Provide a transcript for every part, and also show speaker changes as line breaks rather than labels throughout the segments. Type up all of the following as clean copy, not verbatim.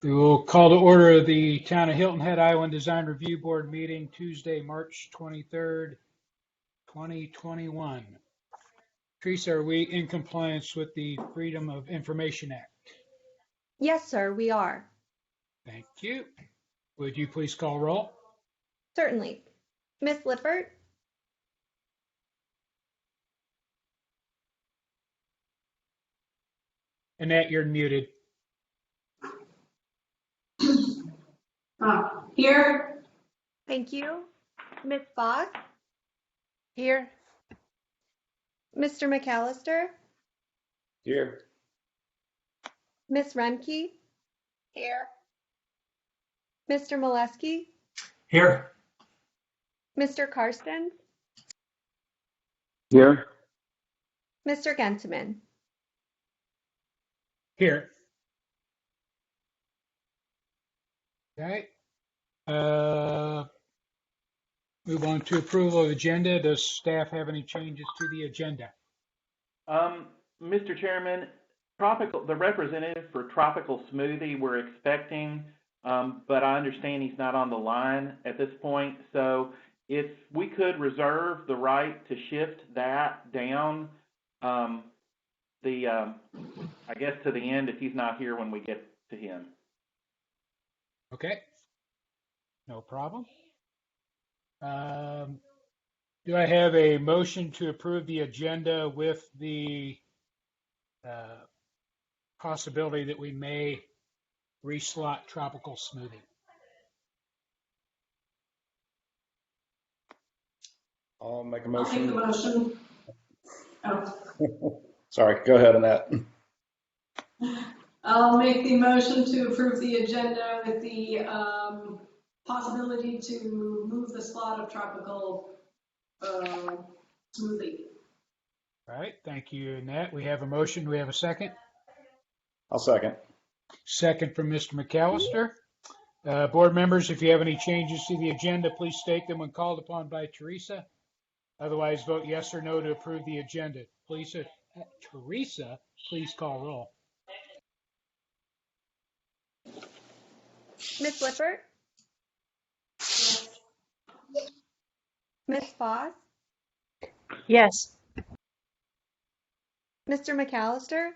We will call to order the Town of Hilton Head, Iowa Design Review Board meeting Tuesday, March 23rd, 2021. Teresa, are we in compliance with the Freedom of Information Act?
Yes, sir, we are.
Thank you. Would you please call roll?
Certainly. Ms. Lippert?
Annette, you're muted.
Here.
Thank you. Ms. Foss?
Here.
Mr. McAllister?
Here.
Ms. Remke?
Here.
Mr. Molesky?
Here.
Mr. Karsten?
Here.
Mr. Gentleman?
Here. Okay. Move on to approval of agenda. Does staff have any changes to the agenda?
Mr. Chairman, the representative for Tropical Smoothie, we're expecting, but I understand he's not on the line at this point. So if we could reserve the right to shift that down, I guess to the end if he's not here when we get to him.
Okay. No problem. Do I have a motion to approve the agenda with the possibility that we may reslot Tropical Smoothie?
I'll make a
I'll make the
motion.
motion. Oh,
Sorry, go ahead, Annette.
I'll make the motion to approve the agenda with the possibility to move the slot of Tropical Smoothie.
All right. Thank you, Annette. We have a motion. Do we have a second?
I'll second.
Second from Mr. McAllister. Board members, if you have any changes to the agenda, please state them when called upon by Teresa. Otherwise, vote yes or no to approve the agenda. Teresa, please call roll.
Ms. Lippert? Ms. Foss?
Yes.
Mr. McAllister?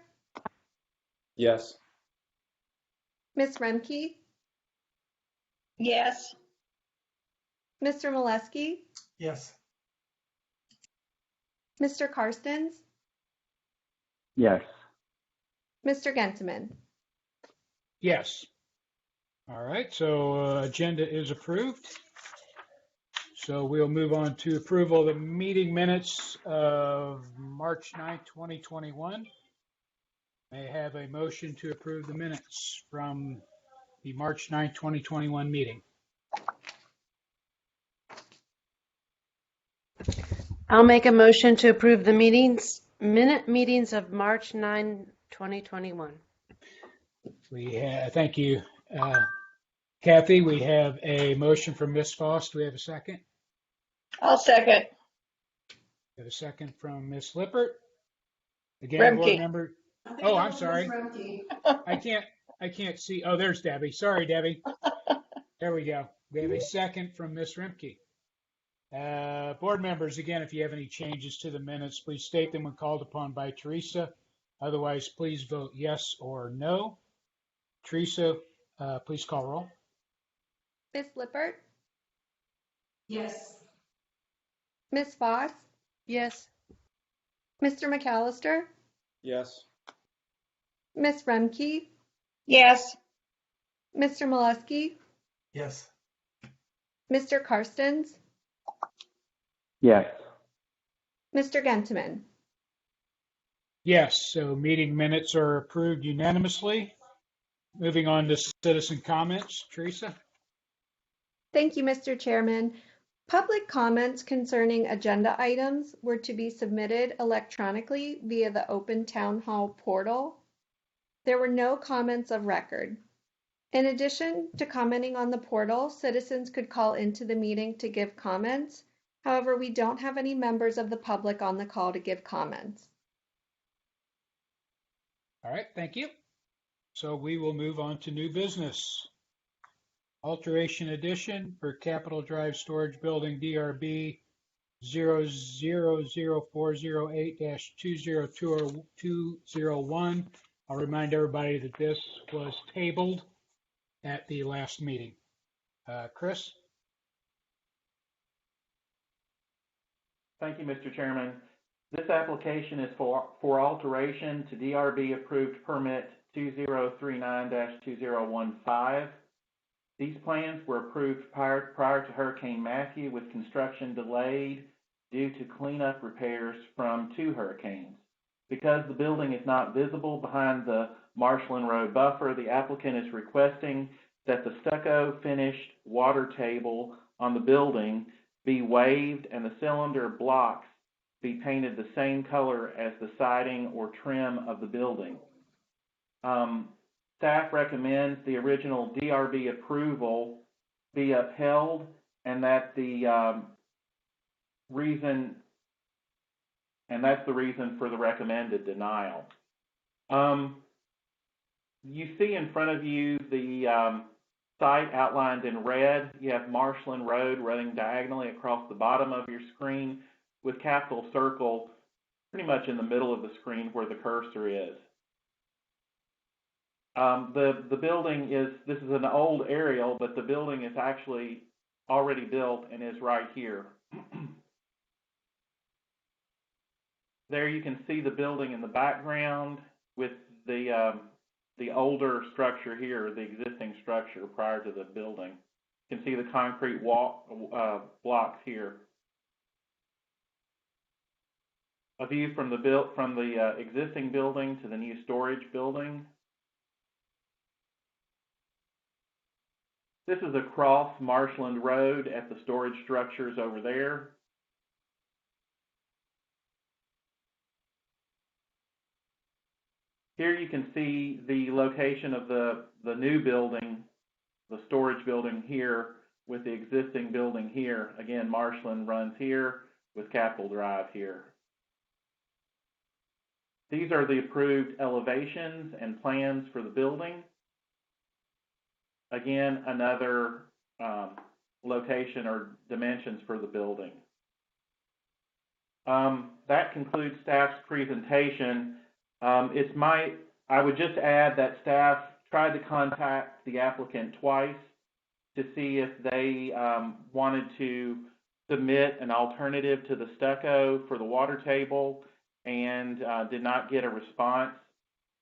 Yes.
Ms. Remke?
Yes.
Mr. Molesky?
Yes.
Mr. Karstens?
Yes.
Mr. Gentleman?
Yes. All right. So agenda is approved. So we'll move on to approval of the meeting minutes of March 9th, 2021. May I have a motion to approve the minutes from the March 9th, 2021 meeting?
I'll make a motion to approve the minute meetings of March 9, 2021.
Thank you, Kathy. We have a motion from Ms. Foss. Do we have a second?
I'll second.
We have a second from Ms. Lippert. Again,
Remke.
board member. Oh, I'm sorry.
Remke.
I can't see. Oh, there's Debbie. Sorry, Debbie. There we go. We have a second from Ms. Remke. Board members, again, if you have any changes to the minutes, please state them when called upon by Teresa. Otherwise, please vote yes or no. Teresa, please call roll.
Ms. Lippert?
Yes.
Ms. Foss?
Yes.
Mr. McAllister?
Yes.
Ms. Remke?
Yes.
Mr. Molesky?
Yes.
Mr. Karstens?
Yes.
Mr. Gentleman?
Yes, so meeting minutes are approved unanimously. Moving on to citizen comments. Teresa?
Thank you, Mr. Chairman. Public comments concerning agenda items were to be submitted electronically via the Open Town Hall portal. There were no comments of record. In addition to commenting on the portal, citizens could call into the meeting to give comments. However, we don't have any members of the public on the call to give comments.
All right, thank you. So we will move on to new business. Alteration addition for Capitol Drive Storage Building DRB 000408-202201. I'll remind everybody that this was tabled at the last meeting. Chris?
Thank you, Mr. Chairman. This application is for alteration to DRB approved permit 2039-2015. These plans were approved prior to Hurricane Matthew, with construction delayed due to cleanup repairs from 2 hurricanes. Because the building is not visible behind the Marshland Road buffer, the applicant is requesting that the stucco finished water table on the building be waived and the cylinder blocks be painted the same color as the siding or trim of the building. Staff recommends the original DRB approval be upheld, and that that's the reason for the recommended denial. You see in front of you the site outlined in red. You have Marshland Road running diagonally across the bottom of your screen, with Capitol Circle pretty much in the middle of the screen where the cursor is. The building this is an old aerial, but the building is actually already built and is right here. There you can see the building in the background with the older structure here, the existing structure prior to the building. You can see the concrete blocks here. A view from the existing building to the new storage building. This is across Marshland Road at the storage structures over there. Here you can see the location of the new building, the storage building here, with the existing building here. Again, Marshland runs here with Capitol Drive here. These are the approved elevations and plans for the building. Again, another location or dimensions for the building. That concludes staff's presentation. I would just add that staff tried to contact the applicant twice to see if they wanted to submit an alternative to the stucco for the water table, and did not get a response.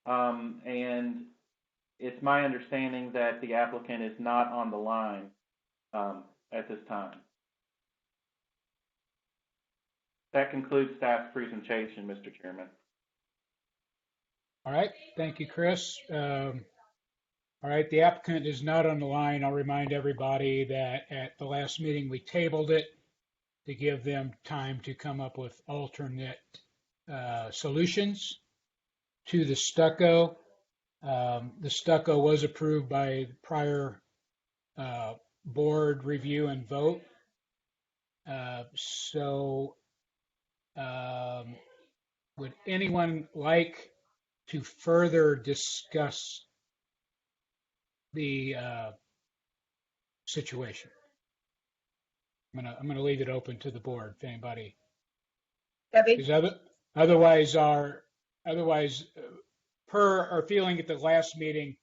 And it's my understanding that the applicant is not on the line at this time. That concludes staff's presentation, Mr. Chairman.
All right, thank you, Chris. All right, the applicant is not on the line. I'll remind everybody that at the last meeting we tabled it to give them time to come up with alternate solutions to the stucco. The stucco was approved by prior board review and vote. Would anyone like to further discuss the situation? I'm gonna leave it open to the board if anybody.
Debbie?
Because otherwise, per our feeling at the last meeting,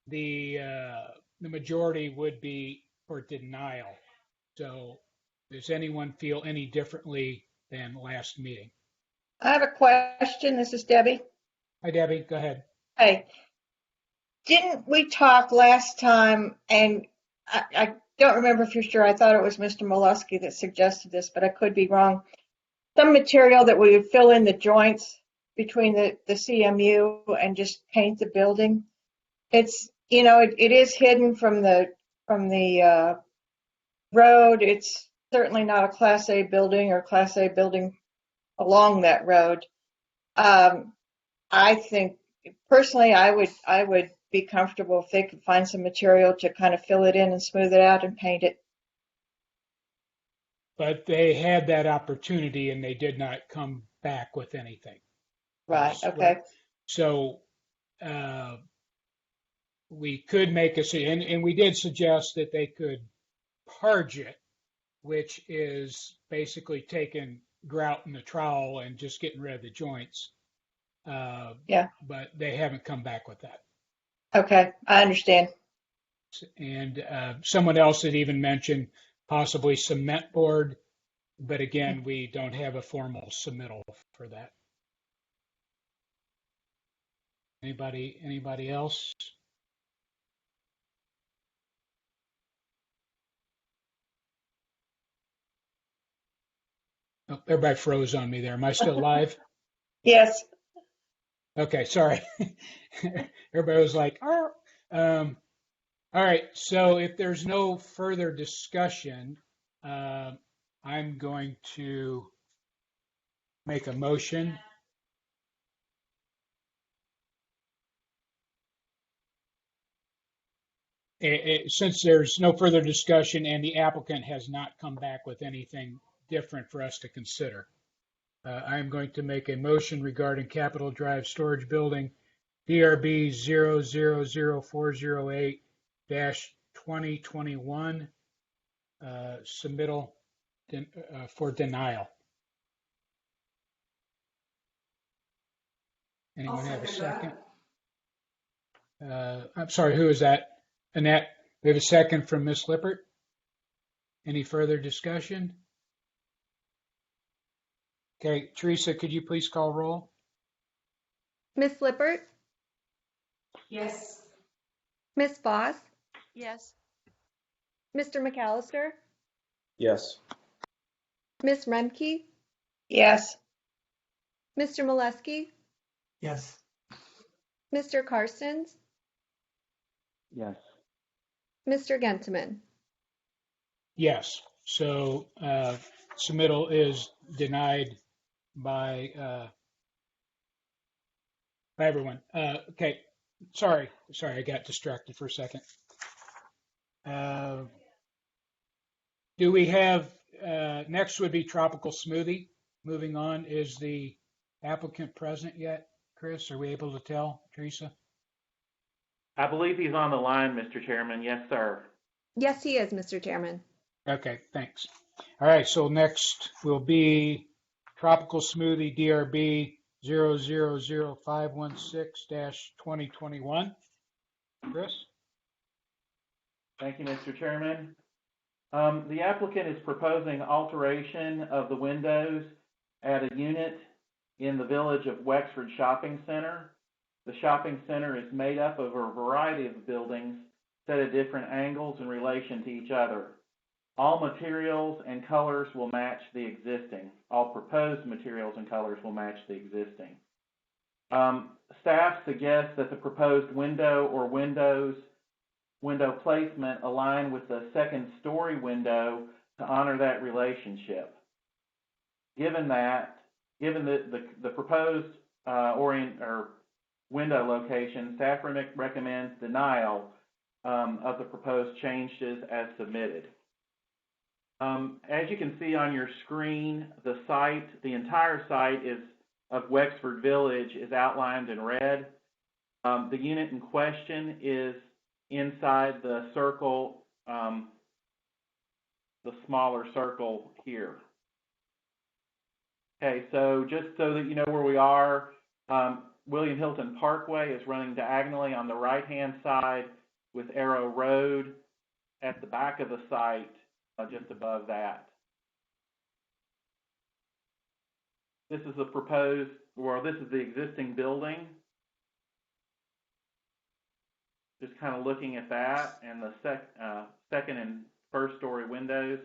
the majority would be for denial. So does anyone feel any differently than last meeting?
I have a question. This is Debbie.
Hi, Debbie, go ahead.
Hey, didn't we talk last time, and I don't remember for sure, I thought it was Mr. Molesky that suggested this, but I could be wrong. Some material that we would fill in the joints between the CMU and just paint the building. It's, it is hidden from the road. It's certainly not a Class A building or Class A building along that road. I think personally, I would be comfortable if they could find some material to kind of fill it in and smooth it out and paint it.
But they had that opportunity and they did not come back with anything.
Right. Okay.
So we could make and we did suggest that they could parge it, which is basically taking grout in the trowel and just getting rid of the joints.
Yeah.
But they haven't come back with that.
Okay, I understand.
And someone else had even mentioned possibly cement board, but again, we don't have a formal submittal for that. Anybody else? Oh, everybody froze on me there. Am I still live?
Yes.
Okay, sorry. Everybody was like, oh. All right, so if there's no further discussion, I'm going to make a motion. Since there's no further discussion and the applicant has not come back with anything different for us to consider, I'm going to make a motion regarding Capitol Drive Storage Building, DRB 000408-2021, submittal for denial. Anyone have a second? I'm sorry, who is that? Annette, we have a second from Ms. Lippert. Any further discussion? Okay, Teresa, could you please call roll?
Miss Lippert,
Yes.
Miss Voss,
Yes.
Mr. McAllister,
Yes.
Miss Remke,
Yes.
Mr. Molesky,
Yes.
Mr. Carstens,
Yes.
Mr. Gentleman.
Yes. So submittal is denied by everyone. Okay. Sorry, I got distracted for a second. Do we have next would be Tropical Smoothie. Moving on, is the applicant present yet? Chris, are we able to tell? Teresa?
I believe he's on the line, Mr. Chairman. Yes, sir.
Yes, he is, Mr. Chairman.
Okay, thanks. All right, so next will be Tropical Smoothie DRB 000516-2021. Chris?
Thank you, Mr. Chairman. The applicant is proposing alteration of the windows at a unit in the village of Wexford Shopping Center. The shopping center is made up of a variety of buildings set at different angles in relation to each other. All materials and colors will match the existing. All proposed materials and colors will match the existing. Staff suggests that the proposed window or window placement align with the second story window to honor that relationship. Given the proposed window location, staff recommends denial of the proposed changes as submitted. As you can see on your screen, the entire site of Wexford Village is outlined in red. The unit in question is inside the circle, the smaller circle here. Okay, so just so that you know where we are, William Hilton Parkway is running diagonally on the right-hand side with Arrow Road at the back of the site, just above that. This is the proposed, or this is the existing building. Just kind of looking at that and the second and first story windows.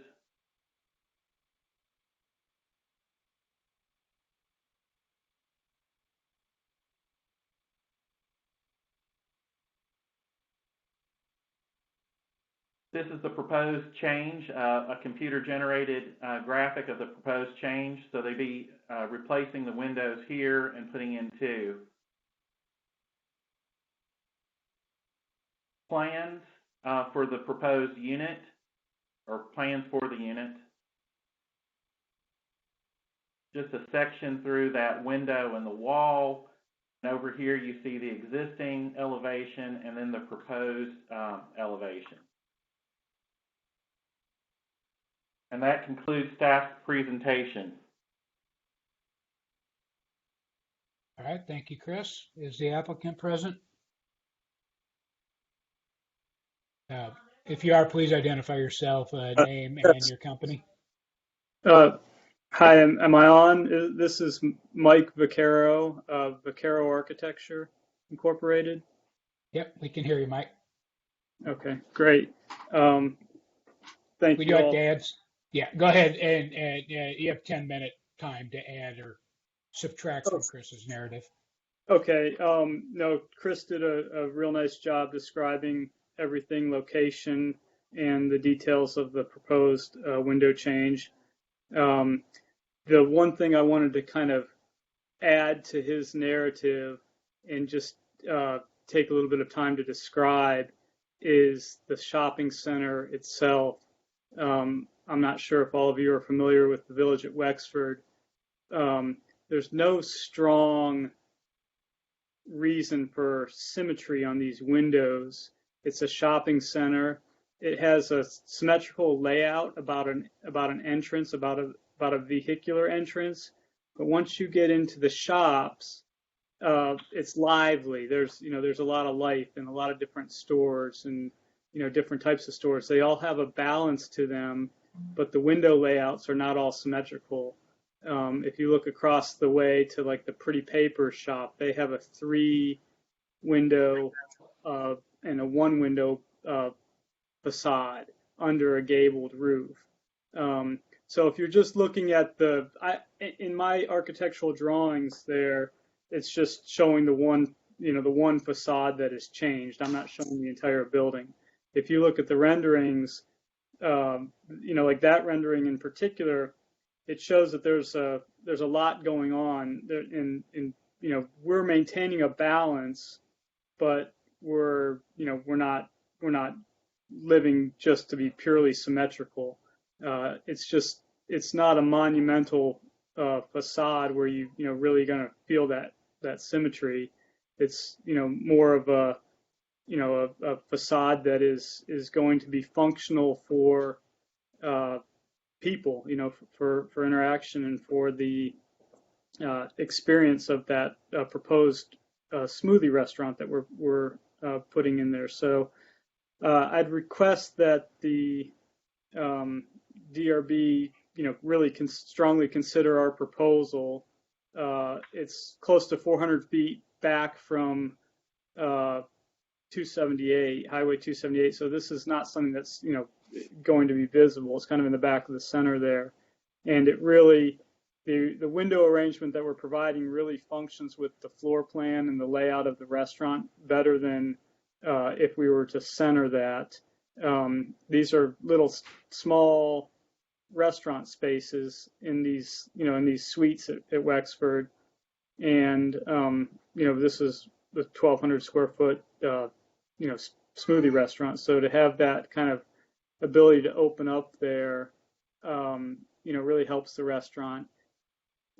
This is the proposed change, a computer-generated graphic of the proposed change. So they'd be replacing the windows here and putting in two. Plans for the proposed unit, or plans for the unit. Just a section through that window and the wall, over here you see the existing elevation and then the proposed elevation. And that concludes staff's presentation.
All right, thank you, Chris. Is the applicant present? If you are, please identify yourself, name and your company.
Hi, am I on? This is Mike Vaccaro of Vaccaro Architecture Incorporated.
Yep, we can hear you, Mike.
Okay, great. Thank
Would
you
you like
all.
to add? Yeah, go ahead, and you have 10-minute time to add or subtract from Chris's narrative.
Okay, no, Chris did a real nice job describing everything, location, and the details of the proposed window change. The one thing I wanted to kind of add to his narrative and just take a little bit of time to describe is the shopping center itself. I'm not sure if all of you are familiar with the village at Wexford. There's no strong reason for symmetry on these windows. It's a shopping center. It has a symmetrical layout about an entrance, about a vehicular entrance. But once you get into the shops, it's lively. There's a lot of life in a lot of different stores and different types of stores. They all have a balance to them, but the window layouts are not all symmetrical. If you look across the way to like the Pretty Paper shop, they have a 3-window and a 1-window facade under a gabled roof. So if you're just looking at in my architectural drawings there, it's just showing the one facade that is changed. I'm not showing the entire building. If you look at the renderings, like that rendering in particular, it shows that there's a lot going on there, and we're maintaining a balance, but we're not living just to be purely symmetrical. It's not a monumental facade where you really gonna feel that symmetry. It's more of a facade that is going to be functional for people, for interaction and for the experience of that proposed smoothie restaurant that we're putting in there. So I'd request that the DRB, really strongly consider our proposal. It's close to 400 feet back from 278, Highway 278. So this is not something that's, going to be visible. It's kind of in the back of the center there. And it really, the window arrangement that we're providing really functions with the floor plan and the layout of the restaurant better than if we were to center that. These are little small restaurant spaces in these, in these suites at Wexford. And, this is the 1,200 square foot, smoothie restaurant. So to have that kind of ability to open up there, really helps the restaurant.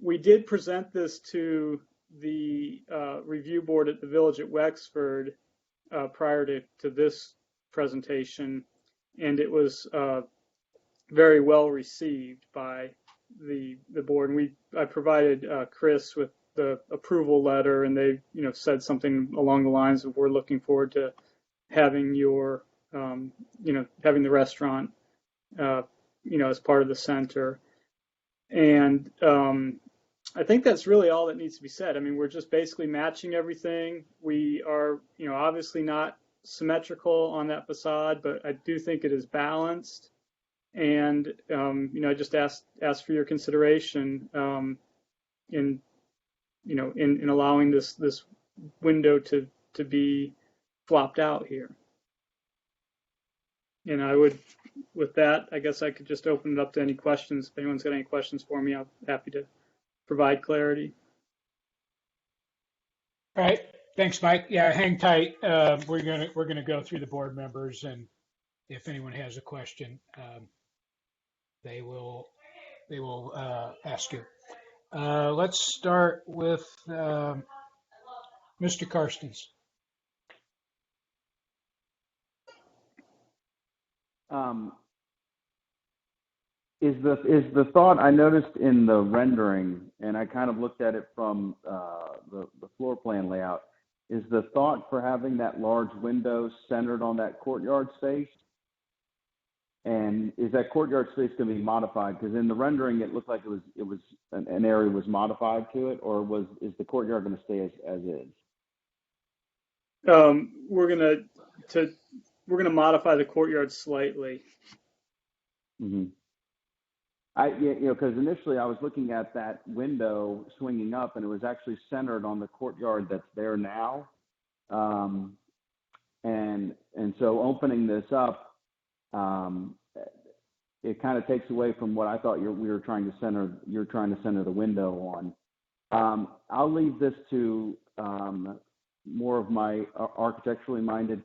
We did present this to the review board at the Village at Wexford prior to this presentation, and it was very well received by the board. And I provided Chris with the approval letter, and they said something along the lines of, we're looking forward to having your having the restaurant as part of the center. And I think that's really all that needs to be said. I mean, we're just basically matching everything. We are obviously not symmetrical on that facade, but I do think it is balanced. And I just ask for your consideration in allowing this window to be flopped out here. And I would, with that, I guess I could just open it up to any questions. If anyone's got any questions for me, I'm happy to provide clarity.
All right, thanks, Mike. Yeah, hang tight. We're gonna go through the board members, and if anyone has a question, they will ask you. Let's start with Mr. Karstens.
Is the thought I noticed in the rendering, and I kind of looked at it from the floor plan layout, is the thought for having that large window centered on that courtyard space? And is that courtyard space going to be modified? Because in the rendering, it looked like it was an area was modified to it, or is the courtyard going to stay as is?
We're gonna modify the courtyard slightly.
Mm-hmm. Because initially I was looking at that window swinging up, and it was actually centered on the courtyard that's there now, and so opening this up, it kind of takes away from what I thought you're trying to center the window on. I'll leave this to more of my architecturally minded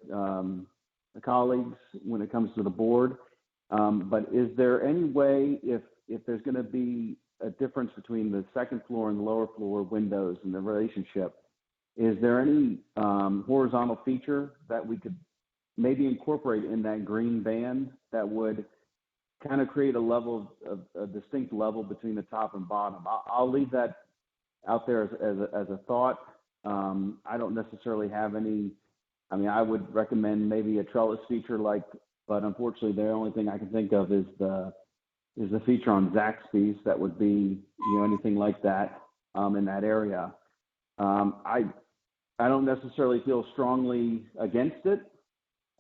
colleagues when it comes to the board. But is there any way, if there's going to be a difference between the second floor and the lower floor windows and the relationship, is there any horizontal feature that we could maybe incorporate in that green band that would kind of create a distinct level between the top and bottom? I'll leave that out there as a thought. I don't necessarily have any. I mean, I would recommend maybe a trellis feature but unfortunately, the only thing I can think of is the feature on Zaxby's that would be, anything like that in that area. I don't necessarily feel strongly against it.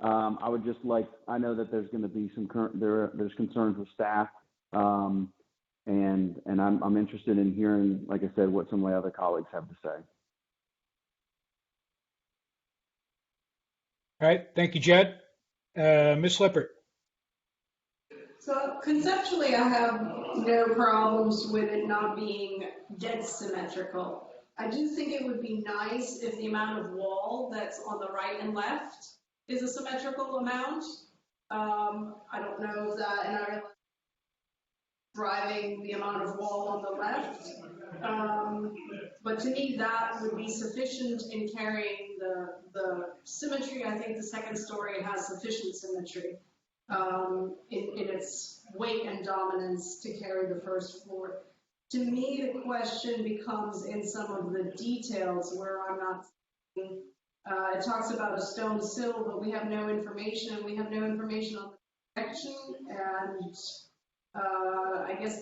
I would just I know that there's going to be there's concerns with staff, and I'm interested in hearing, like I said, what some of my other colleagues have to say.
All right, thank you, Jed. Ms. Lippert.
So conceptually, I have no problems with it not being dead symmetrical. I do think it would be nice if the amount of wall that's on the right and left is a symmetrical amount. I don't know if that, and I realize driving the amount of wall on the left. But to me, that would be sufficient in carrying the symmetry. I think the second story has sufficient symmetry in its weight and dominance to carry the first floor. To me, the question becomes in some of the details where I'm not seeing, it talks about a stone sill, but we have no information. We have no information on the direction, and I guess,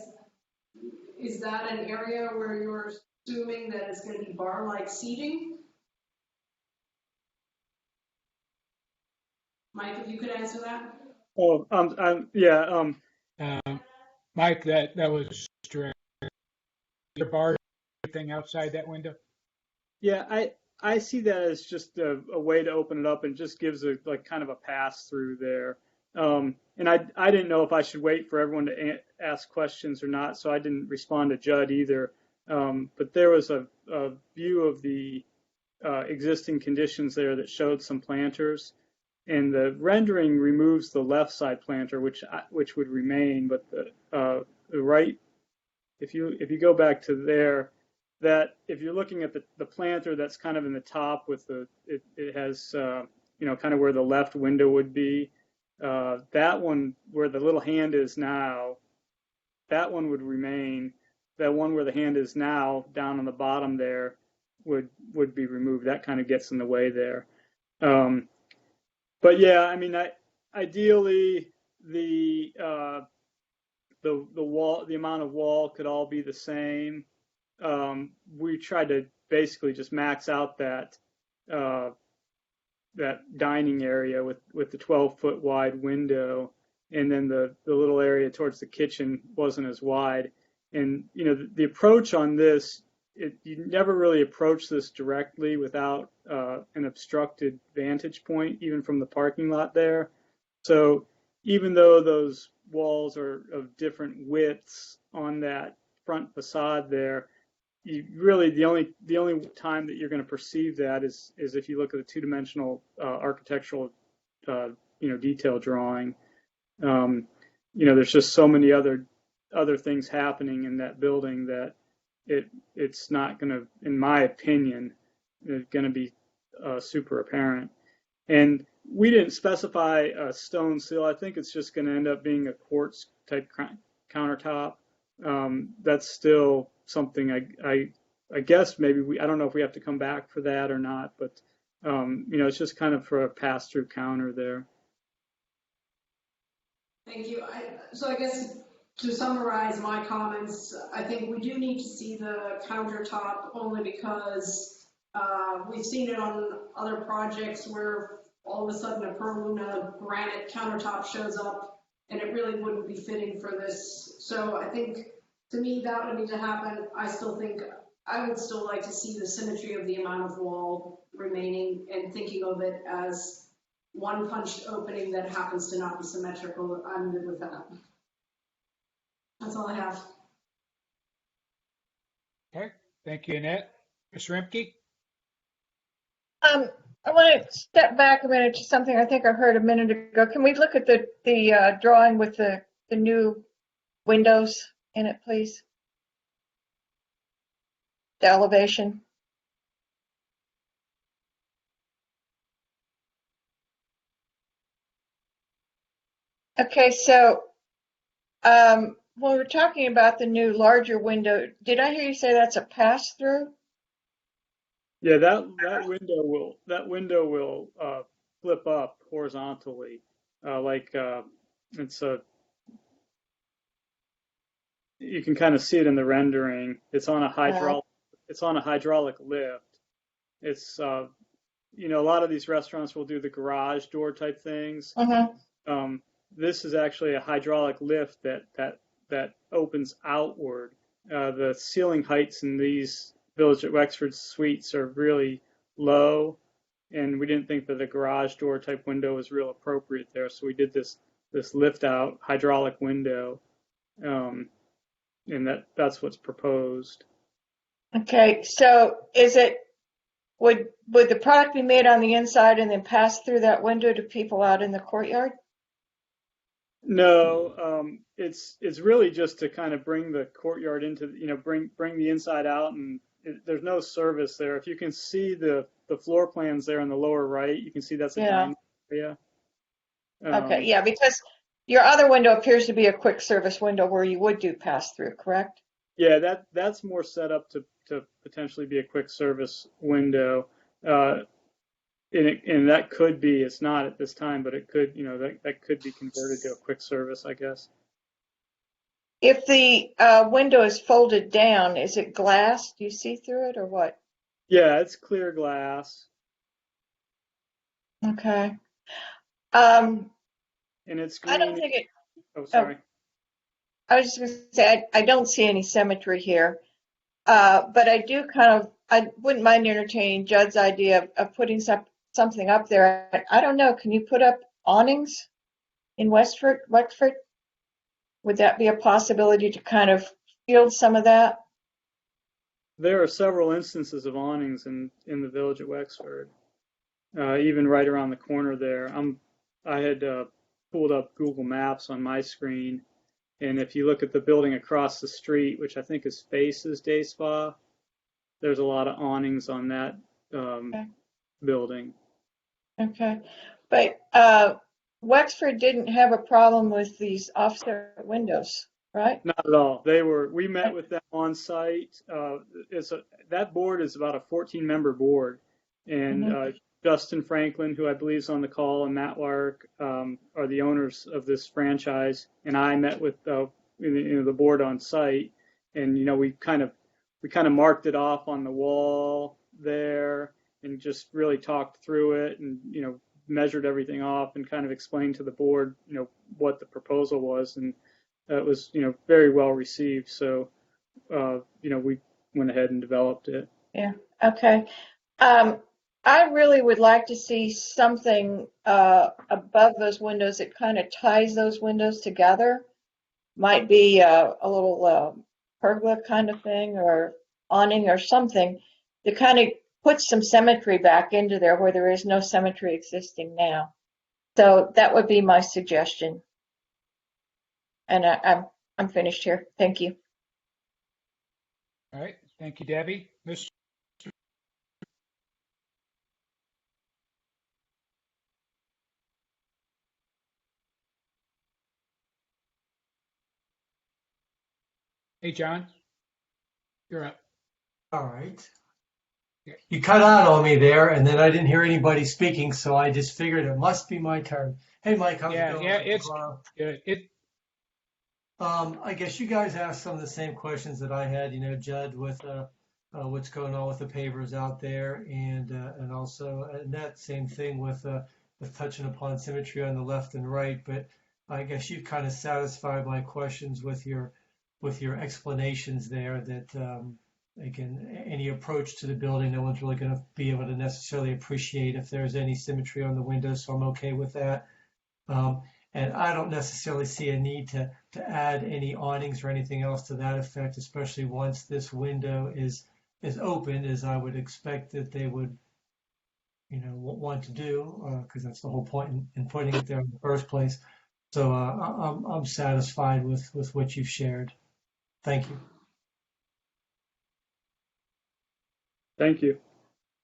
is that an area where you're assuming that it's going to be bar-like seating? Mike, if you could answer that.
Oh, yeah.
Mike, that was direct. Your bar, everything outside that window?
Yeah, I see that as just a way to open it up and just gives a kind of a pass through there. And I didn't know if I should wait for everyone to ask questions or not, so I didn't respond to Judd either. But there was a view of the existing conditions there that showed some planters, and the rendering removes the left side planter, which would remain, but the right, if you go back to there, that if you're looking at the planter that's kind of in the top with it has kind of where the left window would be. That one where the little hand is now, that one would remain. That one where the hand is now down on the bottom there would be removed. That kind of gets in the way there. But yeah, I mean, ideally the wall, the amount of wall could all be the same. We tried to basically just max out that dining area with the 12-foot wide window, and then the little area towards the kitchen wasn't as wide. And the approach on this, you never really approach this directly without an obstructed vantage point, even from the parking lot there. So even though those walls are of different widths on that front facade there, you really the only time that you're going to perceive that is if you look at the two-dimensional architectural detail drawing. There's just so many other things happening in that building that it's not going to, in my opinion, going to be super apparent. And we didn't specify a stone sill. I think it's just going to end up being a quartz type countertop. That's still something I guess maybe I don't know if we have to come back for that or not, but it's just kind of for a pass-through counter there.
Thank you. So I guess to summarize my comments, I think we do need to see the countertop only because we've seen it on other projects where all of a sudden a Perluna granite countertop shows up and it really wouldn't be fitting for this. So I think to me that would need to happen. I still think I would still like to see the symmetry of the amount of wall remaining and thinking of it as one punched opening that happens to not be symmetrical. I'm good with that. That's all I have.
Okay, thank you, Annette. Ms. Remke?
I want to step back a minute to something I think I heard a minute ago. Can we look at the drawing with the new windows in it, please? The elevation. Okay, so when we're talking about the new larger window, did I hear you say that's a pass-through?
Yeah, that window will flip up horizontally, it's a. You can kind of see it in the rendering. It's on a hydraulic. It's on a hydraulic lift. It's a lot of these restaurants will do the garage door type things. This is actually a hydraulic lift that opens outward. The ceiling heights in these Village at Wexford suites are really low, and we didn't think that a garage door type window was real appropriate there, so we did this lift out hydraulic window, and that's what's proposed.
Okay, so would the product be made on the inside and then pass through that window to people out in the courtyard?
No, it's really just to kind of bring the courtyard into, bring the inside out, and there's no service there. If you can see the floor plans there in the lower right, you can see that's a dining area.
Okay, yeah, because your other window appears to be a quick service window where you would do pass through, correct?
Yeah, that's more set up to potentially be a quick service window. And that could be, it's not at this time, but it could, that could be converted to a quick service, I guess.
If the window is folded down, is it glass? Do you see through it or what?
Yeah, it's clear glass.
Okay.
And it's green.
I don't think it.
Oh, sorry.
I was just going to say, I don't see any symmetry here. But I wouldn't mind entertaining Judd's idea of putting something up there. I don't know, can you put up awnings in Wexford? Would that be a possibility to kind of field some of that?
There are several instances of awnings in the Village at Wexford, even right around the corner there. I had pulled up Google Maps on my screen, and if you look at the building across the street, which I think is Faces Day Spa, there's a lot of awnings on that building.
Okay, but Wexford didn't have a problem with these offset windows, right?
Not at all. We met with them on site. That board is about a 14-member board, and Justin Franklin, who I believe is on the call, and Matt Lark are the owners of this franchise, and I met with the board on site, and we kind of marked it off on the wall there, and just really talked through it, and measured everything off, and kind of explained to the board what the proposal was, and it was very well received. So we went ahead and developed it.
Yeah. Okay. I really would like to see something above those windows that kind of ties those windows together. Might be a little pergola kind of thing, or awning or something that kind of puts some symmetry back into there where there is no symmetry existing now. So that would be my suggestion. And I'm finished here. Thank you.
All right. Thank you, Debbie. Hey, John, you're up.
All right.
Yeah.
You cut out on me there, and then I didn't hear anybody speaking, so I just figured it must be my turn. Hey, Mike, how's it going?
Yeah, it's good.
I guess you guys asked some of the same questions that I had, Judd, with what's going on with the pavers out there, and also and that same thing with touching upon symmetry on the left and right. But I guess you've kind of satisfied my questions with your explanations there. That again, any approach to the building, no one's really going to be able to necessarily appreciate if there's any symmetry on the windows, so I'm okay with that. And I don't necessarily see a need to add any awnings or anything else to that effect, especially once this window is open, as I would expect that they would, want to do, because that's the whole point in putting it there in the first place. So I'm satisfied with what you've shared. Thank you.
Thank you.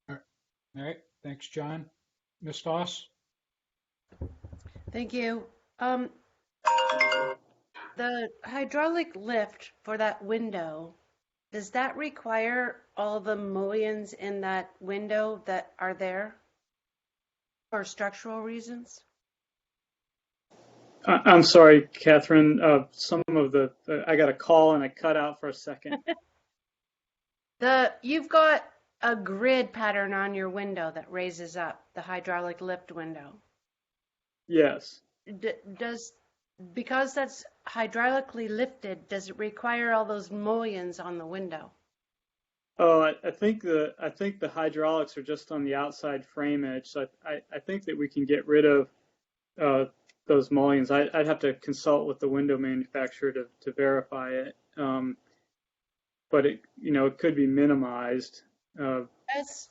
All right. Thanks, John. Ms. Foss?
Thank you. The hydraulic lift for that window, does that require all the mullions in that window that are there for structural reasons?
I'm sorry, Catherine. Some of I got a call and I cut out for a second.
You've got a grid pattern on your window that raises up, the hydraulic lift window.
Yes.
Because that's hydraulically lifted, does it require all those mullions on the window?
Oh, I think the hydraulics are just on the outside frame edge. So I think that we can get rid of those mullions. I'd have to consult with the window manufacturer to verify it. But it could be minimized.
Yes.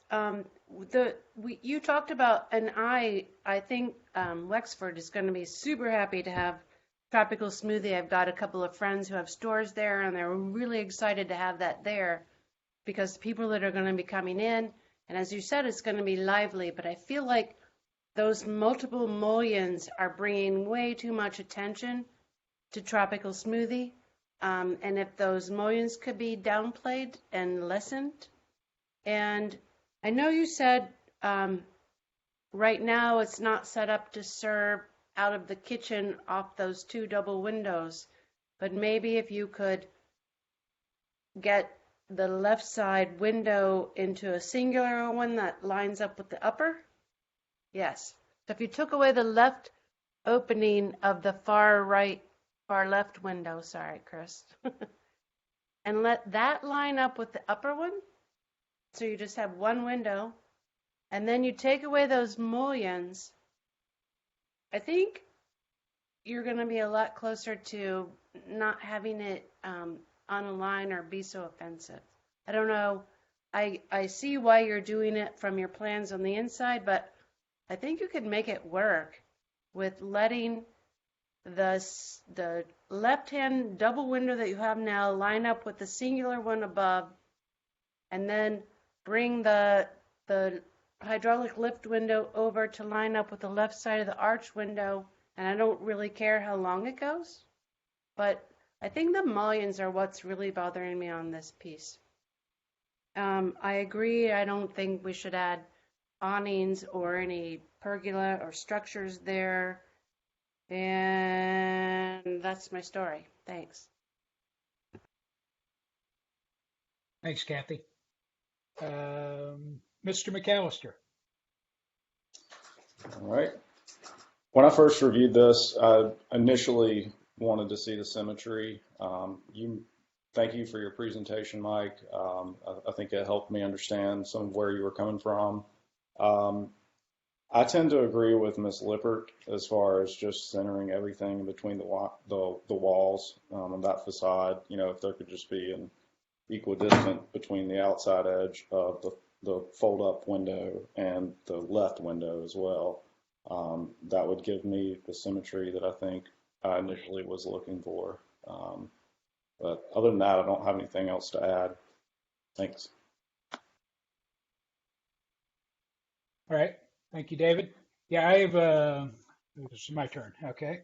You talked about, and I think Wexford is going to be super happy to have Tropical Smoothie. I've got a couple of friends who have stores there, and they're really excited to have that there because people that are going to be coming in, and as you said, it's going to be lively, but I feel like those multiple mullions are bringing way too much attention to Tropical Smoothie. And if those mullions could be downplayed and lessened. And I know you said right now it's not set up to serve out of the kitchen off those two double windows, but maybe if you could get the left side window into a singular one that lines up with the upper. Yes. So if you took away the left opening of the far left window, sorry, Chris, and let that line up with the upper one, so you just have one window, and then you take away those mullions, I think you're going to be a lot closer to not having it on a line or be so offensive. I don't know. I see why you're doing it from your plans on the inside, but I think you could make it work with letting the left-hand double window that you have now line up with the singular one above, and then bring the hydraulic lift window over to line up with the left side of the arch window. And I don't really care how long it goes, but I think the mullions are what's really bothering me on this piece. I agree. I don't think we should add awnings or any pergola or structures there. And that's my story. Thanks.
Thanks, Kathy. Mr. McAllister.
All right. When I first reviewed this, I initially wanted to see the symmetry. Thank you for your presentation, Mike. I think it helped me understand some of where you were coming from. I tend to agree with Ms. Lippert as far as just centering everything between the walls on that facade. If there could just be an equidistant between the outside edge of the fold-up window and the left window as well. That would give me the symmetry that I think I initially was looking for. But other than that, I don't have anything else to add. Thanks.
All right. Thank you, David. Yeah, I have, it's my turn. Okay.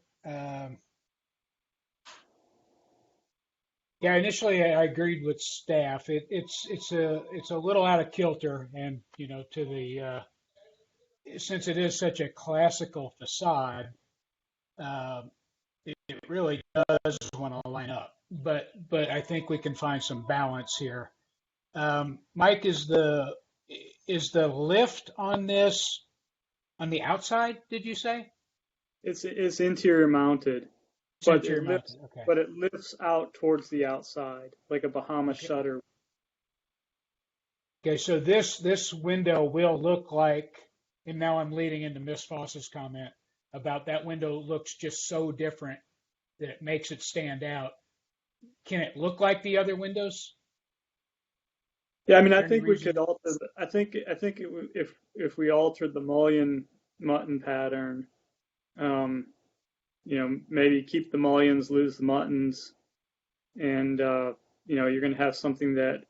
Yeah, initially I agreed with staff. It's a little out of kilter, and to the since it is such a classical facade, uh, it really does want to line up. But I think we can find some balance here. Mike, is the lift on this on the outside? Did you say?
It's interior mounted,
It's
but
interior mounted. Okay.
it lifts out towards the outside like a Bahama
Okay.
shutter.
Okay. So this window will look like, and now I'm leading into Miss Foss's comment about that window looks just so different that it makes it stand out. Can it look like the other windows?
Yeah, I mean,
Is
I
there any
think we
reason?
could alter. If we altered the mullion mutton pattern, maybe keep the mullions, lose the muttons, and you're going to have something that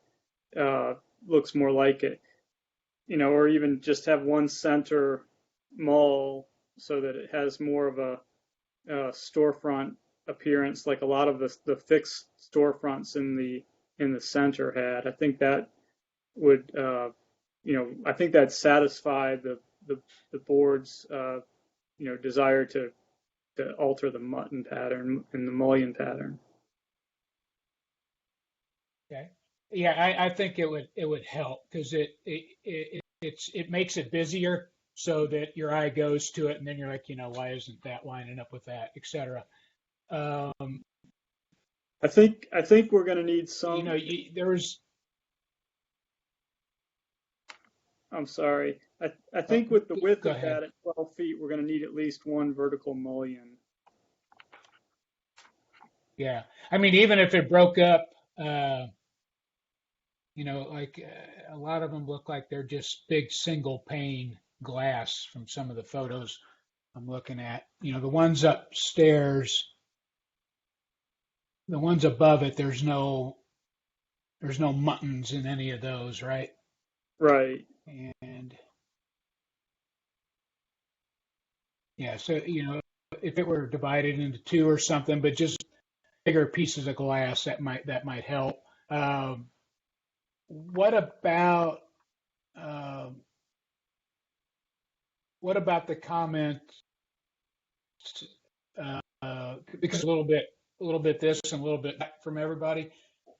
looks more like it. Or even just have one center mull so that it has more of a storefront appearance, like a lot of the fixed storefronts in the center had. I think that would, I think that satisfied the board's, desire to alter the mutton pattern and the mullion pattern.
Okay. Yeah, I think it would help because it makes it busier so that your eye goes to it and then you're like, why isn't that lining up with that, et cetera.
I think we're going to need some. I'm sorry. I think with the width of that at 12 feet, we're going to need at least one vertical mullion.
Yeah. I mean, even if it broke up, like a lot of them look like they're just big single pane glass from some of the photos I'm looking at. The ones upstairs, the ones above it, there's no muttons in any of those, right?
Right.
And yeah, so if it were divided into two or something, but just bigger pieces of glass, that might help. What about the comment? Because a little bit this and a little bit that from everybody.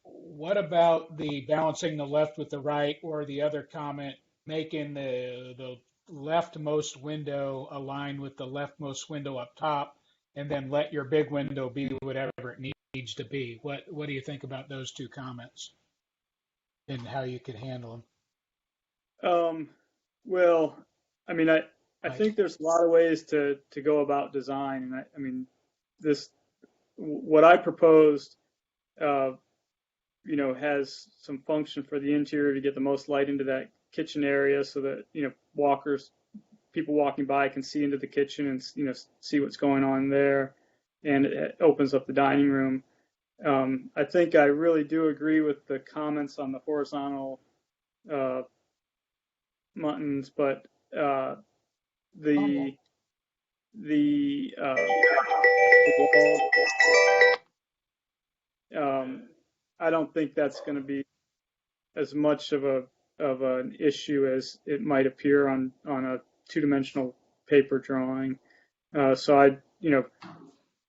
What about the balancing the left with the right, or the other comment making the leftmost window align with the leftmost window up top, and then let your big window be whatever it needs to be? What do you think about those two comments and how you could handle them?
Well, I mean, I think there's a lot of ways to go about design, and I mean, what I proposed, has some function for the interior to get the most light into that kitchen area, so that people walking by can see into the kitchen and see what's going on there, and it opens up the dining room. I think I really do agree with the comments on the horizontal muttons, but the wall, I don't think that's going to be as much of an issue as it might appear on a two-dimensional paper drawing. So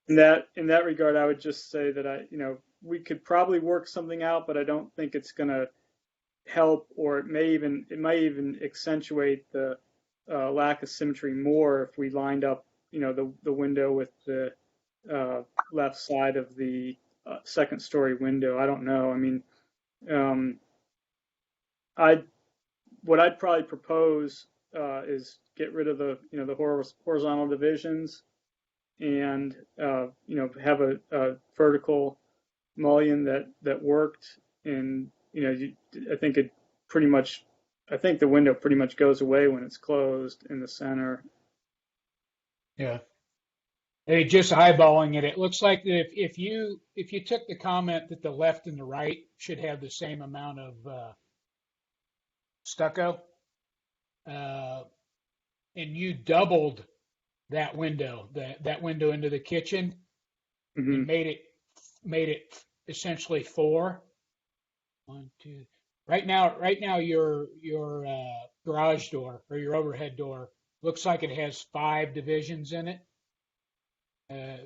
in that regard, I would just say that we could probably work something out, but I don't think it's going to help, or it might even accentuate the lack of symmetry more if we lined up, the window with the left side of the second story window. I don't know. I mean, what I'd probably propose is get rid of the horizontal divisions, and have a vertical mullion that worked. And I think the window pretty much goes away when it's closed in the center.
Yeah. Hey, just eyeballing it, it looks like if you took the comment that the left and the right should have the same amount of stucco, and you doubled that window into the kitchen,
Mm-hmm.
and made it essentially 4. 1, 2. Right now, your garage door or your overhead door looks like it has 5 divisions in it.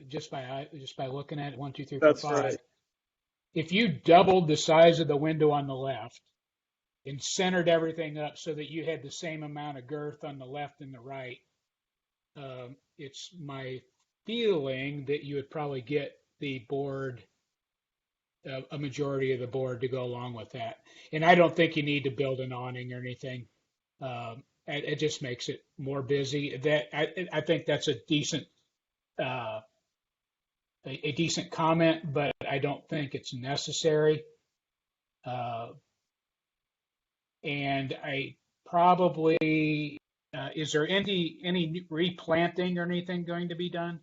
Just by looking at it, 1, 2, 3, 4,
That's
5.
right.
If you doubled the size of the window on the left and centered everything up so that you had the same amount of girth on the left and the right, it's my feeling that you would probably get the board, a majority of the board to go along with that. And I don't think you need to build an awning or anything. It just makes it more busy. I think that's a decent comment, but I don't think it's necessary. And I probably, is there any replanting or anything going to be done?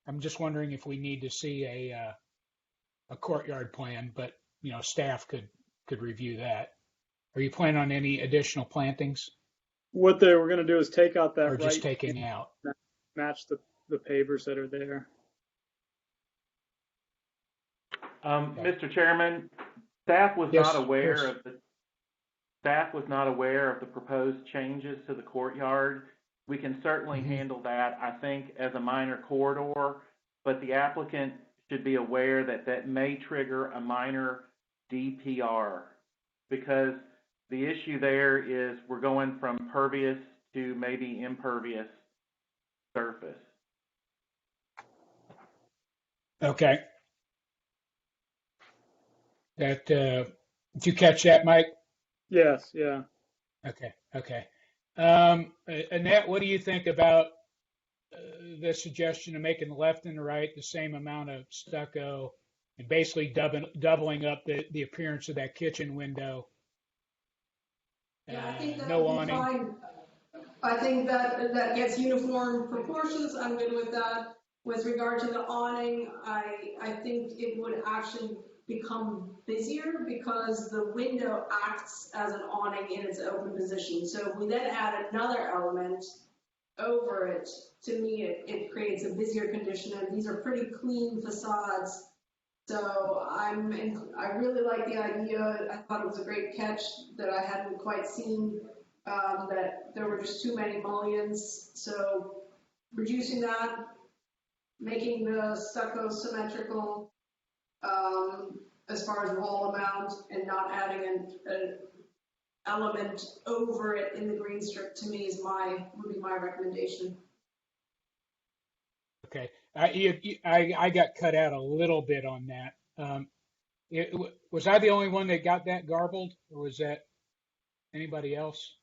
I'm just wondering if we need to see a courtyard plan, but staff could review that. Are you planning on any additional plantings
What they were going to do is take out that
or just
right,
taking out?
match the pavers that are there.
Mr. Chairman, staff was
Yes,
not aware
Chris.
of the proposed changes to the courtyard. We can certainly handle that, I think, as a minor corridor, but the applicant should be aware that that may trigger a minor DPR, because the issue there is we're going from pervious to maybe impervious surface.
Okay. Did you catch that, Mike?
Yes, yeah.
Okay. Annette, what do you think about the suggestion of making the left and the right the same amount of stucco and basically doubling up the appearance of that kitchen window?
Yeah, I think that
No
would be
awning.
fine. I think that gets uniform proportions. I'm good with that. With regard to the awning, I think it would actually become busier because the window acts as an awning in its open position. So if we then add another element over it, to me, it creates a busier condition, and these are pretty clean facades. So I really like the idea. I thought it was a great catch that I hadn't quite seen, that there were just too many mullions. So reducing that, making the stucco symmetrical as far as wall amount, and not adding an element over it in the green strip, to me would be my recommendation.
Okay. I got cut out a little bit on that. Was I the only one that got that garbled, or was that anybody else?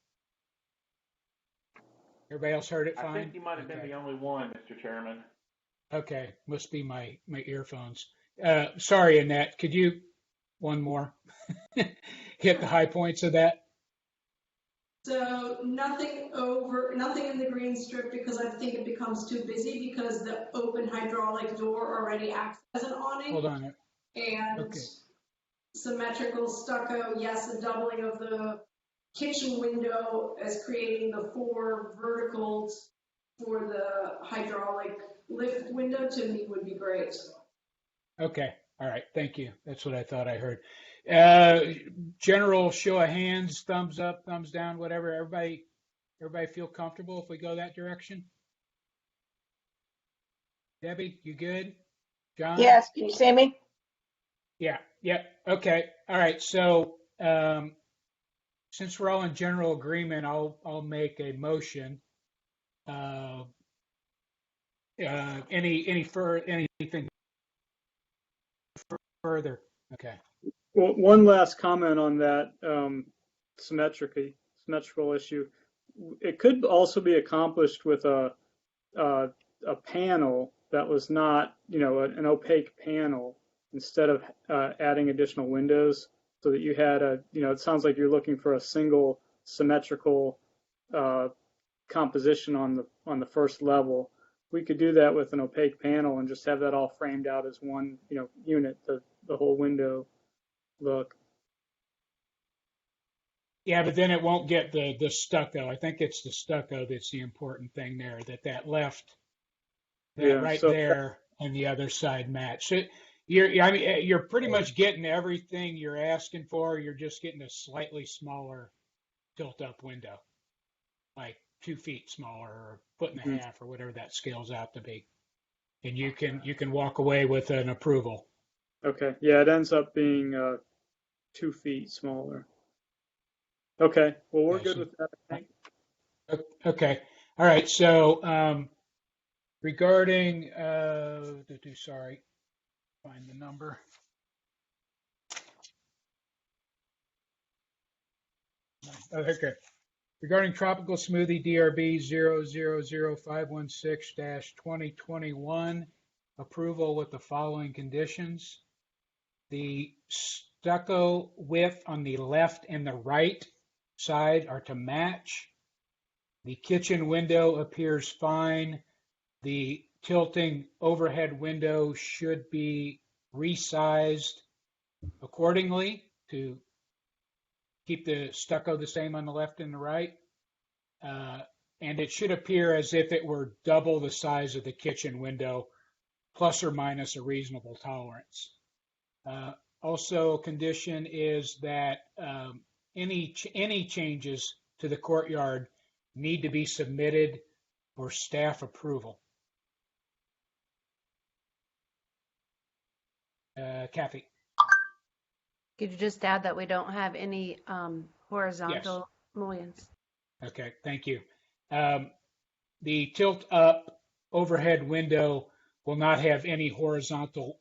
Everybody else heard it fine?
I think you might have been the only one, Mr. Chairman.
Okay, must be my earphones. Sorry, Annette, could you, one more, hit the high points of that?
So nothing in the green strip, because I think it becomes too busy because the open hydraulic door already acts as an awning.
Hold on.
And
Okay.
Symmetrical stucco, yes, a doubling of the kitchen window as creating the 4 verticals for the hydraulic lift window, to me would be great.
Okay. All right. Thank you. That's what I thought I heard. General show of hands, thumbs up, thumbs down, whatever. Everybody feel comfortable if we go that direction? Debbie, you good? John?
Yes, can you see me?
Yeah. Okay. All right. So, since we're all in general agreement, I'll make a motion. Anything further? Okay.
Well, one last comment on that symmetrical issue. It could also be accomplished with a panel that was not, an opaque panel, instead of adding additional windows, so that you had it sounds like you're looking for a single symmetrical composition on the first level. We could do that with an opaque panel and just have that all framed out as one, unit, the whole window look.
Yeah, but then it won't get the stucco. I think it's the stucco that's the important thing there, that left,
Yeah,
right
so
there and the other side match. I mean, you're pretty much getting everything you're asking for. You're just getting a slightly smaller tilt-up window, like 2 feet smaller or a foot and a
Mhm.
half or whatever that scales out to be. And you can walk away with an approval.
Okay. Yeah, it ends up being 2 feet smaller. Okay. Well, we're
Okay,
good with that, I think.
okay. All right. So regarding, sorry, find the number. Okay. Regarding Tropical Smoothie DRB 000516-2021, approval with the following conditions. The stucco width on the left and the right side are to match. The kitchen window appears fine. The tilting overhead window should be resized accordingly to keep the stucco the same on the left and the right. And it should appear as if it were double the size of the kitchen window, plus or minus a reasonable tolerance. Also, a condition is that any changes to the courtyard need to be submitted for staff approval. Kathy?
Could you just add that we don't have any horizontal mullions?
Okay, thank you. The tilt-up overhead window will not have any horizontal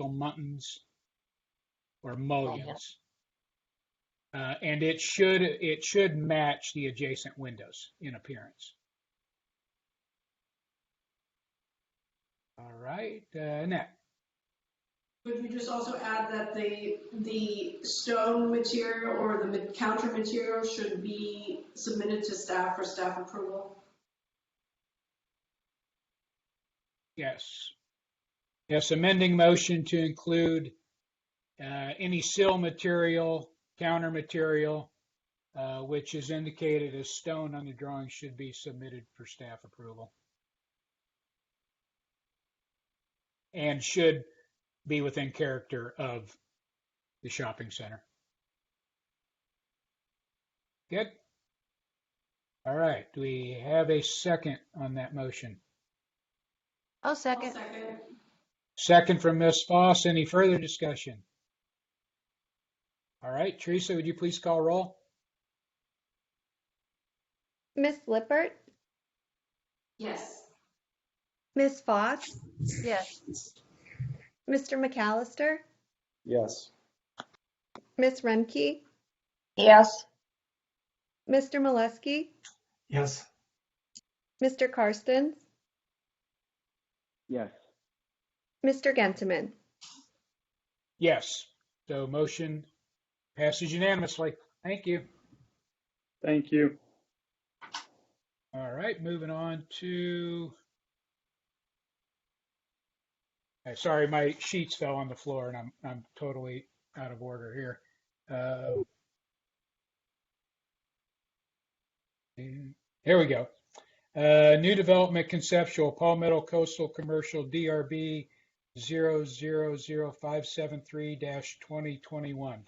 muttons or mullions, and it should match the adjacent windows in appearance. All right, Annette.
Could you just also add that the stone material or the counter material should be submitted to staff for staff approval?
Yes. Yes, amending motion to include any sill material, counter material, which is indicated as stone on the drawing, should be submitted for staff approval. And should be within character of the shopping center. Good. All right. Do we have a second on that motion?
I'll second.
Second.
Second from Ms. Foss. Any further discussion? All right. Teresa, would you please call roll?
Miss Lippert,
Yes.
Miss Foss,
Yes.
Mr. McAllister,
Yes.
Miss Remke,
Yes.
Mr. Molesky,
Yes.
Mr. Karstens,
Yes.
Mr. Gentleman.
Yes. So motion passes unanimously. Thank you.
Thank you.
All right. Moving on to. Sorry, my sheets fell on the floor, and I'm totally out of order here. Here we go. New development conceptual Palmetto Coastal Commercial DRB 000573-2021.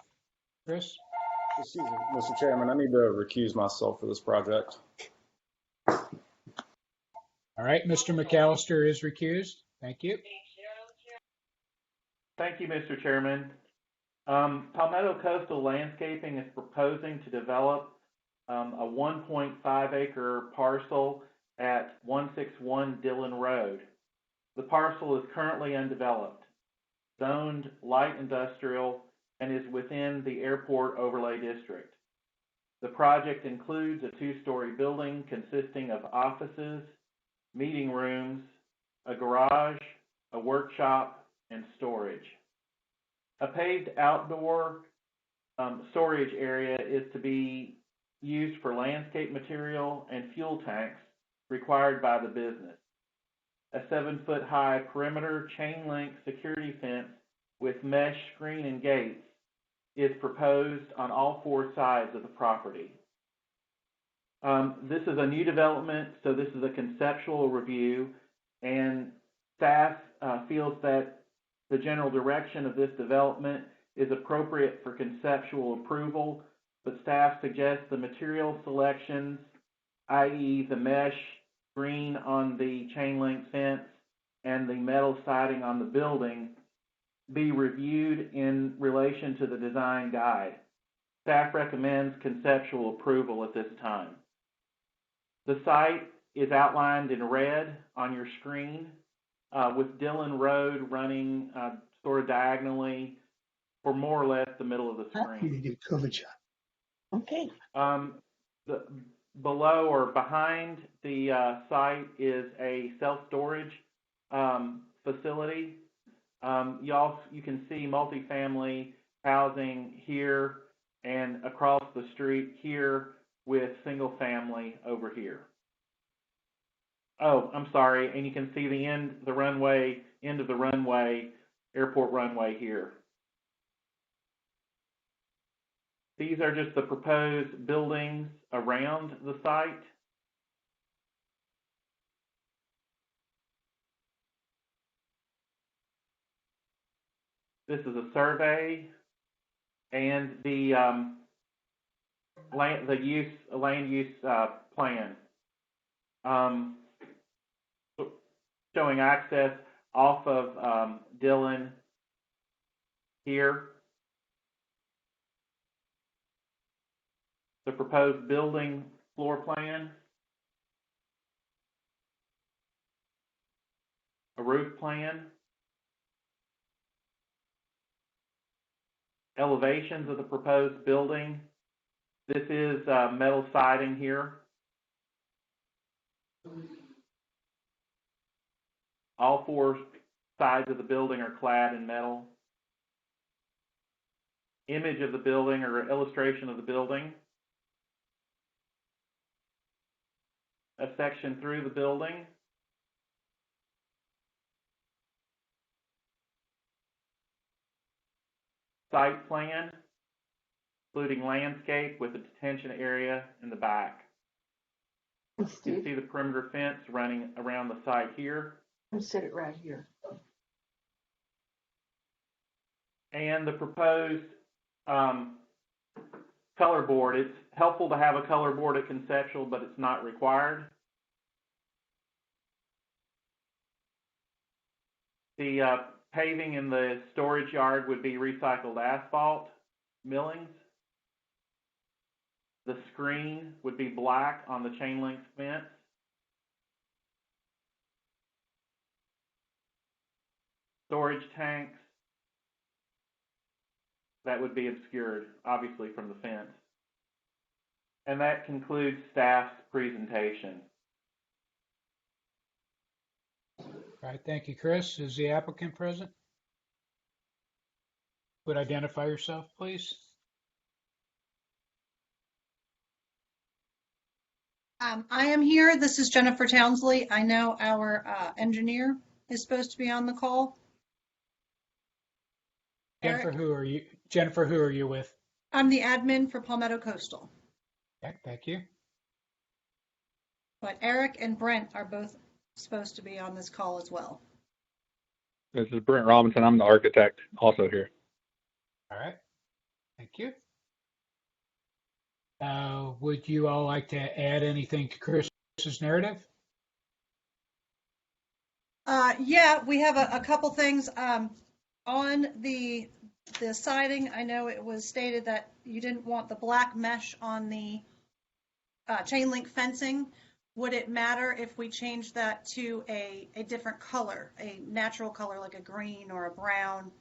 Chris?
Excuse me, Mr. Chairman, I need to recuse myself for this project.
All right, Mr. McAllister is recused. Thank you.
Thank you, Mr. Chairman. Palmetto Coastal Landscaping is proposing to develop a 1.5 acre parcel at 161 Dillon Road. The parcel is currently undeveloped, zoned light industrial, and is within the Airport Overlay District. The project includes a 2-story building consisting of offices, meeting rooms, a garage, a workshop, and storage. A paved outdoor storage area is to be used for landscape material and fuel tanks required by the business. A 7-foot-high perimeter chain-link security fence with mesh screen and gates is proposed on all 4 sides of the property. This is a new development, so this is a conceptual review, and staff feels that The general direction of this development is appropriate for conceptual approval, but staff suggests the material selections, i.e. the mesh green on the chain link fence and the metal siding on the building, be reviewed in relation to the design guide. Staff recommends conceptual approval at this time. The site is outlined in red on your screen, with Dillon Road running sort of diagonally for more or less the middle of the screen.
You get a COVID shot. Okay.
Below or behind the site is a self-storage facility. You can see multifamily housing here and across the street here with single family over here. Oh, I'm sorry, and you can see the end of the runway, airport runway here. These are just the proposed buildings around the site. This is a survey, and the land use plan showing access off of Dillon here. The proposed building floor plan, a roof plan, elevations of the proposed building. This is metal siding here. All four sides of the building are clad in metal. Image of the building or illustration of the building. A section through the building. Site plan, including landscape with a detention area in the back. You can see the perimeter fence running around the site here.
I'll set it right here.
And the proposed color board. It's helpful to have a color board at conceptual, but it's not required. The paving in the storage yard would be recycled asphalt millings. The screen would be black on the chain link fence. Storage tanks, that would be obscured, obviously, from the fence. And that concludes staff's presentation.
All right, thank you, Chris. Is the applicant present? Would identify yourself, please.
I am here. This is Jennifer Townsley. I know our engineer is supposed to be on the call.
Jennifer,
Eric?
who are you? Jennifer, who are you with?
I'm the admin for Palmetto Coastal.
Okay, thank you.
But Eric and Brent are both supposed to be on this call as well.
This is Brent Robinson. I'm the architect, also here.
All right, thank you. Would you all like to add anything to Chris's narrative?
Yeah, we have a couple things. On the siding, I know it was stated that you didn't want the black mesh on the chain link fencing. Would it matter if we changed that to a different color, a natural color like a green or a brown,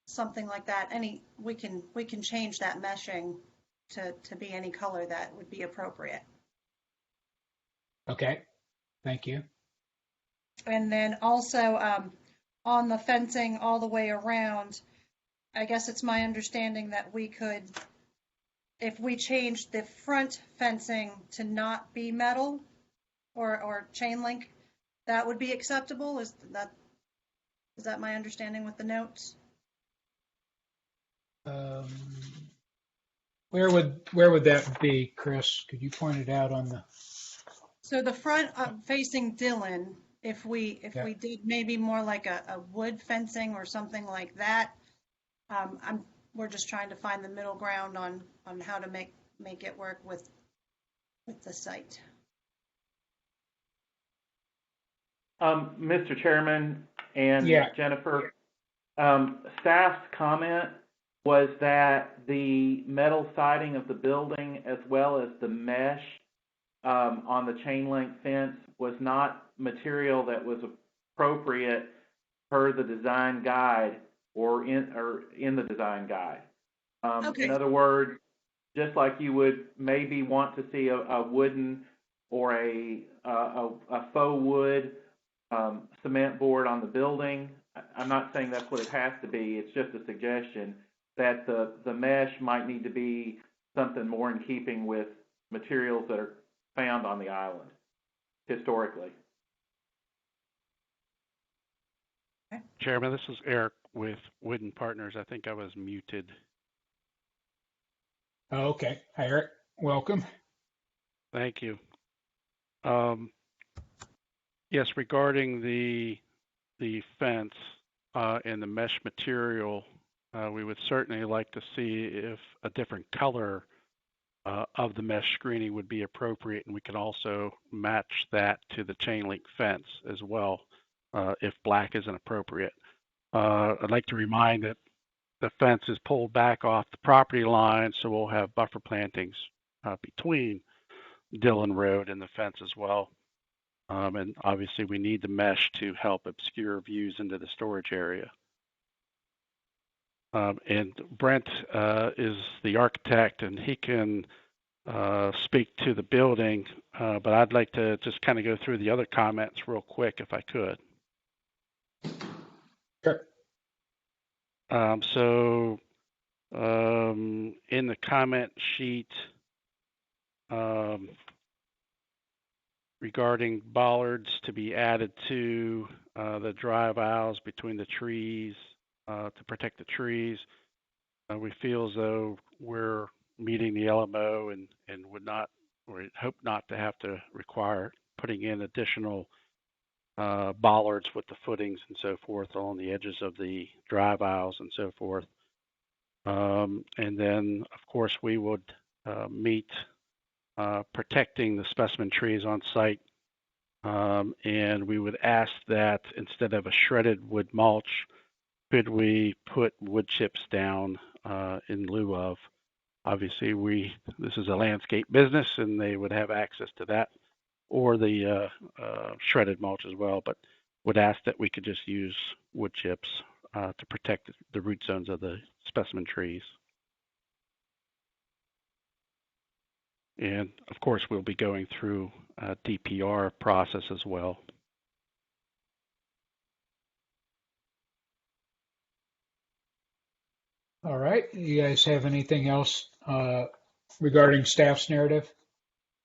something like that? We can change that meshing to be any color that would be appropriate.
Okay, thank you.
And then also on the fencing all the way around, I guess it's my understanding that we could, if we changed the front fencing to not be metal or chain link, that would be acceptable. Is that my understanding with the notes?
Where would that be, Chris? Could you point it out on the?
So the front facing Dillon, If we did maybe more like a wood fencing or something like that, we're just trying to find the middle ground on how to make it work with the site.
Mr. Chairman and Jennifer, staff's comment was that the metal siding of the building as well as the mesh on the chain link fence was not material that was appropriate per the design guide or in the design guide.
Okay.
In other words, just like you would maybe want to see a wooden or a faux wood cement board on the building. I'm not saying that's what it has to be. It's just a suggestion that the mesh might need to be something more in keeping with materials that are found on the island historically.
Chairman, this is Eric with Wooden Partners. I think I was muted.
Oh, okay. Hi, Eric. Welcome.
Thank you. Yes, regarding the fence and the mesh material, we would certainly like to see if a different color of the mesh screening would be appropriate, and we can also match that to the chain link fence as well if black isn't appropriate. I'd like to remind that the fence is pulled back off the property line, so we'll have buffer plantings between Dillon Road and the fence as well. And obviously we need the mesh to help obscure views into the storage area. And Brent is the architect, and he can speak to the building, but I'd like to just kind of go through the other comments real quick if I could.
Sure.
In the comment sheet, regarding bollards to be added to the drive aisles between the trees to protect the trees, we feel as though we're meeting the LMO and would not, or hope not to have to require putting in additional bollards with the footings and so forth along the edges of the drive aisles and so forth. And then, of course, we would meet protecting the specimen trees on site. And we would ask that instead of a shredded wood mulch, could we put wood chips down in lieu of? Obviously, this is a landscape business, and they would have access to that, or the shredded mulch as well, but would ask that we could just use wood chips to protect the root zones of the specimen trees. And of course, we'll be going through a DPR process as well.
All right. You guys have anything else regarding staff's narrative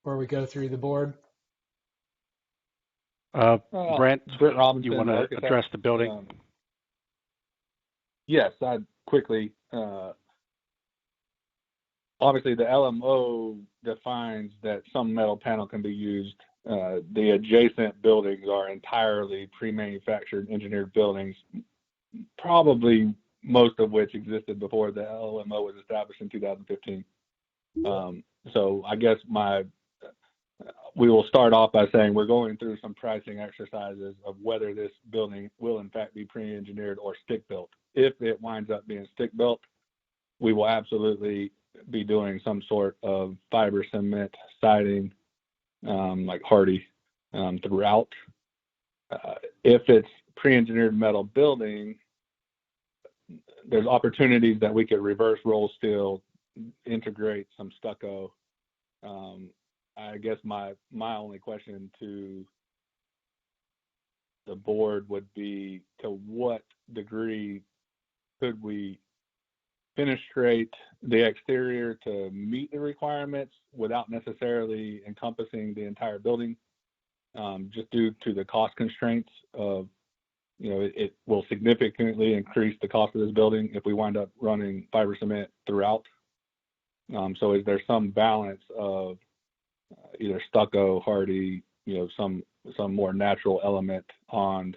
before we go through the board?
Brent Robinson,
you want to address the building?
Yes, I'd quickly. Obviously, the LMO defines that some metal panel can be used. The adjacent buildings are entirely pre-manufactured engineered buildings, probably most of which existed before the LMO was established in 2015. So I guess we will start off by saying we're going through some pricing exercises of whether this building will in fact be pre-engineered or stick-built. If it winds up being stick-built, we will absolutely be doing some sort of fiber cement siding, like hardy, throughout. If it's pre-engineered metal building, there's opportunities that we could reverse roll steel, integrate some stucco. I guess my only question to the board would be, to what degree could we fenestrate the exterior to meet the requirements without necessarily encompassing the entire building, just due to the cost constraints of, it will significantly increase the cost of this building if we wind up running fiber cement throughout. So is there some balance of either stucco, hardy, some some more natural element on,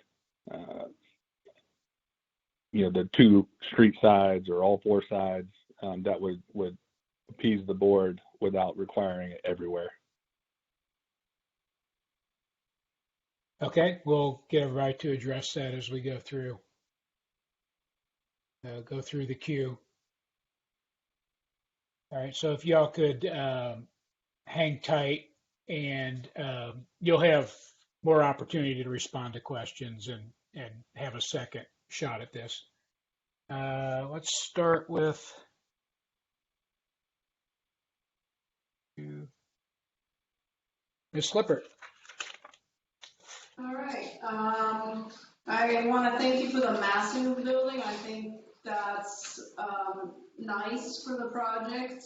the two street sides or all four sides that would appease the board without requiring it everywhere.
Okay, we'll get everybody to address that as we go through the queue. All right, so if y'all could hang tight, and you'll have more opportunity to respond to questions and have a second shot at this. Let's start with Ms. Slippert.
All right. I want to thank you for the massing of the building. I think that's nice for the project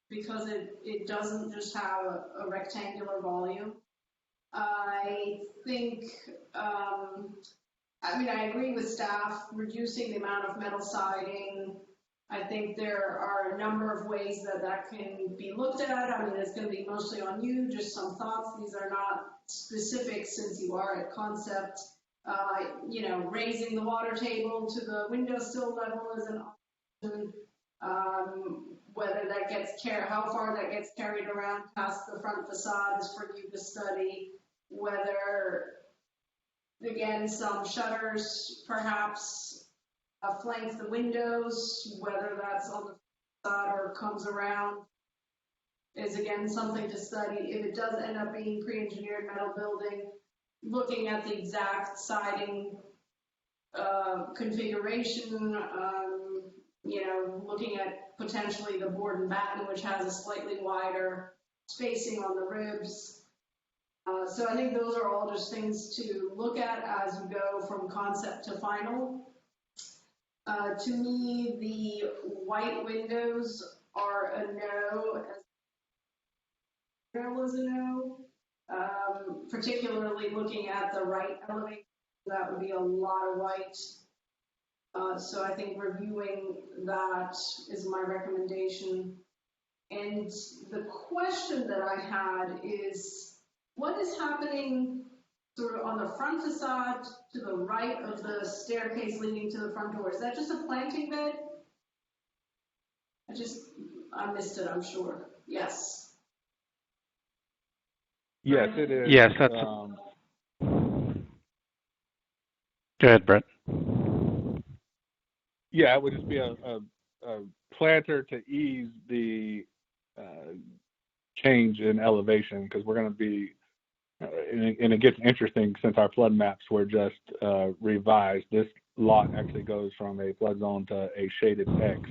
because it doesn't just have a rectangular volume. I think, I agree with staff reducing the amount of metal siding. I think there are a number of ways that can be looked at. It's going to be mostly on you, just some thoughts. These are not specific since you are at concept. Raising the water table to the windowsill level is an option. Whether that gets how far that gets carried around past the front facade is for you to study. Whether, again, some shutters perhaps flank the windows, whether that's on the facade or comes around, is again something to study. If it does end up being pre-engineered metal building, looking at the exact siding configuration, looking at potentially the board and batten, which has a slightly wider spacing on the ribs. So I think those are all just things to look at as you go from concept to final. To me, the white windows are a no, as well as a no. Particularly looking at the right elevation, that would be a lot of white. So I think reviewing that is my recommendation. And the question that I had is, what is happening sort of on the front facade to the right of the staircase leading to the front door? Is that just a planting bed? I missed it, I'm sure. Yes.
Yes, it is.
Yes, that's. Go ahead, Brett.
Yeah, it would just be a planter to ease the change in elevation, because we're going to be, and it gets interesting since our flood maps were just revised. This lot actually goes from a flood zone to a shaded X.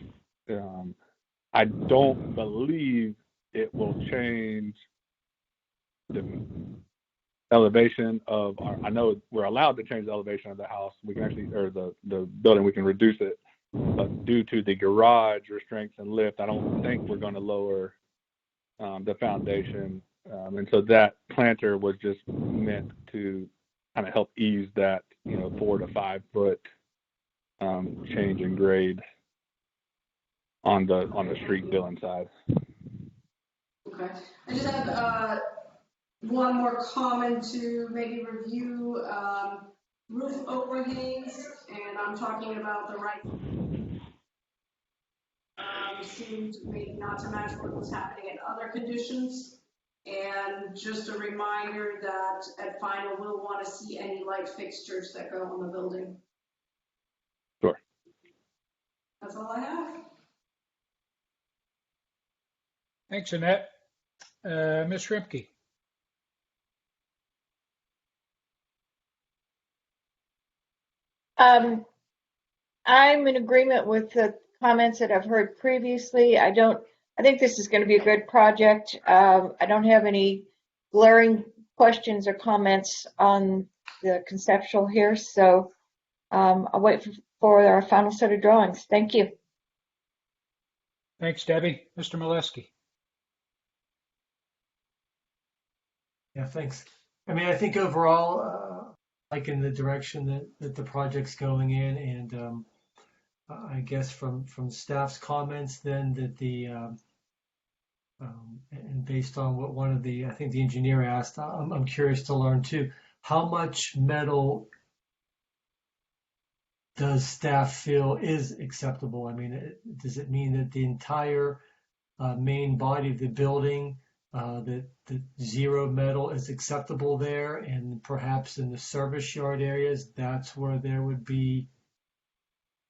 I don't believe it will change the elevation of our, I know we're allowed to change the elevation of the house. We can actually, or the building, we can reduce it. But due to the garage restraints and lift, I don't think we're going to lower the foundation. And so that planter was just meant to kind of help ease that, 4 to 5 foot change in grade on the street building side.
Okay. I just have one more comment to maybe review roof overhangs, and I'm talking about the right. Seemed maybe not to match what was happening in other conditions. And just a reminder that at final we'll want to see any light fixtures that go on the building.
Sure.
That's all I have.
Thanks, Annette. Ms. Rimke.
I'm in agreement with the comments that I've heard previously. I think this is going to be a good project. I don't have any glaring questions or comments on the conceptual here, so I'll wait for our final set of drawings. Thank you.
Thanks, Debbie. Mr. Molesky.
Yeah, thanks. I think overall, like in the direction that the project's going in, and I guess from staff's comments then that the And based on what one of I think the engineer asked, I'm curious to learn too, how much metal does staff feel is acceptable? I mean, does it mean that the entire main body of the building, that zero metal is acceptable there, and perhaps in the service yard areas, that's where there would be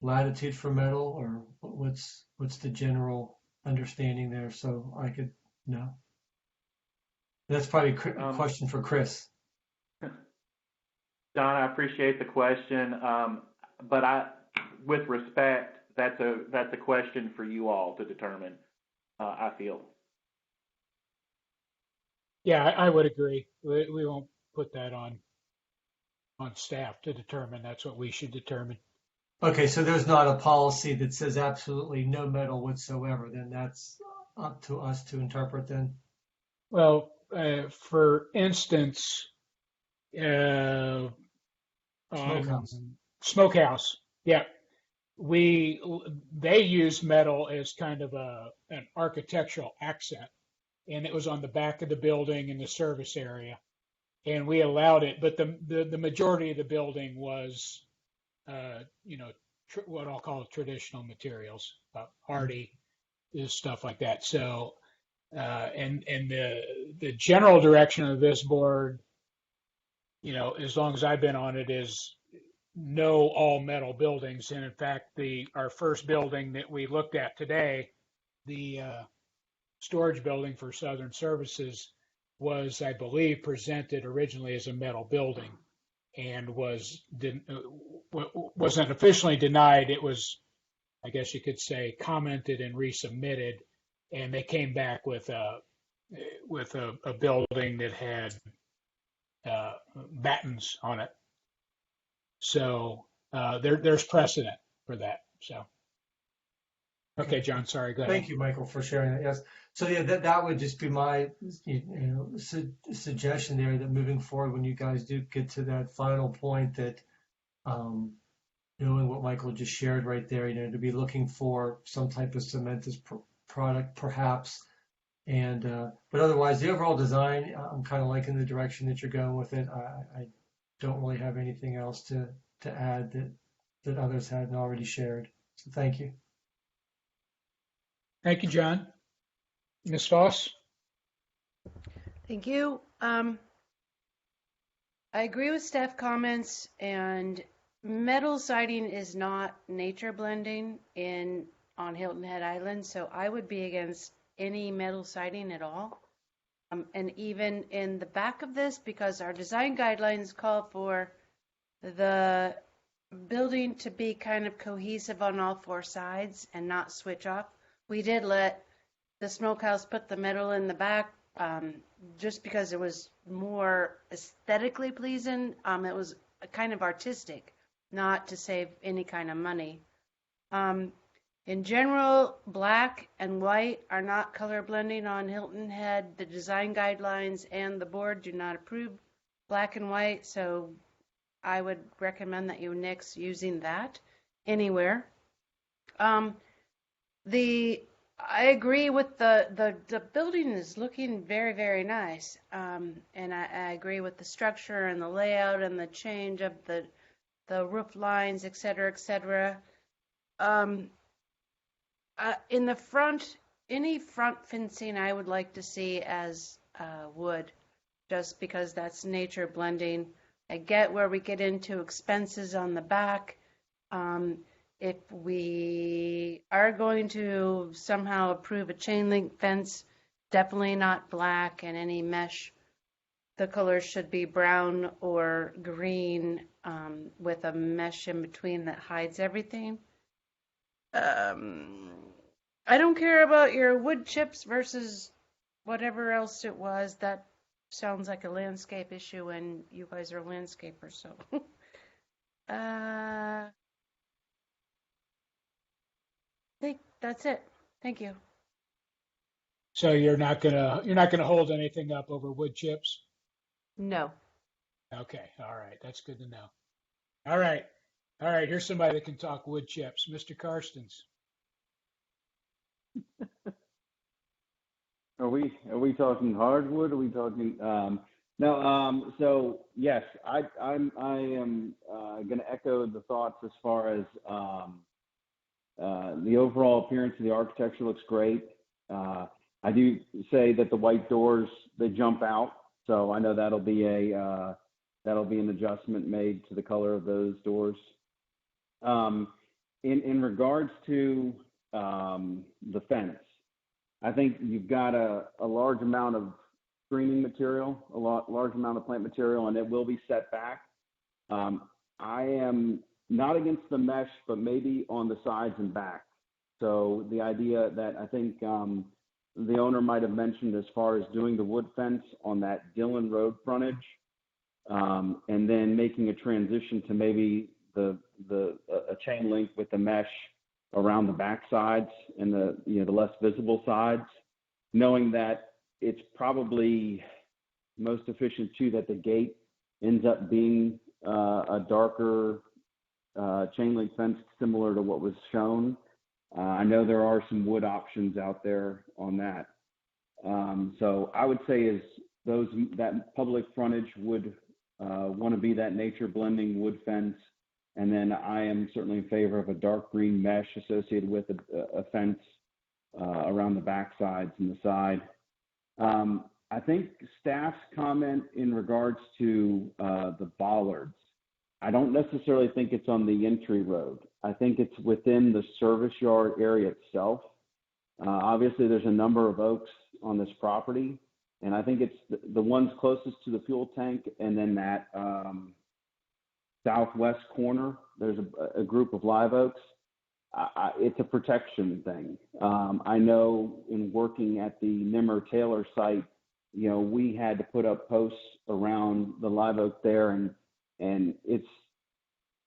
latitude for metal, or what's the general understanding there? So I could know. That's probably a question for Chris.
Don, I appreciate the question, but with respect, that's a question for you all to determine. I feel.
Yeah, I would agree. We won't put that on staff to determine. That's what we should determine.
Okay, so there's not a policy that says absolutely no metal whatsoever. Then that's up to us to interpret. Then.
Well, for instance, Smokehouse. Yeah, they use metal as kind of an architectural accent, and it was on the back of the building in the service area, and we allowed it. But the majority of the building was, what I'll call traditional materials, hardy, stuff like that. So, and the general direction of this board, as long as I've been on it, is no all metal buildings. And in fact, our first building that we looked at today, the storage building for Southern Services, was, I believe, presented originally as a metal building, and wasn't officially denied. It was, I guess you could say, commented and resubmitted, and they came back with a building that had battens on it. So there's precedent for that. So, okay, John, sorry, go ahead.
Thank you, Michael, for sharing that. Yes. So yeah, that would just be my suggestion there, that moving forward, when you guys do get to that final point, that knowing what Michael just shared right there, to be looking for some type of cementous product, perhaps. And but otherwise, the overall design, I'm kind of liking the direction that you're going with it. I don't really have anything else to add that others hadn't already shared. So thank you.
Thank you, John. Ms. Foss?
Thank you. I agree with staff comments, and metal siding is not nature blending on Hilton Head Island, so I would be against any metal siding at all. And even in the back of this, because our design guidelines call for the building to be kind of cohesive on all four sides and not switch off, we did let the smokehouse put the metal in the back just because it was more aesthetically pleasing. It was kind of artistic, not to save any kind of money. In general, black and white are not color blending on Hilton Head. The design guidelines and the board do not approve black and white, so I would recommend that you nix using that anywhere. I agree with the building is looking very, very nice, and I agree with the structure and the layout and the change of the roof lines, et cetera, et cetera. In the front, any front fencing I would like to see as wood, just because that's nature blending. I get where we get into expenses on the back. If we are going to somehow approve a chain link fence, definitely not black, and any mesh, the color should be brown or green with a mesh in between that hides everything. I don't care about your wood chips versus whatever else it was. That sounds like a landscape issue, and you guys are landscapers, so. I think that's it. Thank you.
So you're not gonna hold anything up over wood chips?
No.
Okay, all right, that's good to know. All right, here's somebody that can talk wood chips, Mr. Karstens.
Are we talking hardwood? Are we talking no? So yes, I am going to echo the thoughts as far as the overall appearance of the architecture looks great. I do say that the white doors, they jump out, so I know that'll be an adjustment made to the color of those doors. In regards to the fence, I think you've got a large amount of screening material, large amount of plant material, and it will be set back. I am not against the mesh, but maybe on the sides and back. So the idea that I think the owner might have mentioned as far as doing the wood fence on that Dillon Road frontage, and then making a transition to maybe a chain link with the mesh around the back sides and the less visible sides, knowing that it's probably most efficient too that the gate ends up being a darker chain link fence similar to what was shown. I know there are some wood options out there on that. So I would say is that public frontage would want to be that nature blending wood fence. And then I am certainly in favor of a dark green mesh associated with a fence around the back sides and the side. I think staff's comment in regards to the bollards, I don't necessarily think it's on the entry road. I think it's within the service yard area itself. Obviously, there's a number of oaks on this property, and I think it's the ones closest to the fuel tank, and then that southwest corner, there's a group of live oaks. It's a protection thing. I know in working at the Nimmer Taylor site, we had to put up posts around the live oak there, and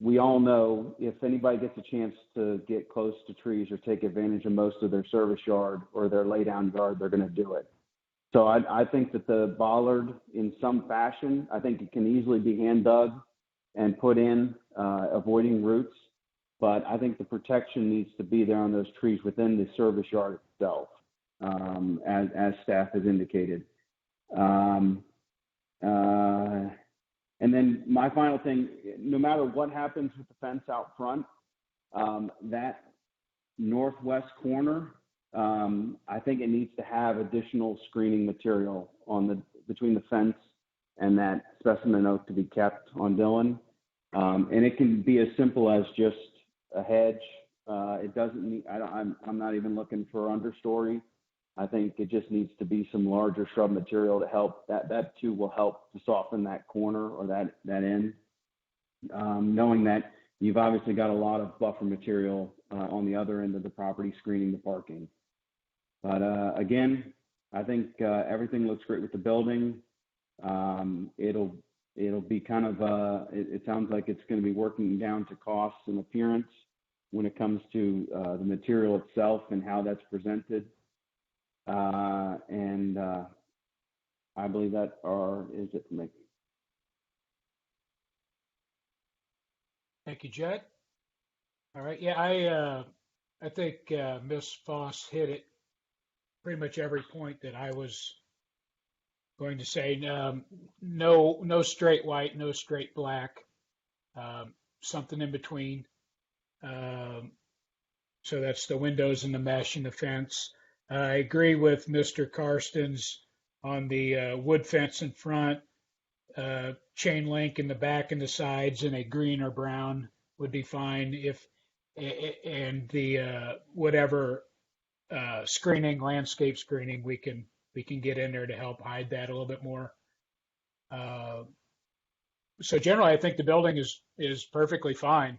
we all know if anybody gets a chance to get close to trees or take advantage of most of their service yard or their laydown yard, they're going to do it. So I think that the bollard in some fashion, I think it can easily be hand dug and put in, avoiding roots. But I think the protection needs to be there on those trees within the service yard itself, as staff has indicated. And then my final thing, no matter what happens with the fence out front, that northwest corner, I think it needs to have additional screening material between the fence and that specimen oak to be kept on Dillon. And it can be as simple as just a hedge. It doesn't need, I'm not even looking for understory. I think it just needs to be some larger shrub material to help. That too will help to soften that corner or that end. Knowing that you've obviously got a lot of buffer material on the other end of the property screening the parking. But again, I think everything looks great with the building. It'll be kind of, it sounds like it's going to be working down to costs and appearance when it comes to the material itself and how that's presented. And I believe that is it for me.
Thank you, Judd. All right. Yeah, I think Ms. Foss hit it pretty much every point that I was going to say. No straight white, no straight black, something in between. So that's the windows and the mesh and the fence. I agree with Mr. Karstens on the wood fence in front, chain link in the back and the sides, and a green or brown would be fine. And the whatever screening, landscape screening, we can get in there to help hide that a little bit more. So generally, I think the building is perfectly fine.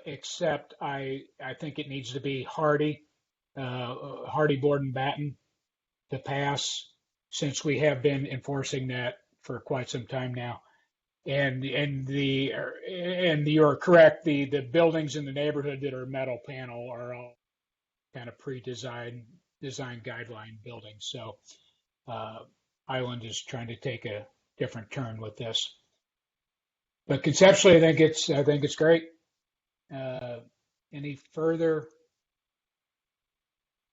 Except I think it needs to be hardy board and batten to pass, since we have been enforcing that for quite some time now. And you're correct. The buildings in the neighborhood that are metal panel are all kind of design guideline buildings. So Island is trying to take a different turn with this. But conceptually, I think it's great. Any further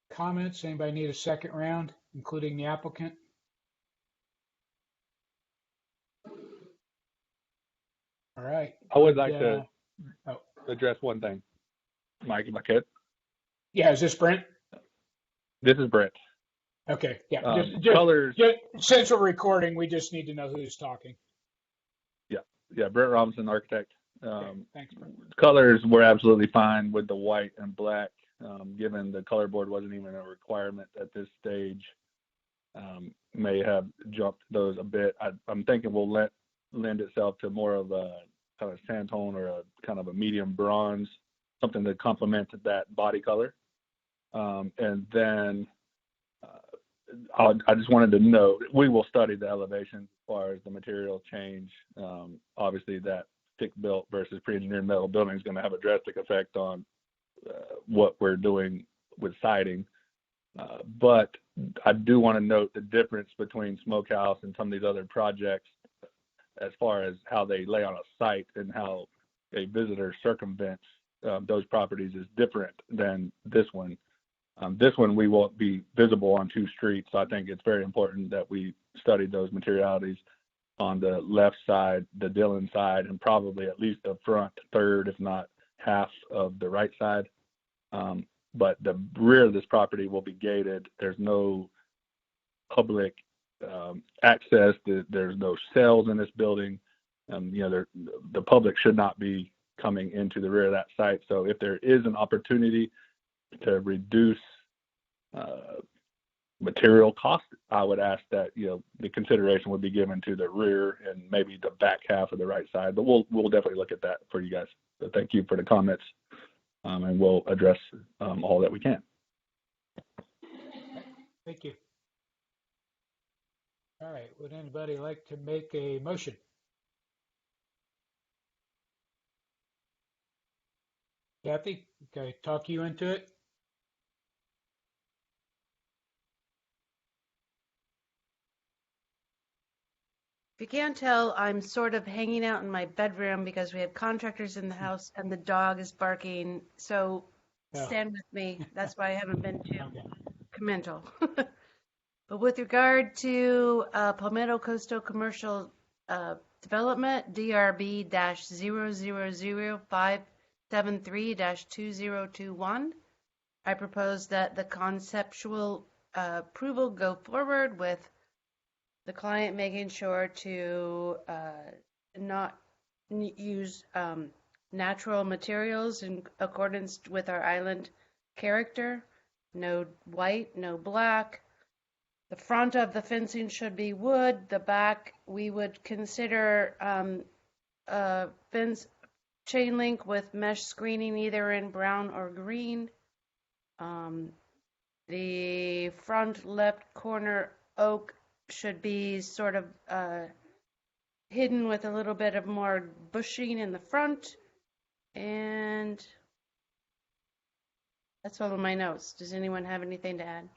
comments? Anybody need a second round, including the applicant? All right.
I would like to
oh,
address one thing, Mike, if I could.
yeah, is this Brent?
This is Brent.
Okay, yeah.
Colors.
Since we're recording, we just need to know who's talking.
Yeah, Brent Robinson, architect.
Okay, thanks, Brent.
Colors were absolutely fine with the white and black, given the color board wasn't even a requirement at this stage. May have jumped those a bit. I'm thinking will lend itself to more of a kind of sand tone or a kind of a medium bronze, something to complement that body color. And then I just wanted to note, we will study the elevation as far as the material change. Obviously, that stick-built versus pre-engineered metal building is going to have a drastic effect on what we're doing with siding. But I do want to note the difference between Smokehouse and some of these other projects as far as how they lay on a site and how a visitor circumvents those properties is different than this one. This one, we won't be visible on two streets, so I think it's very important that we study those materialities on the left side, the Dillon side, and probably at least the front third, if not half of the right side. But the rear of this property will be gated. There's no public access. There's no cells in this building. The public should not be coming into the rear of that site. So if there is an opportunity to reduce material cost, I would ask that the consideration would be given to the rear and maybe the back half of the right side. But we'll definitely look at that for you guys. So thank you for the comments, and we'll address all that we can.
Thank you. All right. Would anybody like to make a motion? Kathy, okay, talk you into it.
If you can't tell, I'm sort of hanging out in my bedroom because we have contractors in the house and the dog is barking. So stand with me. That's why I haven't been too commental. But with regard to Palmetto Coastal Commercial Development, DRB-0000573-2021, I propose that the conceptual approval go forward with the client making sure to not use natural materials in accordance with our island character. No white, no black. The front of the fencing should be wood. The back, we would consider fence chain link with mesh screening either in brown or green. The front left corner oak should be sort of hidden with a little bit of more bushing in the front. And that's all of my notes. Does anyone have anything to add?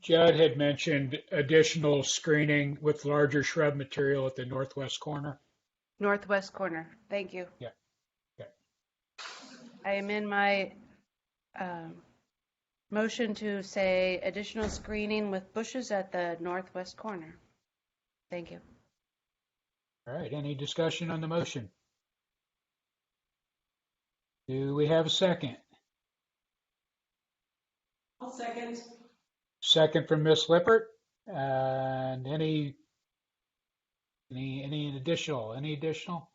Judd had mentioned additional screening with larger shrub material at the northwest corner.
Northwest corner. Thank you.
Yeah. Okay.
I am in my motion to say additional screening with bushes at the northwest corner. Thank you.
All right. Any discussion on the motion? Do we have a second?
I'll second.
Second from Ms. Lippert. And any additional? Any additional?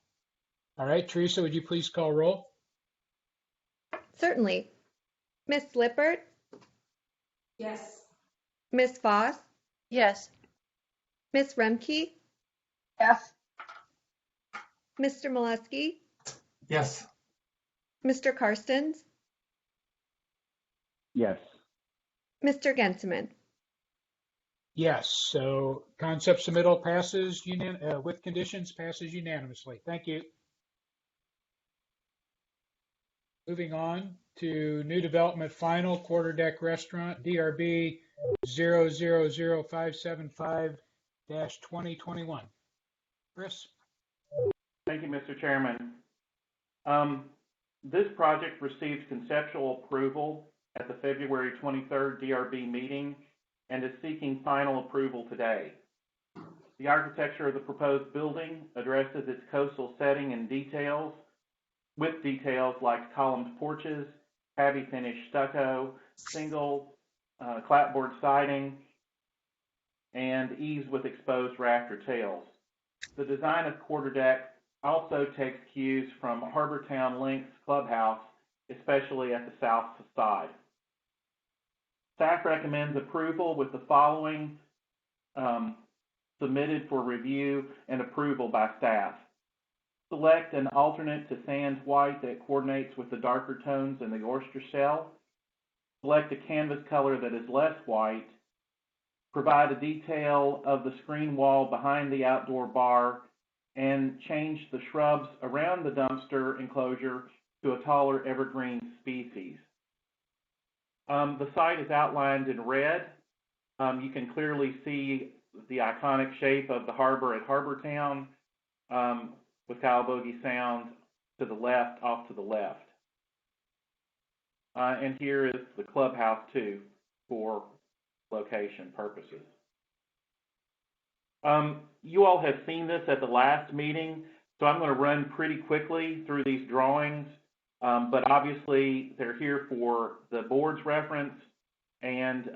All right, Teresa, would you please call roll?
Certainly. Ms. Lippert,
Yes.
Ms. Voss,
Yes.
Ms. Remke,
Yes.
Mr. Molesky,
Yes.
Mr. Karstens,
Yes.
Mr. Genseman.
Yes. So concept submittal passes with conditions, passes unanimously. Thank you. Moving on to new development final quarter deck restaurant DRB 000575-2021. Chris.
Thank you, Mr. Chairman. This project received conceptual approval at the February 23rd DRB meeting and is seeking final approval today. The architecture of the proposed building addresses its coastal setting and details, with details like columned porches, heavy finish stucco, single clapboard siding, and eaves with exposed rafter tails. The design of quarterdeck also takes cues from Harbortown Links Clubhouse, especially at the south side. Staff recommends approval with the following submitted for review and approval by staff. Select an alternate to sand white that coordinates with the darker tones in the oyster shell. Select a canvas color that is less white. Provide a detail of the screen wall behind the outdoor bar and change the shrubs around the dumpster enclosure to a taller evergreen species. The site is outlined in red. You can clearly see the iconic shape of the harbor at Harbortown, with Calabogie Sound to the left, off to the left. And here is the clubhouse too, for location purposes. You all have seen this at the last meeting, so I'm going to run pretty quickly through these drawings, but obviously they're here for the board's reference and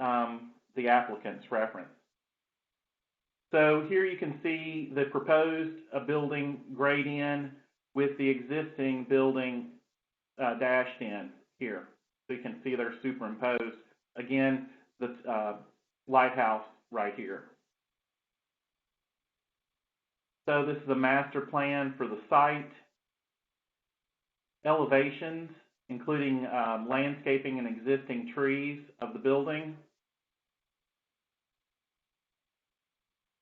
the applicant's reference. So here you can see the proposed building grayed in with the existing building dashed in here. So you can see they're superimposed. Again, the lighthouse right here. So this is a master plan for the site. Elevations, including landscaping and existing trees of the building.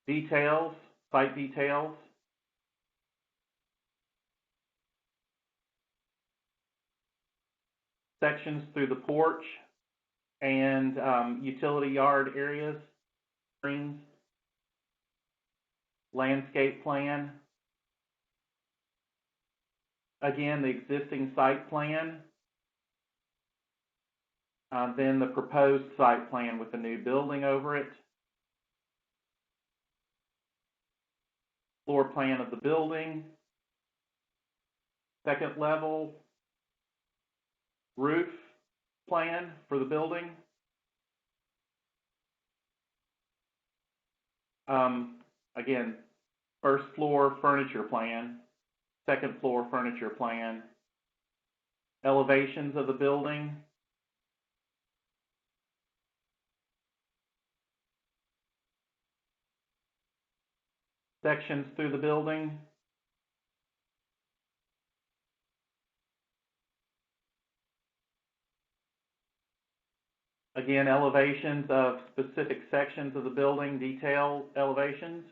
Details, site details. Sections through the porch and utility yard areas, screens, landscape plan. Again, the existing site plan. Then the proposed site plan with the new building over it. Floor plan of the building. Second level roof plan for the building. Again, first floor furniture plan, second floor furniture plan, elevations of the building, sections through the building, again, elevations of specific sections of the building, detail elevations,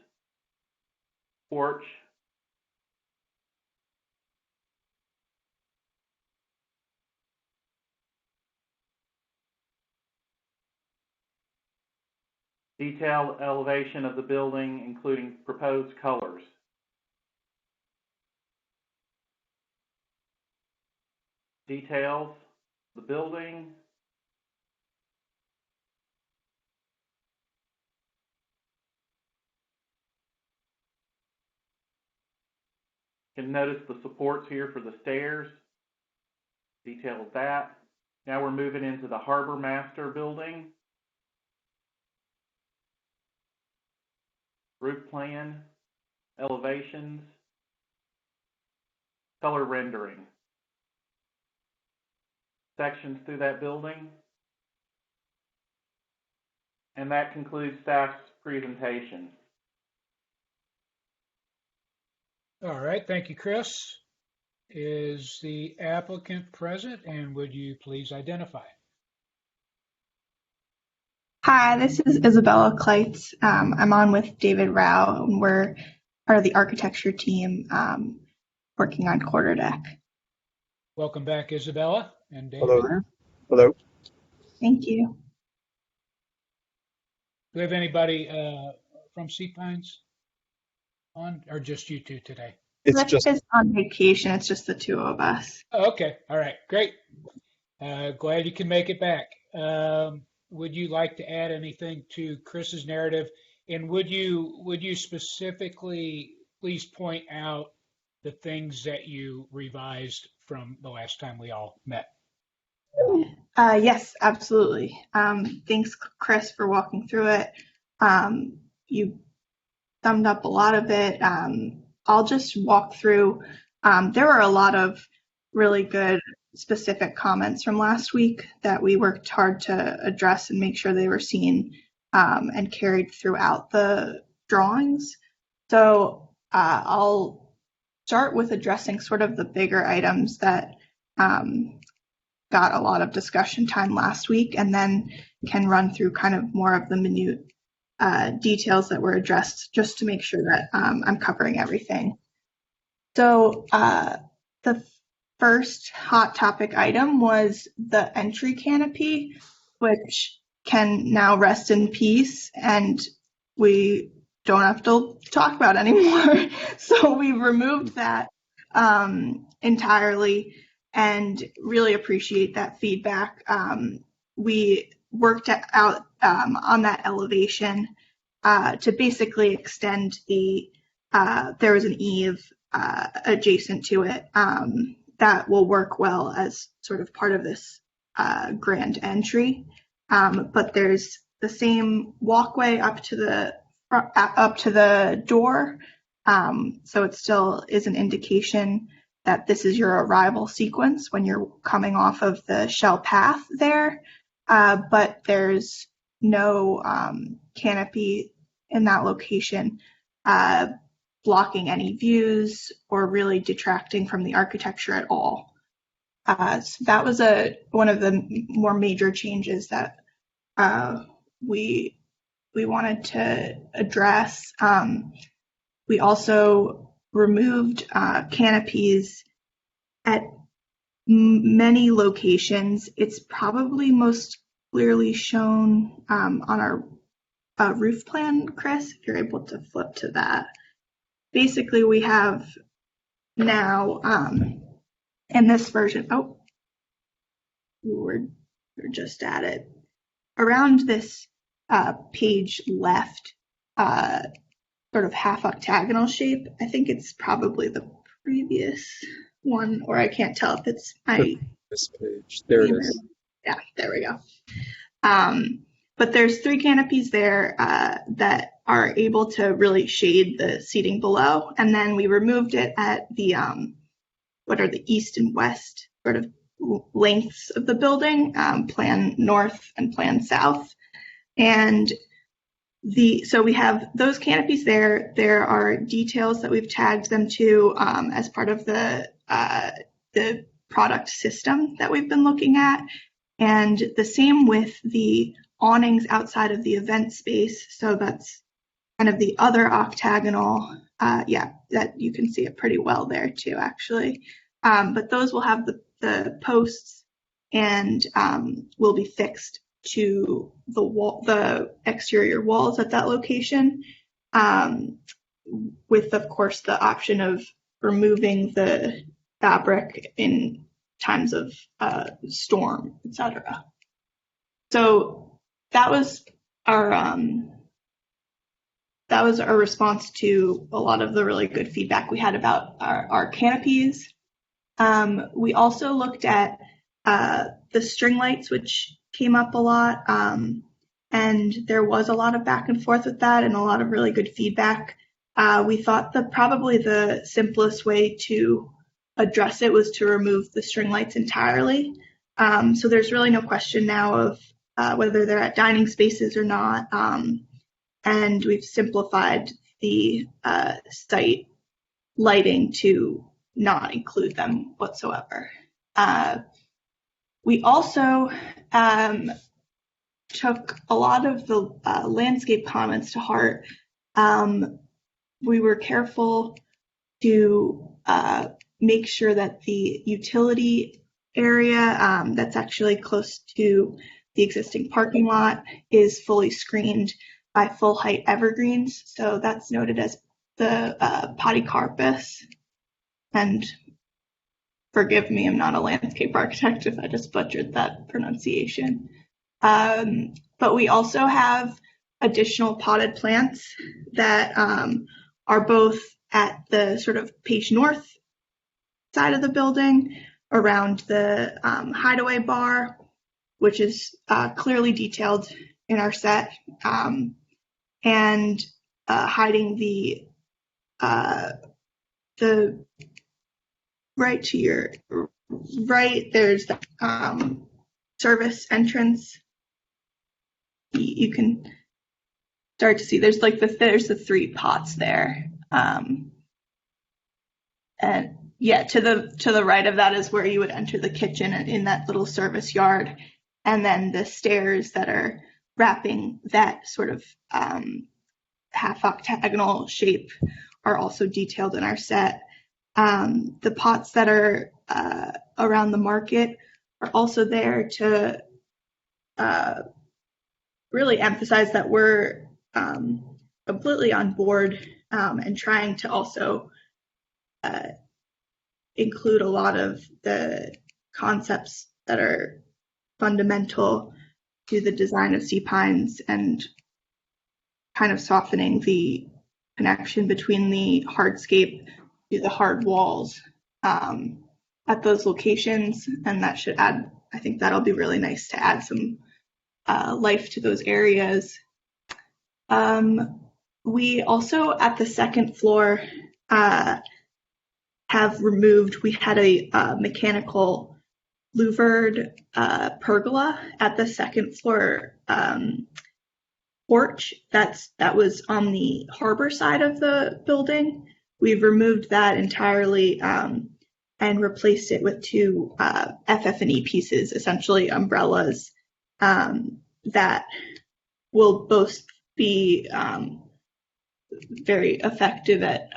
porch, detailed elevation of the building, including proposed colors. Details, the building, you can notice the supports here for the stairs, detail of that. Now we're moving into the Harbor Master building. Roof plan, elevations, color rendering. Sections through that building. And that concludes staff's presentation.
All right, thank you, Chris. Is the applicant present, and would you please identify?
Hi, this is Isabella Kleitz. I'm on with David Rao, and we're part of the architecture team working on quarterdeck.
Welcome back, Isabella and David.
Hello. Hello.
Thank you.
Do we have anybody from Sea Pines on, or just you two today?
It's just on vacation. It's just the two of us.
Oh, okay. All right. Great. Glad you can make it back. Would you like to add anything to Chris's narrative? And would you specifically please point out the things that you revised from the last time we all met?
Yes, absolutely. Thanks, Chris, for walking through it. You summed up a lot of it. I'll just walk through. There were a lot of really good specific comments from last week that we worked hard to address and make sure they were seen and carried throughout the drawings. So I'll start with addressing sort of the bigger items that got a lot of discussion time last week, and then can run through kind of more of the minute details that were addressed, just to make sure that I'm covering everything. So the first hot topic item was the entry canopy, which can now rest in peace, and we don't have to talk about anymore. So we removed that entirely, and really appreciate that feedback. We worked out on that elevation to basically extend the, there was an eave adjacent to it that will work well as sort of part of this grand entry. But there's the same walkway up to the door. So it still is an indication that this is your arrival sequence when you're coming off of the shell path there. But there's no canopy in that location blocking any views or really detracting from the architecture at all. So that was one of the more major changes that we wanted to address. We also removed canopies at many locations. It's probably most clearly shown on our roof plan, Chris, if you're able to flip to that. Basically, we have now in this version, we're just at it. Around this page left, sort of half octagonal shape. I think it's probably the previous one, or I can't tell if it's
this page. There it is.
Yeah, there we go. But there's 3 canopies there that are able to really shade the seating below, and then we removed it at the what are the east and west sort of lengths of the building, plan north and plan south, and so we have those canopies there. There are details that we've tagged them to as part of the product system that we've been looking at. And the same with the awnings outside of the event space. So that's kind of the other octagonal. That you can see it pretty well there too, actually. But those will have the posts and will be fixed to the exterior walls at that location, with, of course, the option of removing the fabric in times of storm, etc. So that was our response to a lot of the really good feedback we had about our canopies. We also looked at the string lights, which came up a lot, and there was a lot of back and forth with that and a lot of really good feedback. We thought that probably the simplest way to address it was to remove the string lights entirely. So there's really no question now of whether they're at dining spaces or not, and we've simplified the site lighting to not include them whatsoever. We also took a lot of the landscape comments to heart. We were careful to make sure that the utility area that's actually close to the existing parking lot is fully screened by full height evergreens. So that's noted as the polycarpus. And forgive me, I'm not a landscape architect if I just butchered that pronunciation. But we also have additional potted plants that are both at the sort of page north side of the building around the hideaway bar, which is clearly detailed in our set, and hiding the right to your right, there's the service entrance. You can start to see there's the 3 pots there, and yeah, to the right of that is where you would enter the kitchen in that little service yard, and then the stairs that are wrapping that sort of half octagonal shape are also detailed in our set. The pots that are around the market are also there to really emphasize that we're completely on board and trying to also include a lot of the concepts that are fundamental to the design of sea pines and kind of softening the connection between the hardscape to the hard walls at those locations, and that should add, I think that'll be really nice to add some life to those areas. We also, at the second floor, have removed, we had a mechanical louvered pergola at the second floor porch that was on the harbor side of the building. We've removed that entirely and replaced it with 2 FF&E pieces, essentially umbrellas, that will both be very effective at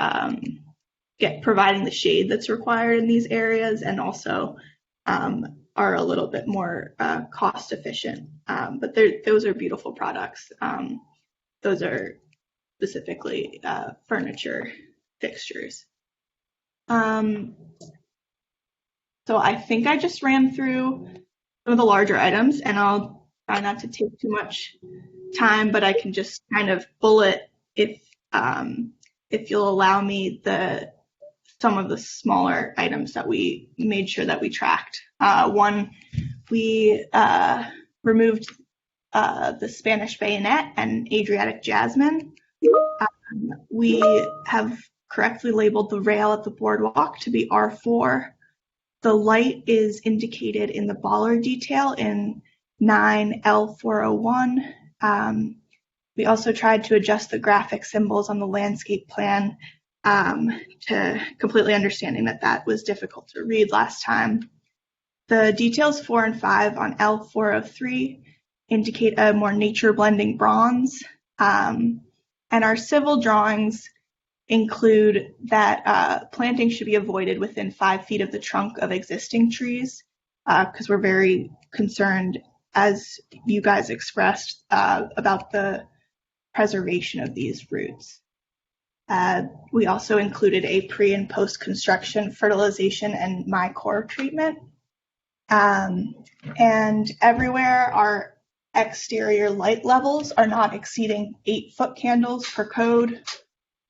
providing the shade that's required in these areas, and also are a little bit more cost efficient. But those are beautiful products. Those are specifically furniture fixtures. So I think I just ran through some of the larger items, and I'll try not to take too much time, but I can just kind of bullet if you'll allow me some of the smaller items that we made sure that we tracked. One, we removed the Spanish bayonet and Adriatic jasmine. We have correctly labeled the rail at the boardwalk to be R4. The light is indicated in the bollard detail in 9L401. We also tried to adjust the graphic symbols on the landscape plan to completely understanding that was difficult to read last time. The details 4 and 5 on L403 indicate a more nature blending bronze. And our civil drawings include that planting should be avoided within 5 feet of the trunk of existing trees, because we're very concerned, as you guys expressed, about the preservation of these roots. We also included a pre and post construction fertilization and mycore treatment. And everywhere our exterior light levels are not exceeding 8-foot candles per code,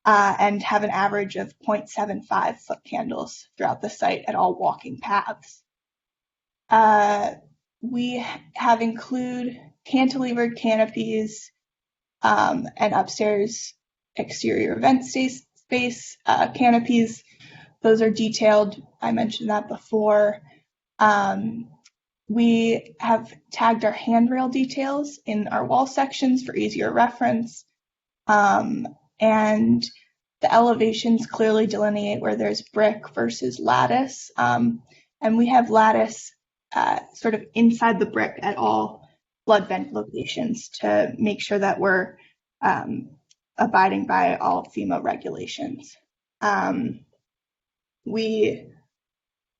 and have an average of 0.75 foot candles throughout the site at all walking paths. We have included cantilevered canopies and upstairs exterior event space canopies. Those are detailed. I mentioned that before. We have tagged our handrail details in our wall sections for easier reference. And the elevations clearly delineate where there's brick versus lattice. And we have lattice sort of inside the brick at all flood vent locations to make sure that we're abiding by all FEMA regulations. We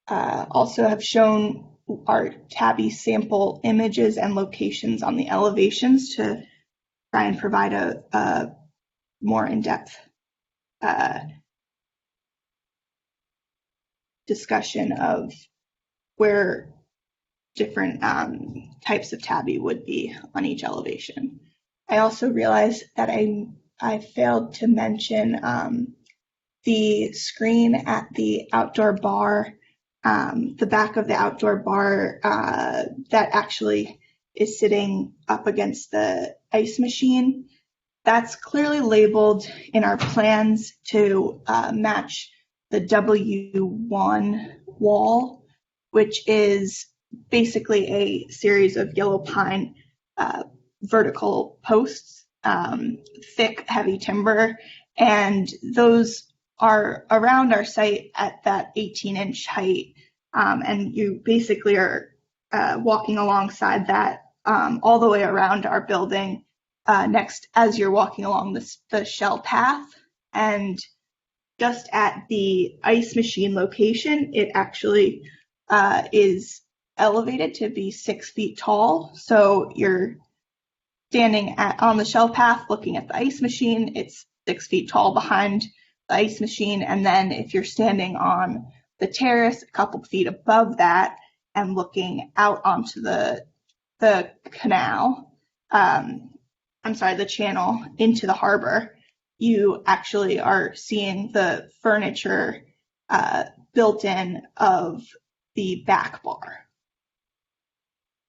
also have shown our tabby sample images and locations on the elevations to try and provide a more in-depth discussion of where different types of tabby would be on each elevation. I also realized that I failed to mention the screen at the outdoor bar, the back of the outdoor bar that actually is sitting up against the ice machine. That's clearly labeled in our plans to match the W1 wall, which is basically a series of yellow pine vertical posts, thick, heavy timber, and those are around our site at that 18-inch height, and you basically are walking alongside that all the way around our building next as you're walking along the shell path. And just at the ice machine location, it actually is elevated to be 6 feet tall. So you're standing on the shell path looking at the ice machine, it's 6 feet tall behind the ice machine. And then if you're standing on the terrace a couple feet above that and looking out onto the canal, the channel into the harbor, you actually are seeing the furniture built in of the back bar.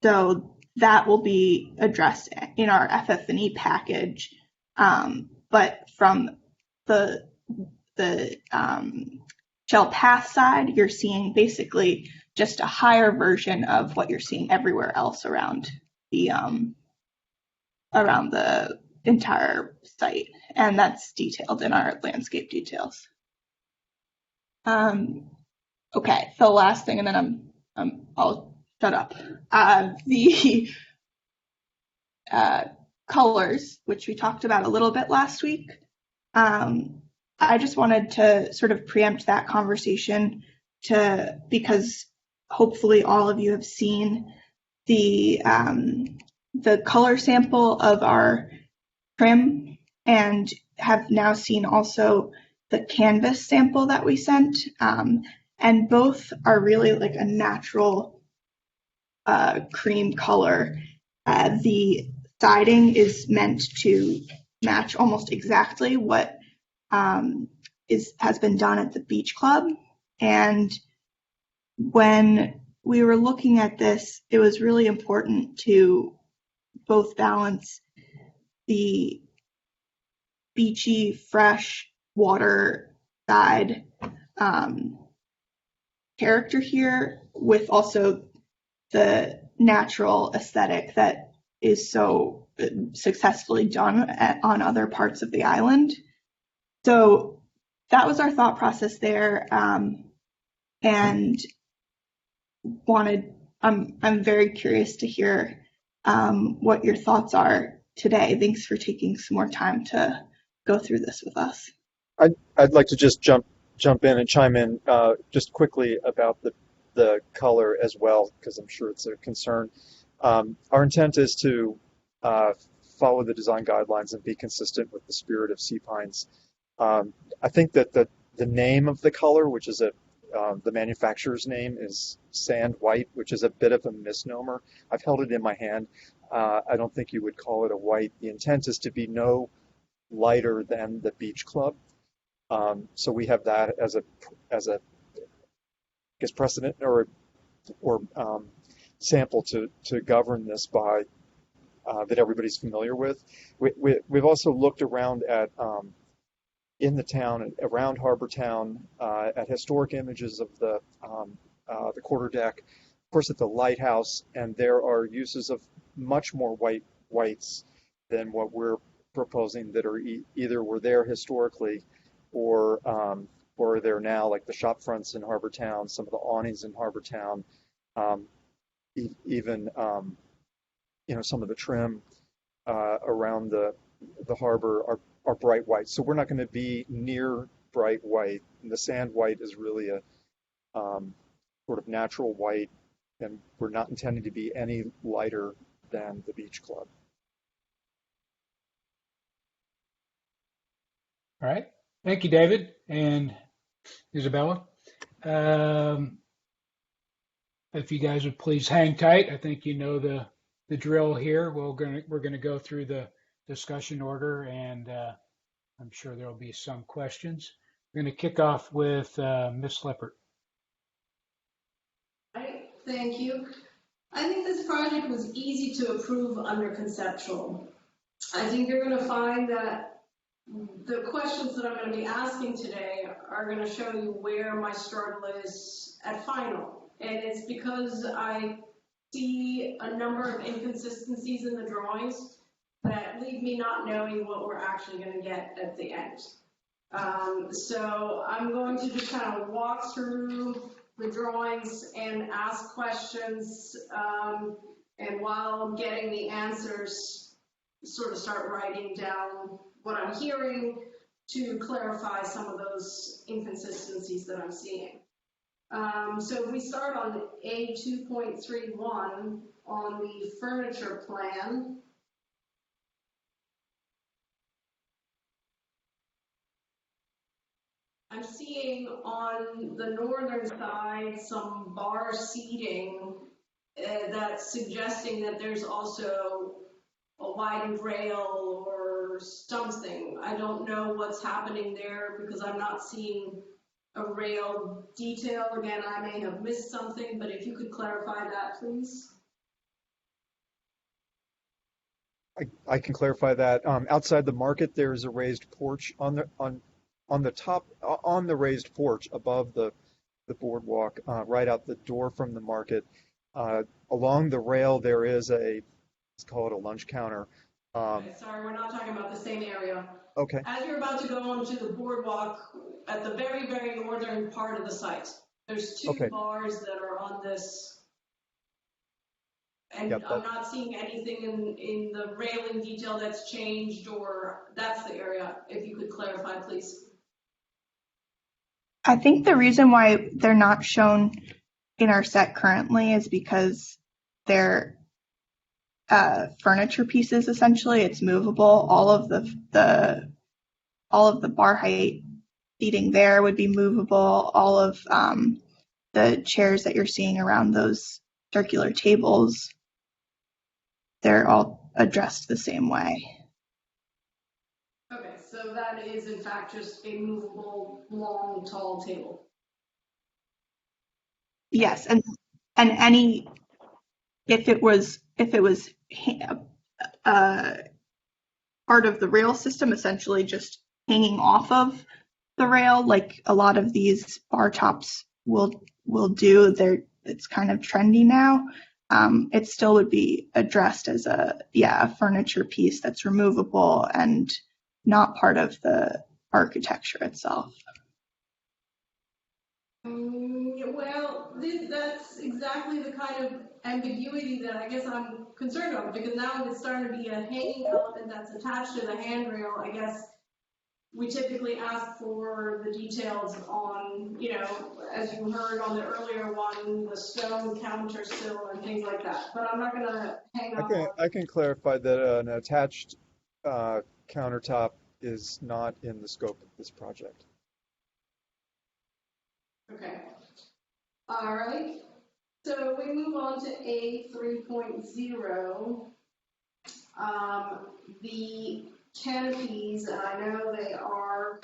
So that will be addressed in our FF&E package, but from the shell path side, you're seeing basically just a higher version of what you're seeing everywhere else around the entire site, and that's detailed in our landscape details. Okay, the last thing, and then I'll shut up. The colors, which we talked about a little bit last week. I just wanted to sort of preempt that conversation because hopefully all of you have seen the color sample of our trim and have now seen also the canvas sample that we sent. And both are really like a natural cream color. The siding is meant to match almost exactly what has been done at the beach club. And when we were looking at this, it was really important to both balance the beachy, fresh water side character here with also the natural aesthetic that is so successfully done on other parts of the island. So that was our thought process there, and I'm very curious to hear what your thoughts are today. Thanks for taking some more time to go through this with us.
I'd like to just jump in and chime in just quickly about the color as well, because I'm sure it's a concern. Our intent is to follow the design guidelines and be consistent with the spirit of sea pines. I think that the name of the color, which is the manufacturer's name, is sand white, which is a bit of a misnomer. I've held it in my hand. I don't think you would call it a white. The intent is to be no lighter than the beach club. So we have that as a I guess precedent or sample to govern this by that everybody's familiar with. We've also looked around at in the town, around Harbor Town, at historic images of the quarterdeck, of course at the lighthouse, and there are uses of much more whites than what we're proposing that are either were there historically or are there now, like the shop fronts in Harbor Town, some of the awnings in Harbor Town, even some of the trim around the harbor are bright white. So we're not going to be near bright white. And the sand white is really a sort of natural white, and we're not intending to be any lighter than the beach club.
All right. Thank you, David and Isabella. If you guys would please hang tight, I think you know the drill here. We're gonna go through the discussion order, and I'm sure there'll be some questions. We're gonna kick off with Ms. Lippert.
All right, thank you. I think this project was easy to approve under conceptual. I think you're going to find that the questions that I'm going to be asking today are going to show you where my struggle is at final. And it's because I see a number of inconsistencies in the drawings that leave me not knowing what we're actually going to get at the end. So I'm going to just kind of walk through the drawings and ask questions, and while getting the answers, sort of start writing down what I'm hearing to clarify some of those inconsistencies that I'm seeing. So if we start on A2.31 on the furniture plan, I'm seeing on the northern side some bar seating that's suggesting that there's also a widened rail or something. I don't know what's happening there because I'm not seeing a rail detail. Again, I may have missed something, but if you could clarify that, please.
I can clarify that. Outside the market, there is a raised porch on the top on the raised porch above the boardwalk, right out the door from the market. Along the rail, there is let's call it a lunch counter.
Okay, sorry, we're not talking about the same area.
Okay.
As you're about to go onto the boardwalk at the very, very northern part of the site, there's two bars that are on this. And yep, I'm not seeing anything in the railing detail that's changed, or that's the area. If you could clarify, please.
I think the reason why they're not shown in our set currently is because they're furniture pieces. Essentially, it's movable. All of the bar height seating there would be movable. All of the chairs that you're seeing around those circular tables, they're all addressed the same way.
Okay, so that is in fact just a movable, long, tall table.
Yes, and any if it was part of the rail system, essentially just hanging off of the rail, like a lot of these bar tops will do. It's kind of trendy now. It still would be addressed as a furniture piece that's removable and not part of the architecture itself.
Well, that's exactly the kind of ambiguity that I guess I'm concerned about, because now it's starting to be a hanging element that's attached to the handrail. I guess we typically ask for the details on, as you heard on the earlier one, the stone counter sill and things like that. But I'm not going to hang up on.
I can clarify that an attached countertop is not in the scope of this project.
Okay. All right. So we move on to A3.0. The canopies, and I know they are,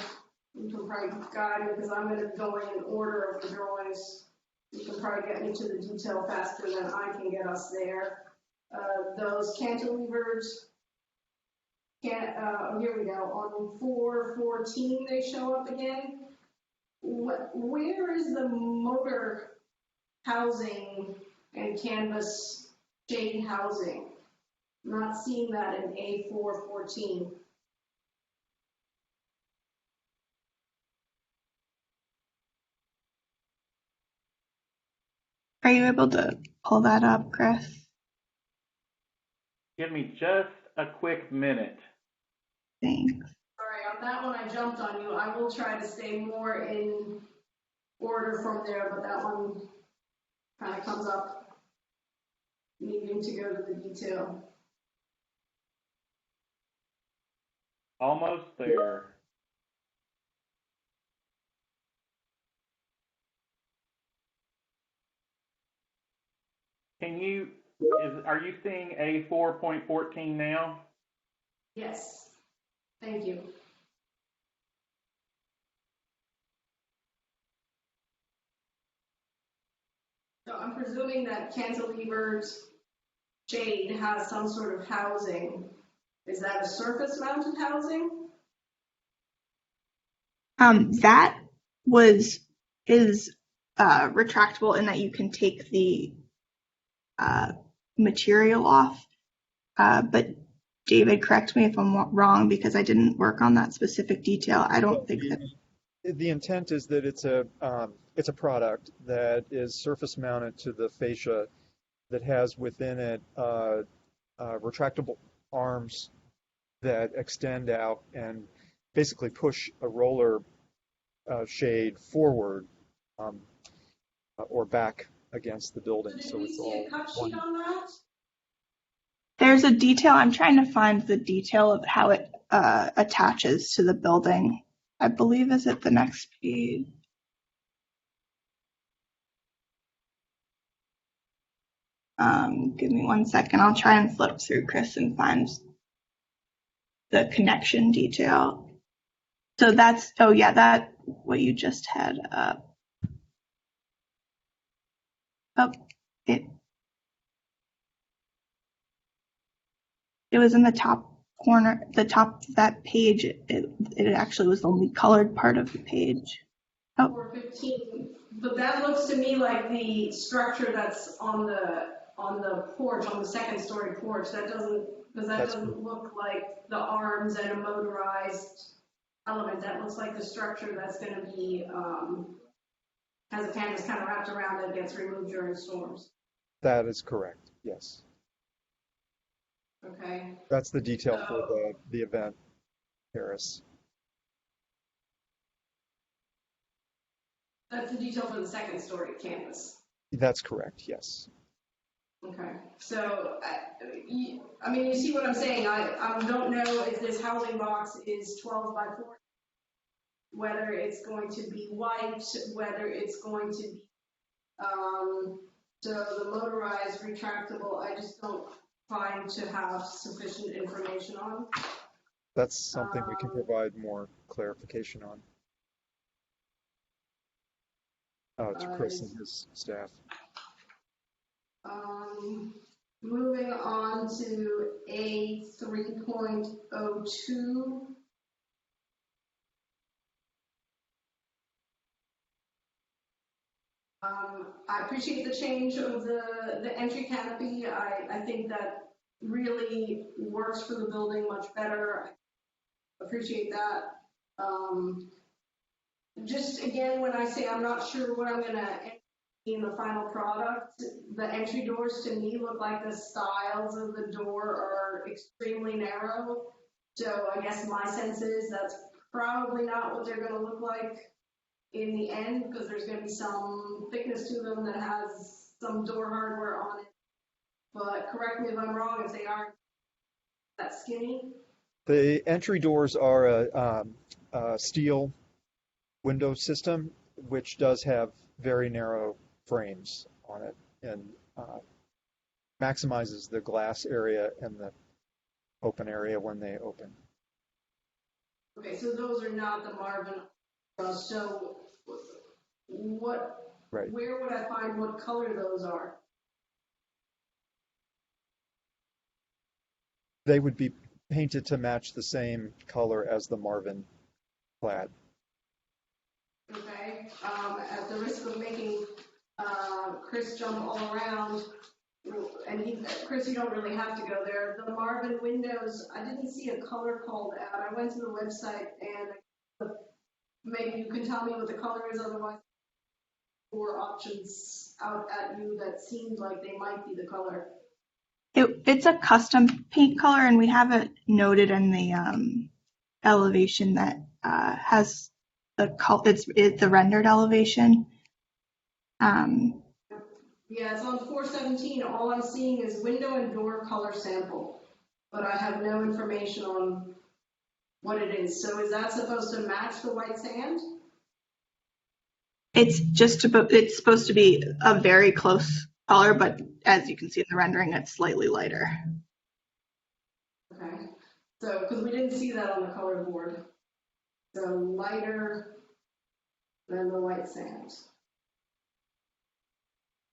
you can probably guide me because I'm going to go in order of the drawings. You can probably get me to the detail faster than I can get us there. Those cantilevers, here we go, on 414 they show up again. Where is the motor housing and canvas shade housing? I'm not seeing that in A414.
Are you able to pull that up, Chris?
Give me just a quick minute.
Thanks.
Sorry, on that one I jumped on you. I will try to stay more in order from there, but that one kind of comes up needing to go to the detail.
Almost there. are you seeing A4.14 now?
Yes, thank you. So I'm presuming that cantilever's shade has some sort of housing. Is that a surface mounted housing?
That is retractable in that you can take the material off. But David, correct me if I'm wrong, because I didn't work on that specific detail. I don't think that.
The intent is that it's a product that is surface mounted to the fascia that has within it retractable arms that extend out and basically push a roller shade forward or back against the building. So it's all
cut sheet on that?
There's a detail. I'm trying to find the detail of how it attaches to the building. I believe is it the next page. Give me 1 second. I'll try and flip through, Chris, and find the connection detail. So that's, oh yeah, that what you just had up. Oh, it was in the top corner, the top of that page. It actually was the only colored part of the page. Oh.
415, but that looks to me like the structure that's on the porch, on the second story porch. That doesn't look like the arms and a motorized element. That looks like the structure that's going to be has a canvas kind of wrapped around that gets removed during storms.
That is correct. Yes.
Okay.
That's the detail for the event, Harris.
That's the detail for the second story canvas.
That's correct. Yes.
Okay. So, I mean, you see what I'm saying? I don't know if this housing box is 12 by 4, whether it's going to be white, whether it's going to be so the motorized retractable. I just don't find to have sufficient information on.
That's something we can provide more clarification on to Chris and his staff.
Moving on to A3.02. I appreciate the change of the entry canopy. I think that really works for the building much better. I appreciate that. Just again, when I say I'm not sure what I'm going to in the final product, the entry doors to me look like the stiles of the door are extremely narrow. So I guess my sense is that's probably not what they're going to look like in the end, because there's going to be some thickness to them that has some door hardware on it. But correct me if I'm wrong, if they aren't that skinny.
The entry doors are a steel window system, which does have very narrow frames on it and maximizes the glass area and the open area when they open.
Okay, so those are not the Marvin. So what? Right. Where would I find what color those are?
They would be painted to match the same color as the Marvin plaid.
Okay. At the risk of making Chris jump all around, and Chris, you don't really have to go there. The Marvin windows, I didn't see a color called out. I went to the website, and maybe you can tell me what the color is. Otherwise, 4 options out at you that seemed like they might be the color.
It's a custom paint color, and we have it noted in the elevation that has it's the rendered elevation.
Yeah, it's on 417. All I'm seeing is window and door color sample, but I have no information on what it is. So is that supposed to match the white sand?
It's supposed to be a very close color, but as you can see in the rendering, it's slightly lighter.
Okay, so, because we didn't see that on the color board. So lighter than the white sand.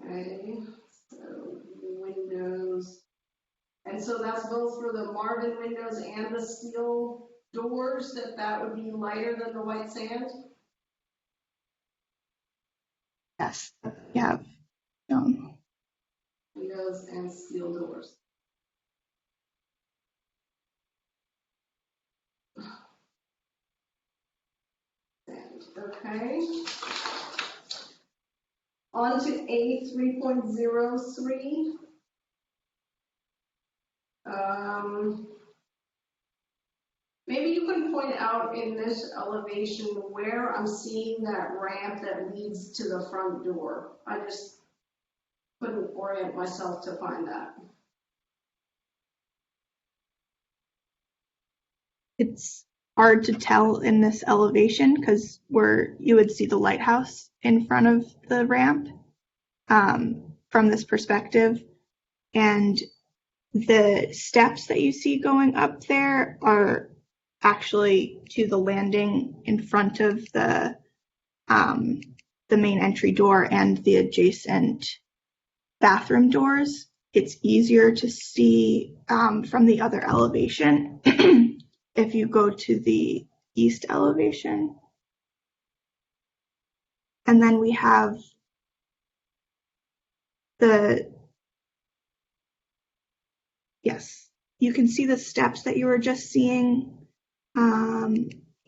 Okay, so windows. And so that's both for the Marvin windows and the steel doors, that would be lighter than the white sand?
Yes, yeah.
Windows and steel doors. Okay. On to A 3.03. Maybe you can point out in this elevation where I'm seeing that ramp that leads to the front door. I just couldn't orient myself to find that.
It's hard to tell in this elevation because you would see the lighthouse in front of the ramp from this perspective. And the steps that you see going up there are actually to the landing in front of the main entry door and the adjacent bathroom doors. It's easier to see from the other elevation if you go to the east elevation. And then we have yes, you can see the steps that you were just seeing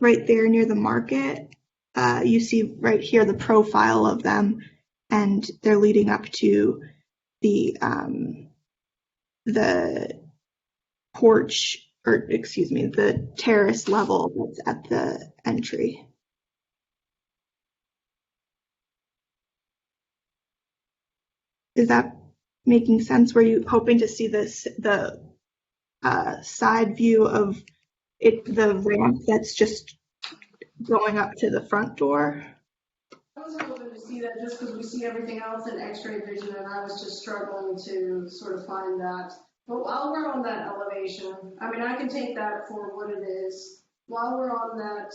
right there near the market. You see right here the profile of them, and they're leading up to the porch, or excuse me, the terrace level that's at the entry. Is that making sense? Were you hoping to see the side view of it, the ramp that's just going up to the front door?
I was hoping to see that just because we see everything else in x-ray vision, and I was just struggling to sort of find that. But while we're on that elevation, I mean, I can take that for what it is. While we're on that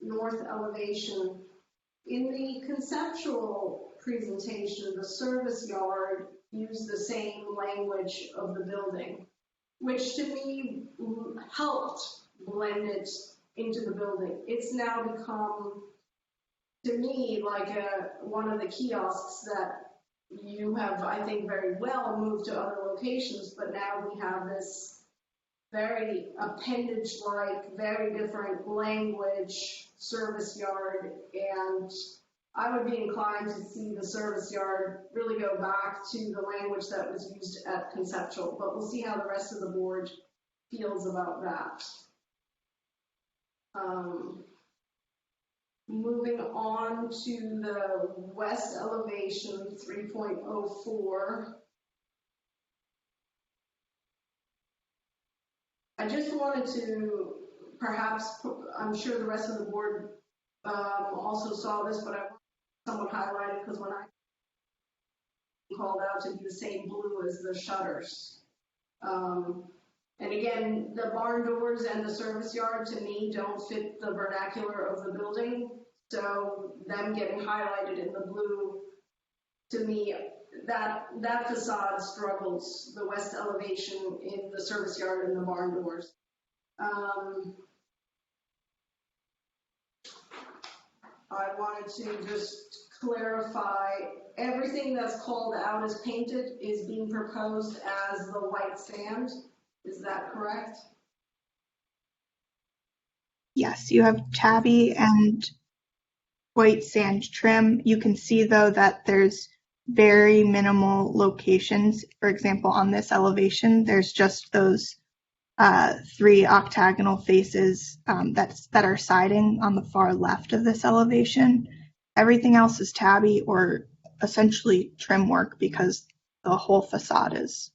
north elevation, in the conceptual presentation, the service yard used the same language of the building, which to me helped blend it into the building. It's now become, to me, like one of the kiosks that you have, I think, very well moved to other locations, but now we have this very appendage-like, very different language service yard, and I would be inclined to see the service yard really go back to the language that was used at Conceptual, but we'll see how the rest of the board feels about that. Moving on to the west elevation, 3.04. I just wanted to perhaps, I'm sure the rest of the board also saw this, but I want someone highlighted because when I called out to be the same blue as the shutters. And again, the barn doors and the service yard to me don't fit the vernacular of the building. So them getting highlighted in the blue, to me, that facade struggles, the west elevation in the service yard and the barn doors. I wanted to just clarify, everything that's called out as painted is being proposed as the white sand. Is that correct?
Yes, you have tabby and white sand trim. You can see though that there's very minimal locations. For example, on this elevation, there's just those 3 octagonal faces that are siding on the far left of this elevation. Everything else is tabby or essentially trim work because the whole facade is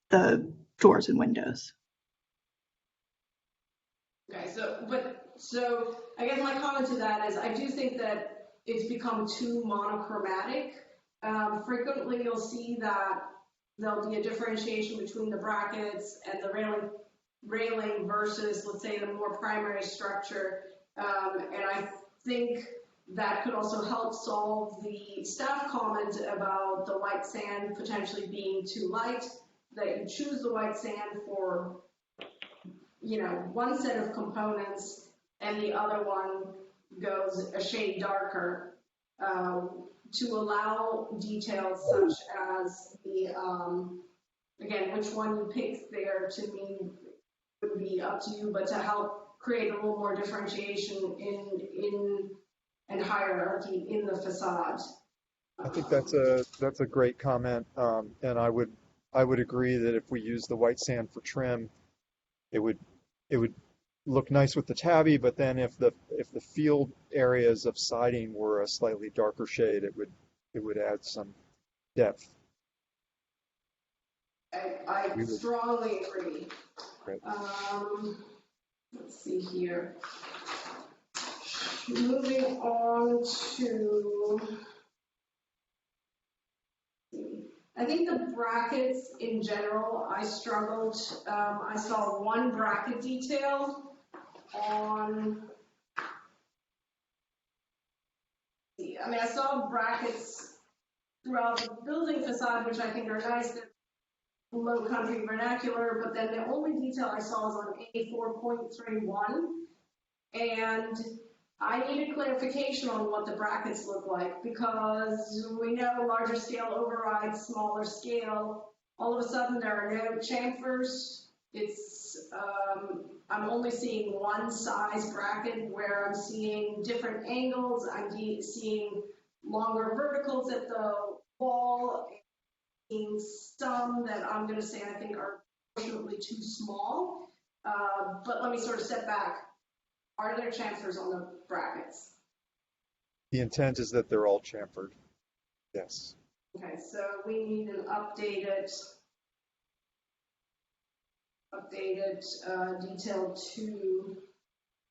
the doors and windows.
Okay, so I guess my comment to that is I do think that it's become too monochromatic, Frequently you'll see that there'll be a differentiation between the brackets and the railing versus, let's say, the more primary structure. And I think that could also help solve the staff comment about the white sand potentially being too light, that you choose the white sand for, one set of components and the other one goes a shade darker, to allow details such as the, again, which one you pick there to me would be up to you, but to help create a little more differentiation in and hierarchy in the facade.
I think that's a great comment, and I would agree that if we use the white sand for trim, it would look nice with the tabby, but then if the field areas of siding were a slightly darker shade, it would add some depth.
I strongly agree.
Great.
Let's see here. Moving on to, I think the brackets in general, I struggled. I saw one bracket detail on, I saw brackets throughout the building facade, which I think are nice. They're low country vernacular, but then the only detail I saw was on A4.31, and I needed clarification on what the brackets look like, because we know larger scale overrides smaller scale. All of a sudden there are no chamfers. It's, I'm only seeing one size bracket where I'm seeing different angles. I'm seeing longer verticals at the wall, and some that I'm going to say I think are unfortunately too small. But let me sort of step back. Are there chamfers on the brackets?
The intent is that they're all chamfered. Yes.
Okay, so we need an updated detail 2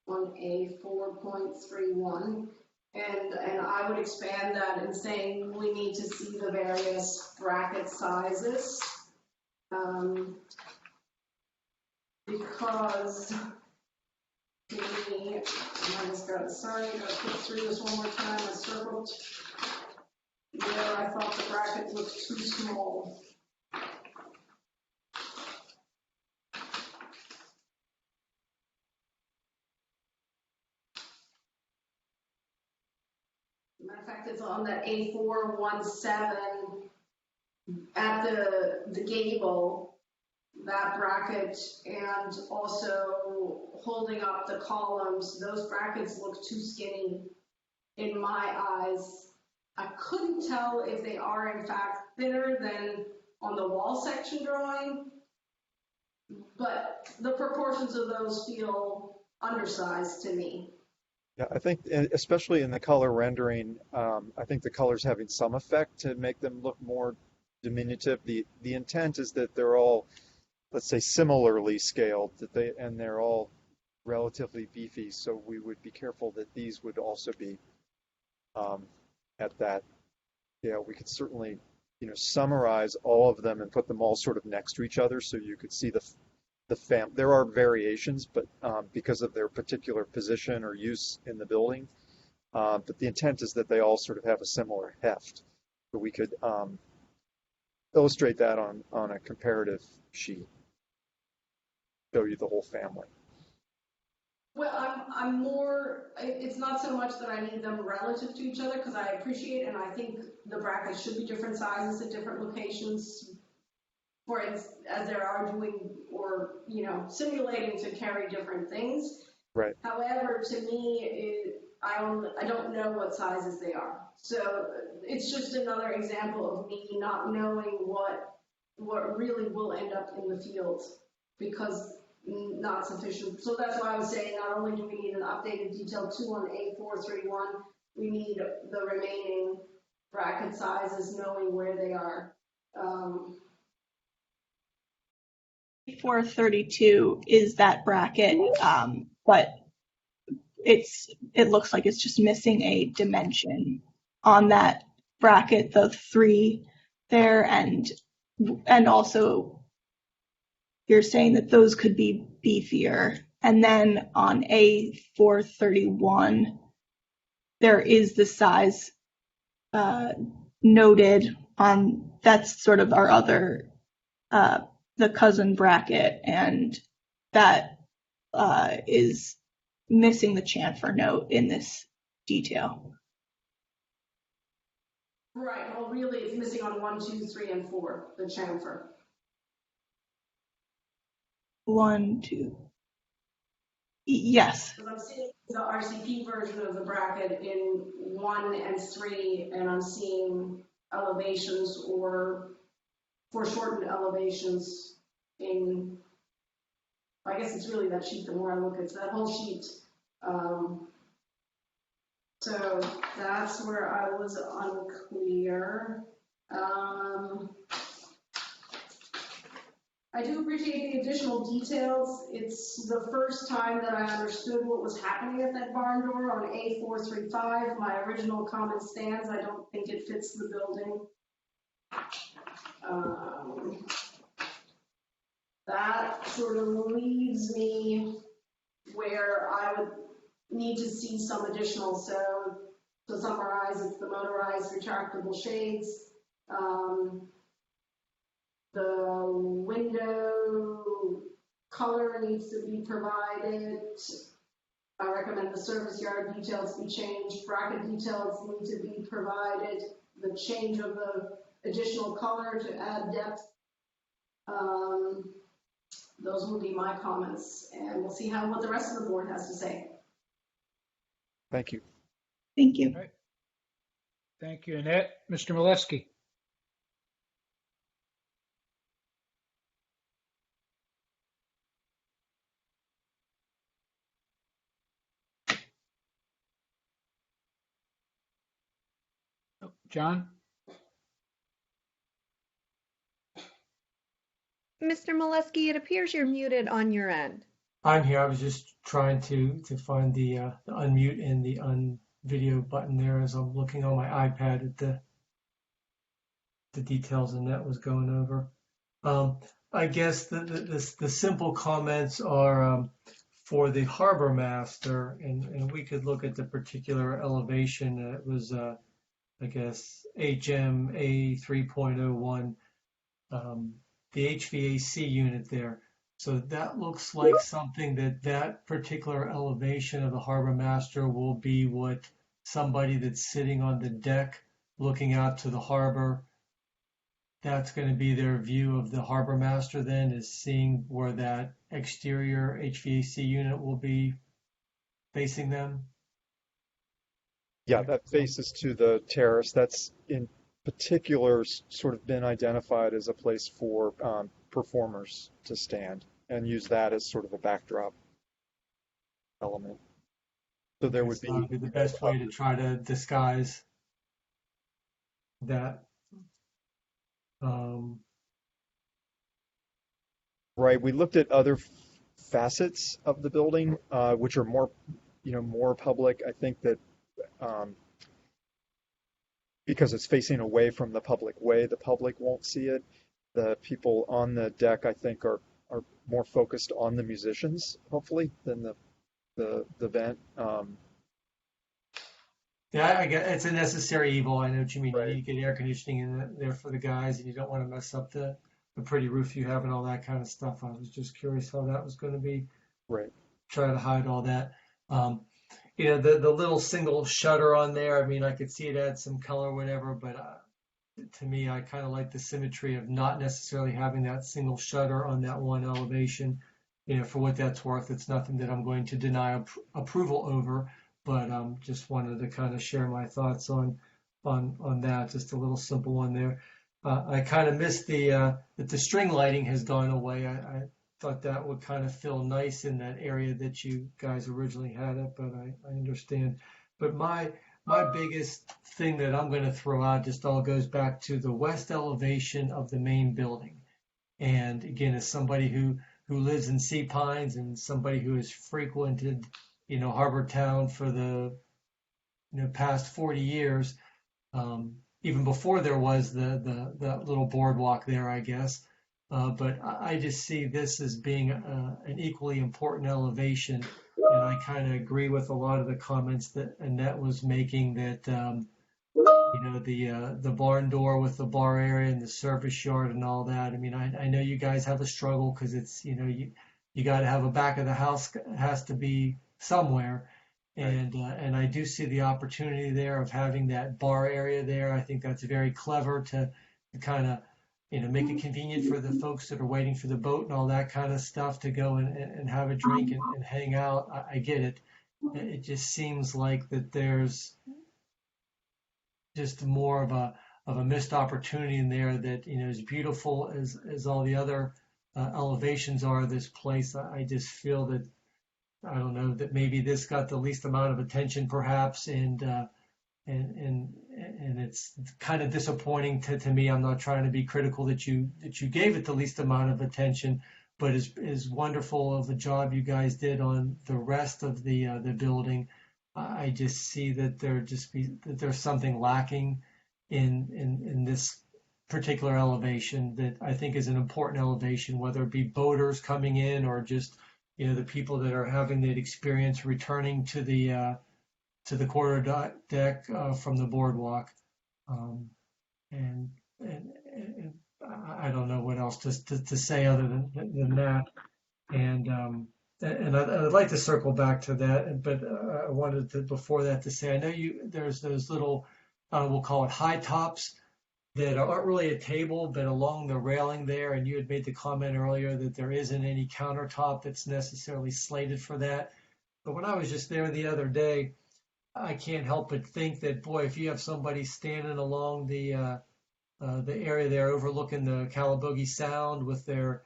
on A4.31, and I would expand that in saying we need to see the various bracket sizes, because to me, I just got put through this one more time. I circled where I thought the bracket looked too small. Matter of fact, it's on that A417 at the gable, that bracket, and also holding up the columns. Those brackets look too skinny in my eyes. I couldn't tell if they are in fact thinner than on the wall section drawing, but the proportions of those feel undersized to me.
Yeah, I think especially in the color rendering, I think the color's having some effect to make them look more diminutive. The intent is that they're all, let's say, similarly scaled, and they're all relatively beefy. So we would be careful that these would also be at that. Yeah, we could certainly, summarize all of them and put them all sort of next to each other, so you could see the there are variations, but because of their particular position or use in the building. But the intent is that they all sort of have a similar heft. So we could illustrate that on a comparative sheet, show you the whole family.
Well, I'm more, it's not so much that I need them relative to each other, because I appreciate and I think the brackets should be different sizes at different locations, for as they're arguing or, simulating to carry different things.
Right.
However, to me, I don't know what sizes they are. So it's just another example of me not knowing what really will end up in the field, because not sufficient. So that's why I was saying not only do we need an updated detail 2 on A431, we need the remaining bracket sizes, knowing where they are.
432 is that bracket, but it looks like it's just missing a dimension on that bracket the 3 there, and also you're saying that those could be beefier. And then on A431, there is the size noted on, that's sort of our other, the cousin bracket, and that is missing the chamfer note in this detail.
Right, well, really, it's missing on 1, 2, 3, and 4, the chamfer.
1, 2. Yes.
Because I'm seeing the RCP version of the bracket in 1 and 3, and I'm seeing elevations or foreshortened elevations in, I guess it's really that sheet. The more I look, it's that whole sheet. So that's where I was unclear. I do appreciate the additional details. It's the first time that I understood what was happening at that barn door on A435. My original comment stands. I don't think it fits the building. That sort of leaves me where I would need to see some additional. So to summarize, it's the motorized retractable shades. The window color needs to be provided. I recommend the service yard details be changed. Bracket details need to be provided. The change of the additional color to add depth. Those will be my comments, and we'll see what the rest of the board has to say.
Thank you.
Thank you.
All right. Thank you, Annette. Mr. Molesky. John?
Mr. Molesky, it appears you're muted on your end.
I'm here. I was just trying to find the unmute and the unvideo button there as I'm looking on my iPad at the details Annette was going over. I guess the simple comments are for the harbor master, and we could look at the particular elevation. It was I guess HM A3.01, the HVAC unit there. So that looks like something that particular elevation of the harbor master will be what somebody that's sitting on the deck looking out to the harbor, that's going to be their view of the harbor master then, is seeing where that exterior HVAC unit will be facing them.
Yeah, that faces to the terrace. That's in particular sort of been identified as a place for performers to stand and use that as sort of a backdrop element. So there would
be the best way to try to disguise that.
Right. We looked at other facets of the building, which are more, more public. I think that because it's facing away from the public way, the public won't see it. The people on the deck, I think, are more focused on the musicians, hopefully, than the vent.
Yeah, I get it's a necessary evil. I know what you mean. Right. You get air conditioning in there for the guys, and you don't want to mess up the pretty roof you have and all that kind of stuff. I was just curious how that was going to be.
Right.
Try to hide all that. The little single shutter on there. I mean, I could see it add some color, whatever, but to me, I kind of like the symmetry of not necessarily having that single shutter on that one elevation. For what that's worth, it's nothing that I'm going to deny approval over, but just wanted to kind of share my thoughts on that. Just a little simple one there. I kind of missed that the string lighting has gone away. I thought that would kind of feel nice in that area that you guys originally had it, but I understand. But my biggest thing that I'm going to throw out just all goes back to the west elevation of the main building. And again, as somebody who lives in Sea Pines and somebody who has frequented, Harbor Town for the past 40 years, even before there was the little boardwalk there, I guess. But I just see this as being an equally important elevation. And I kind of agree with a lot of the comments that Annette was making that, the barn door with the bar area and the service yard and all that. I mean, I know you guys have a struggle because it's, you got to have a back of the house has to be somewhere. And I do see the opportunity there of having that bar area there. I think that's very clever to kind of, make it convenient for the folks that are waiting for the boat and all that kind of stuff to go and have a drink and hang out. I get it. It just seems like that there's just more of a missed opportunity in there that, as beautiful as all the other elevations are of this place. I just feel that, I don't know, that maybe this got the least amount of attention perhaps, and it's kind of disappointing to me. I'm not trying to be critical that you gave it the least amount of attention, but as wonderful of a job you guys did on the rest of the building, I just see that that there's something lacking in this particular elevation that I think is an important elevation, whether it be boaters coming in or just the people that are having that experience returning to the quarter deck from the boardwalk. And I don't know what else to say other than that. And I'd like to circle back to that, but I wanted to, before that, to say, I know there's those little, we'll call it high tops that aren't really a table, but along the railing there, and you had made the comment earlier that there isn't any countertop that's necessarily slated for that. But when I was just there the other day, I can't help but think that, boy, if you have somebody standing along the area there overlooking the Calabogie Sound with their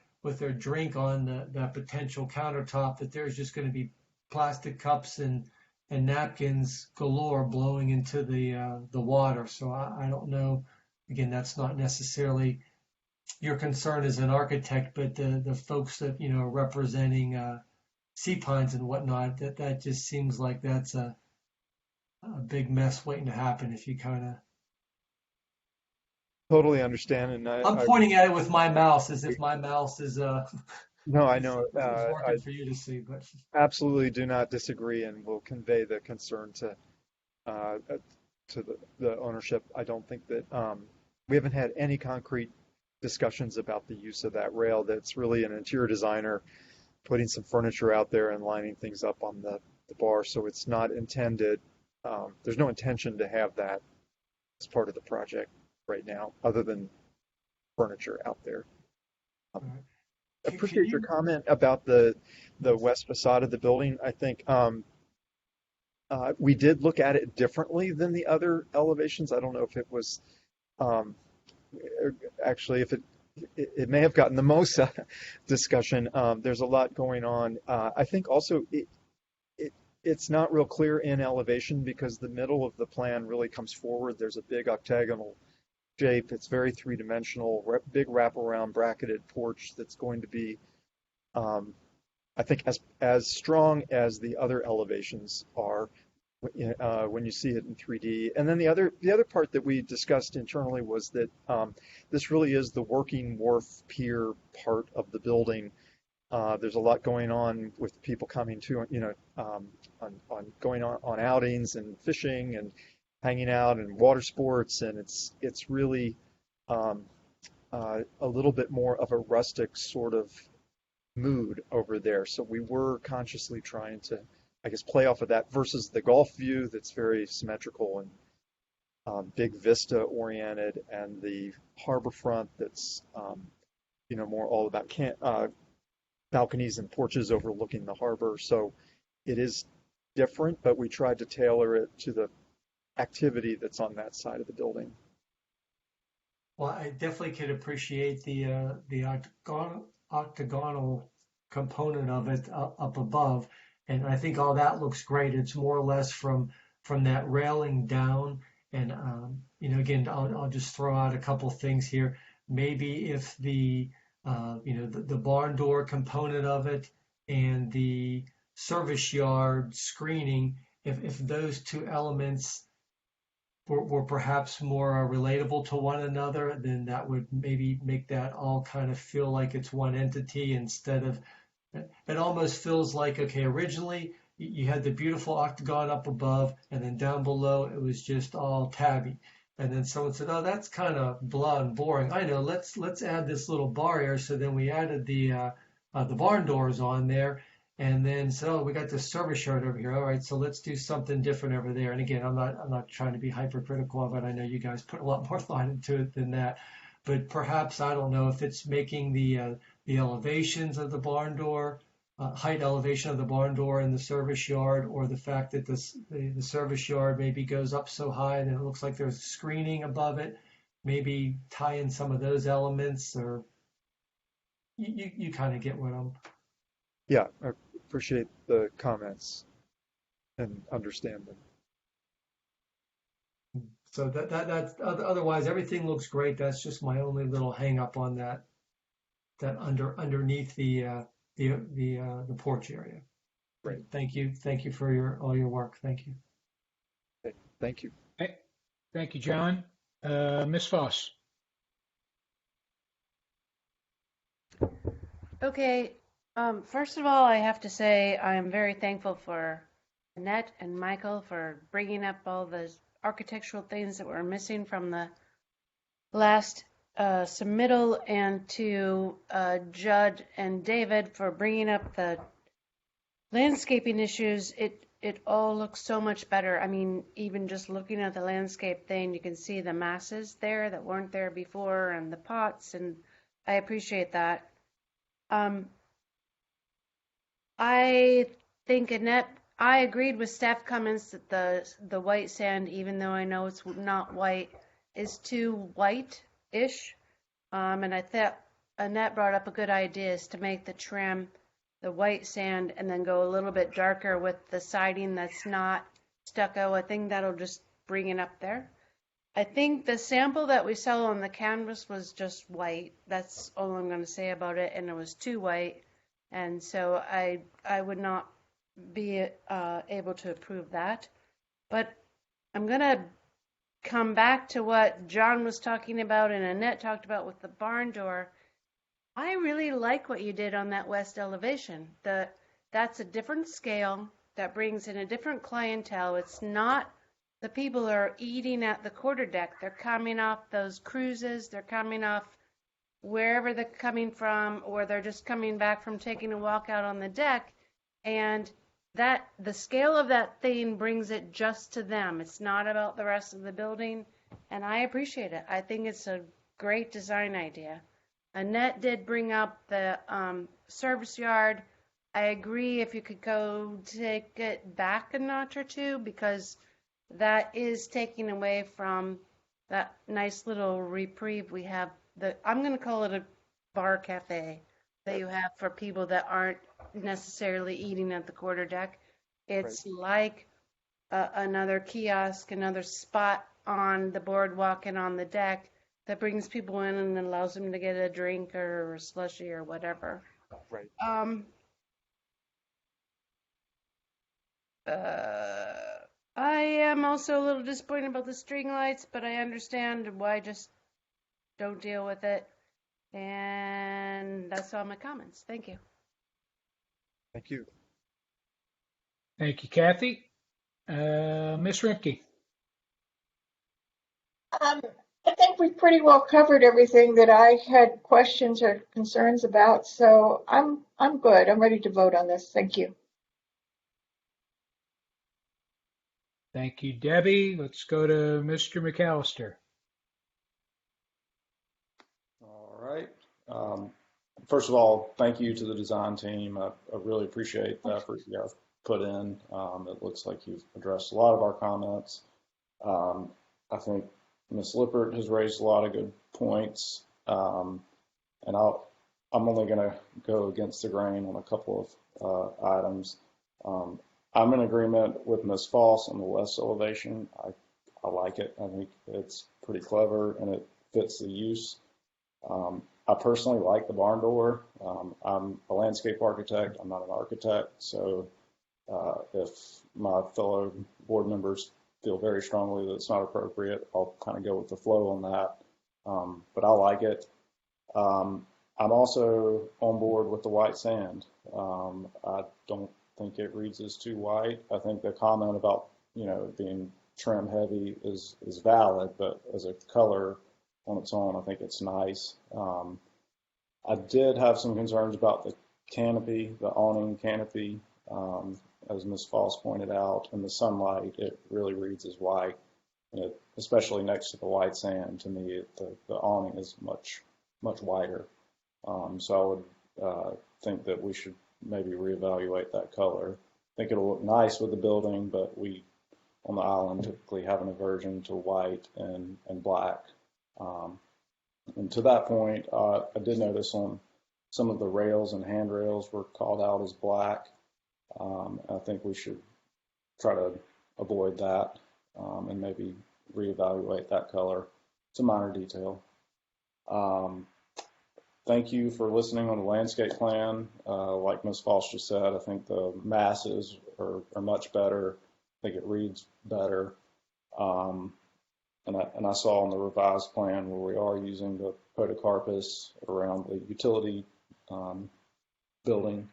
drink on that potential countertop, that there's just going to be plastic cups and napkins galore blowing into the water. So I don't know. Again, that's not necessarily your concern as an architect, but the folks that are representing sea pines and whatnot, that just seems like that's a big mess waiting to happen if you kind of.
Totally understand, and
I'm pointing at it with my mouse as if my mouse is
no, I know.
working for you to see, but
absolutely do not disagree, and will convey the concern to the ownership. I don't think that we haven't had any concrete discussions about the use of that rail. That's really an interior designer putting some furniture out there and lining things up on the bar. So it's not intended. There's no intention to have that as part of the project right now, other than furniture out there. I appreciate your comment about the west facade of the building. I think we did look at it differently than the other elevations. I don't know if it was actually, if it may have gotten the most discussion. There's a lot going on. I think also it's not real clear in elevation because the middle of the plan really comes forward. There's a big octagonal shape. It's very three-dimensional, big wraparound bracketed porch that's going to be, I think, as strong as the other elevations are when you see it in 3D. And then the other part that we discussed internally was that this really is the working wharf pier part of the building. There's a lot going on with people coming to, on going on outings and fishing and hanging out and water sports, and it's really a little bit more of a rustic sort of mood over there. So we were consciously trying to, I guess, play off of that versus the Gulf view that's very symmetrical and big vista oriented, and the harbor front that's more all about balconies and porches overlooking the harbor. So it is different, but we tried to tailor it to the activity that's on that side of the building.
Well, I definitely could appreciate the octagonal component of it up above, and I think all that looks great. It's more or less from that railing down, and again, I'll just throw out a couple things here. Maybe if the barn door component of it and the service yard screening, if those two elements were perhaps more relatable to one another, then that would maybe make that all kind of feel like it's one entity instead of, it almost feels like, okay, originally you had the beautiful octagon up above, and then down below it was just all tabby. And then someone said, "Oh, that's kind of blah and boring. I know. Let's add this little bar here." So then we added the barn doors on there, and then so we got this service yard over here. All right, so let's do something different over there. And again, I'm not trying to be hypercritical of it. I know you guys put a lot more thought into it than that, but perhaps I don't know if it's making the elevations of the barn door, height elevation of the barn door in the service yard, or the fact that the service yard maybe goes up so high and it looks like there's screening above it. Maybe tie in some of those elements, or you kind of get what I'm.
Yeah, I appreciate the comments and understand them.
So that's otherwise everything looks great. That's just my only little hang up on that underneath the porch area. Great. Thank you for all your work. Thank you.
Okay, thank you.
Hey, thank you, John. Ms. Foss.
Okay. First of all, I have to say I am very thankful for Annette and Michael for bringing up all the architectural things that were missing from the last submittal, and to Judd and David for bringing up the landscaping issues. It all looks so much better. I mean, even just looking at the landscape thing, you can see the masses there that weren't there before, and the pots, and I appreciate that. I think Annette, I agreed with staff comments that the white sand, even though I know it's not white, is too white-ish. And I thought Annette brought up a good idea, is to make the trim the white sand and then go a little bit darker with the siding that's not stucco. I think that'll just bring it up there. I think the sample that we saw on the canvas was just white. That's all I'm going to say about it, and it was too white. And so I would not be able to approve that. But I'm going to come back to what John was talking about and Annette talked about with the barn door. I really like what you did on that west elevation. That's a different scale that brings in a different clientele. It's not the people who are eating at the quarterdeck. They're coming off those cruises. They're coming off wherever they're coming from, or they're just coming back from taking a walk out on the deck. And that the scale of that thing brings it just to them. It's not about the rest of the building, and I appreciate it. I think it's a great design idea. Annette did bring up the service yard. I agree if you could go take it back a notch or two, because that is taking away from that nice little reprieve we have. I'm going to call it a bar cafe that you have for people that aren't necessarily eating at the quarterdeck. It's like another kiosk, another spot on the boardwalk and on the deck that brings people in and allows them to get a drink or a slushie or whatever.
Right.
I am also a little disappointed about the string lights, but I understand why just don't deal with it. And that's all my comments. Thank you.
Thank you.
Thank you, Kathy. Ms. Rimke.
I think we pretty well covered everything that I had questions or concerns about, so I'm good. I'm ready to vote on this. Thank you.
Thank you, Debbie. Let's go to Mr. McAllister.
All right. First of all, thank you to the design team. I really appreciate the effort you guys put in. It looks like you've addressed a lot of our comments. I think Ms. Lippert has raised a lot of good points, and I'm only going to go against the grain on a couple of items. I'm in agreement with Ms. Foss on the west elevation. I like it. I think it's pretty clever and it fits the use. I personally like the barn door. I'm a landscape architect. I'm not an architect. So if my fellow board members feel very strongly that it's not appropriate, I'll kind of go with the flow on that. But I like it. I'm also on board with the white sand. I don't think it reads as too white. I think the comment about, it being trim heavy is valid, but as a color on its own, I think it's nice. I did have some concerns about the canopy, the awning canopy. As Ms. Foss pointed out, in the sunlight, it really reads as white. Especially next to the white sand, to me, the awning is much whiter. So I would think that we should maybe reevaluate that color. I think it'll look nice with the building, but we on the island typically have an aversion to white and black. And to that point, I did notice on some of the rails and handrails were called out as black. I think we should try to avoid that and maybe reevaluate that color. It's a minor detail. Thank you for listening on the landscape plan. Like Ms. Foss just said, I think the masses are much better. I think it reads better. And I saw on the revised plan where we are using the podocarpus around the utility building.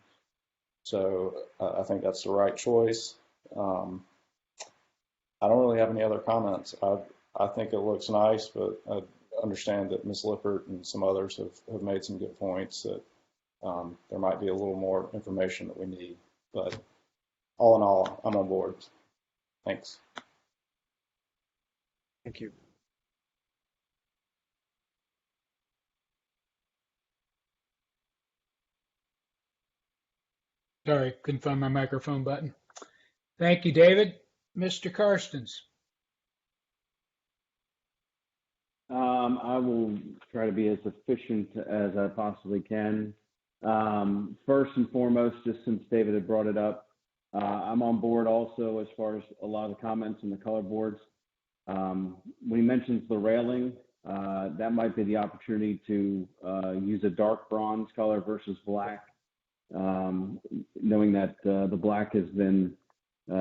So I think that's the right choice. I don't really have any other comments. I think it looks nice, but I understand that Ms. Lippert and some others have made some good points that there might be a little more information that we need. But all in all, I'm on board. Thanks.
Thank you.
Sorry, couldn't find my microphone button. Thank you, David. Mr. Karstens.
I will try to be as efficient as I possibly can. First and foremost, just since David had brought it up, I'm on board also as far as a lot of the comments on the color boards. When he mentions the railing, that might be the opportunity to use a dark bronze color versus black, knowing that the black has been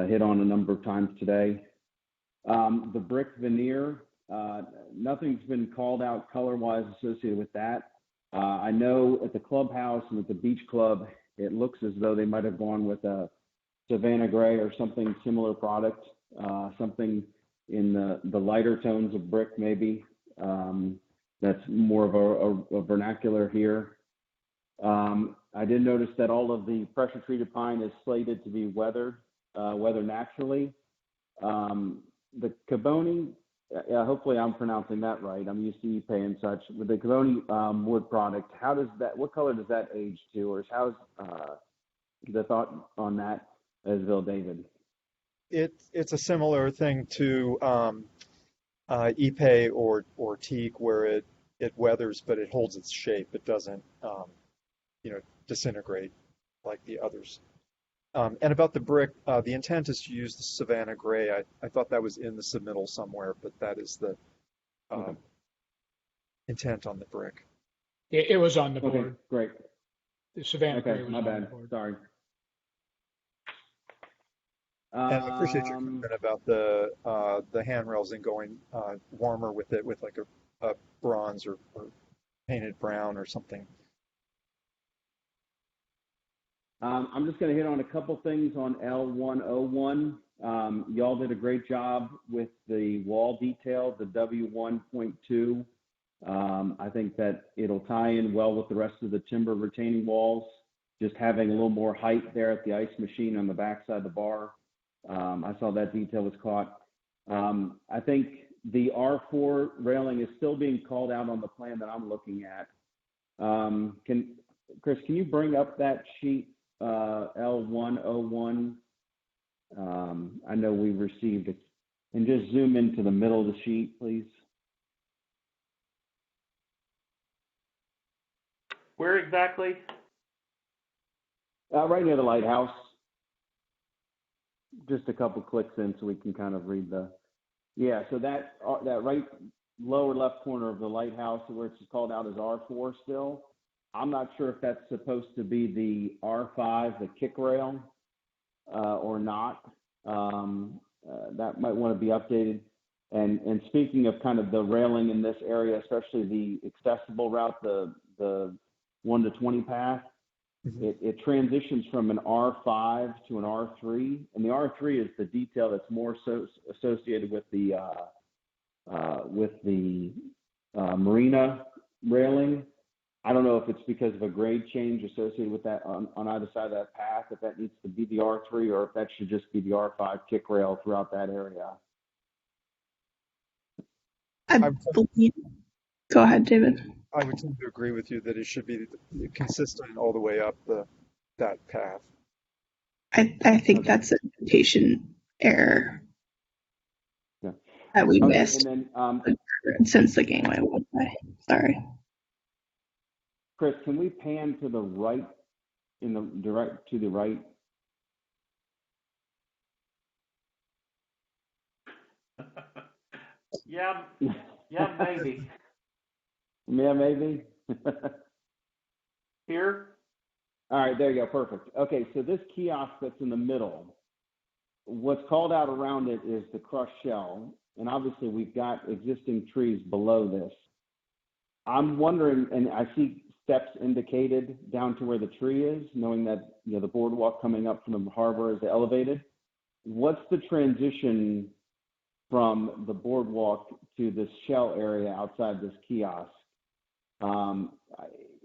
hit on a number of times today. The brick veneer, nothing's been called out color-wise associated with that. I know at the clubhouse and at the beach club, it looks as though they might have gone with a Savannah gray or something similar product, something in the lighter tones of brick maybe. That's more of a vernacular here. I did notice that all of the pressure treated pine is slated to be weathered naturally. The Caboni, hopefully I'm pronouncing that right. I'm used to Ipe and such. With the Caboni wood product, what color does that age to, or how's the thought on that as Bill David?
It's a similar thing to Ipe or teak, where it weathers, but it holds its shape. It doesn't disintegrate like the others. And about the brick, the intent is to use the Savannah gray. I thought that was in the submittal somewhere, but that is the intent on the brick.
It was on the board.
Okay, great.
The Savannah gray
Okay,
was
my
on
bad.
the board.
Sorry.
And I appreciate your comment about the handrails and going warmer with it, with like a bronze or painted brown or something.
I'm just going to hit on a couple things on L101. Y'all did a great job with the wall detail, the W1.2. I think that it'll tie in well with the rest of the timber retaining walls, just having a little more height there at the ice machine on the backside of the bar. I saw that detail was caught. I think the R4 railing is still being called out on the plan that I'm looking at. Chris, can you bring up that sheet, L101? I know we received it. And just zoom into the middle of the sheet, please.
Where exactly?
Right near the lighthouse. Just a couple clicks in so we can kind of read so that right lower left corner of the lighthouse where it's called out as R4 still. I'm not sure if that's supposed to be the R5, the kick rail, or not. that might want to be updated. And speaking of kind of the railing in this area, especially the accessible route, the 1 to 20 path, it transitions from an R5 to an R3, and the R3 is the detail that's more associated with the marina railing. I don't know if it's because of a grade change associated with that on either side of that path, if that needs to be the R3 or if that should just be the R5 kick rail throughout that area.
Go ahead, David.
I would tend to agree with you that it should be consistent all the way up that path.
I think that's a notation error that we missed
and then,
since the gangway went by. Sorry.
Chris, can we pan to the right, to the right?
Yeah, maybe.
Yeah, maybe.
Here?
All right, there you go, perfect. Okay, so this kiosk that's in the middle, what's called out around it is the crushed shell, and obviously we've got existing trees below this. I'm wondering, and I see steps indicated down to where the tree is, knowing that the boardwalk coming up from the harbor is elevated. What's the transition from the boardwalk to this shell area outside this kiosk?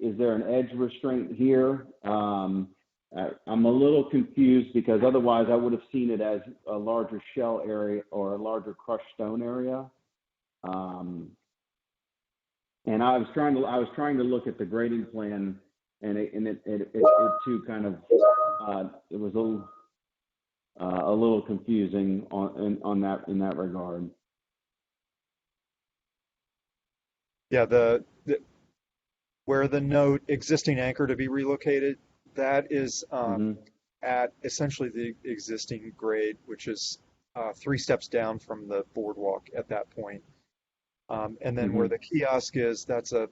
Is there an edge restraint here? I'm a little confused because otherwise I would have seen it as a larger shell area or a larger crushed stone area. And I was trying to look at the grading plan, and it too kind of it was a little confusing on that in that regard.
Yeah, where the note existing anchor to be relocated, that is at essentially the existing grade, which is 3 steps down from the boardwalk at that point. And then where the kiosk is, that's a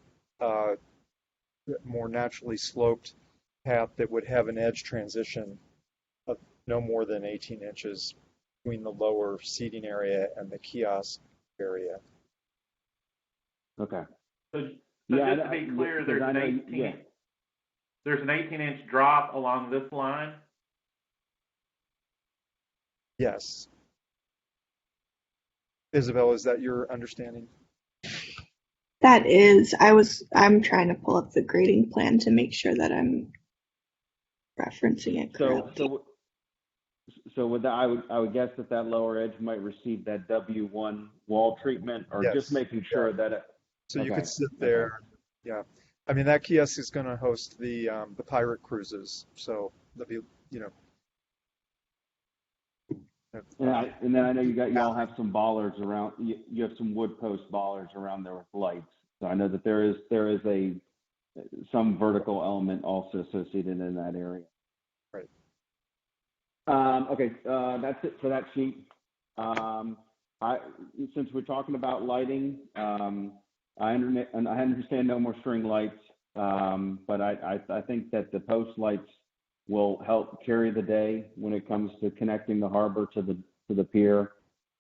more naturally sloped path that would have an edge transition of no more than 18 inches between the lower seating area and the kiosk area.
Okay.
So just to be clear, there's an 18-inch drop along this line?
Yes. Isabel, is that your understanding?
That is, I'm trying to pull up the grading plan to make sure that I'm referencing it correctly.
So with that, I would guess that lower edge might receive that W1 wall treatment, or
Yes.
just making sure that it.
So
okay.
You could sit there. Yeah. I mean, that kiosk is going to host the pirate cruises, so there'll be,
And then I know y'all have some bollards around. You have some wood post bollards around there with lights. So I know that there is some vertical element also associated in that area.
Right.
Okay, that's it for that sheet. Since we're talking about lighting, I understand no more string lights, but I think that the post lights will help carry the day when it comes to connecting the harbor to the pier.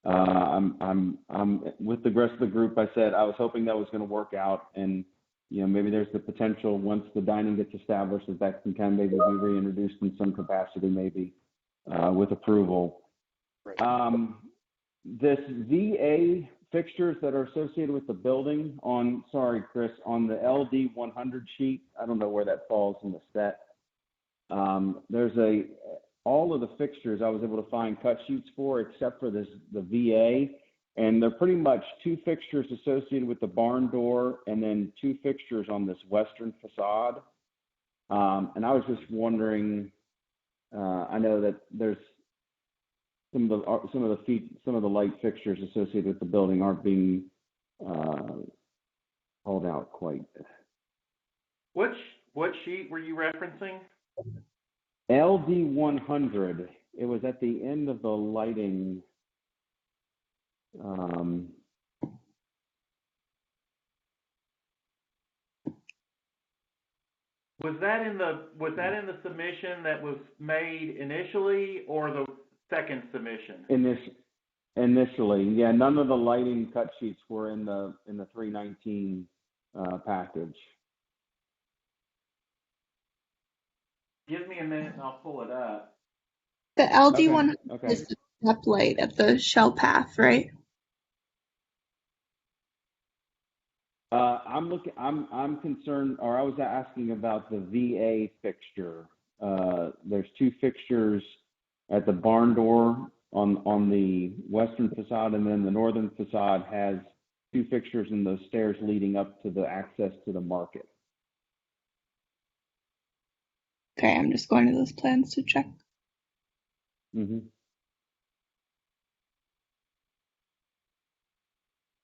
I'm with the rest of the group. I said I was hoping that was going to work out, and maybe there's the potential once the dining gets established that can kind of maybe be reintroduced in some capacity, maybe with approval.
Right.
This VA fixtures that are associated with the building on the LD 100 sheet. I don't know where that falls in the set. There's all of the fixtures I was able to find cut sheets for, except for the VA, and they're pretty much 2 fixtures associated with the barn door, and then 2 fixtures on this western facade. And I was just wondering. I know that there's some of the light fixtures associated with the building aren't being called out quite.
What sheet were you referencing?
LD 100. It was at the end of the lighting.
Was that in the submission that was made initially, or the second submission?
Initially, yeah, none of the lighting cut sheets were in the 319 package.
Give me a minute and I'll pull it up.
The LD100
Okay.
is the step light at the shell path, right?
I'm concerned, or I was asking about the VA fixture. There's two fixtures at the barn door on the western facade, and then the northern facade has two fixtures in the stairs leading up to the access to the market.
Okay, I'm just going to those plans to check.
Mm-hmm.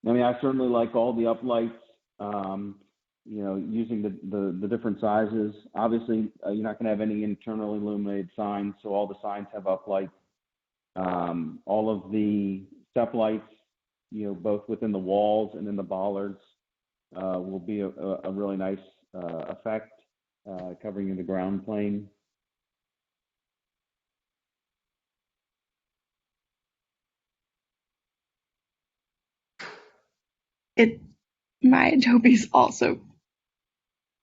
I mean, I certainly like all the uplights, using the different sizes. Obviously, you're not going to have any internally illuminated signs, so all the signs have uplights. All of the step lights, both within the walls and in the bollards, will be a really nice effect, covering the ground plane.
My Adobe's also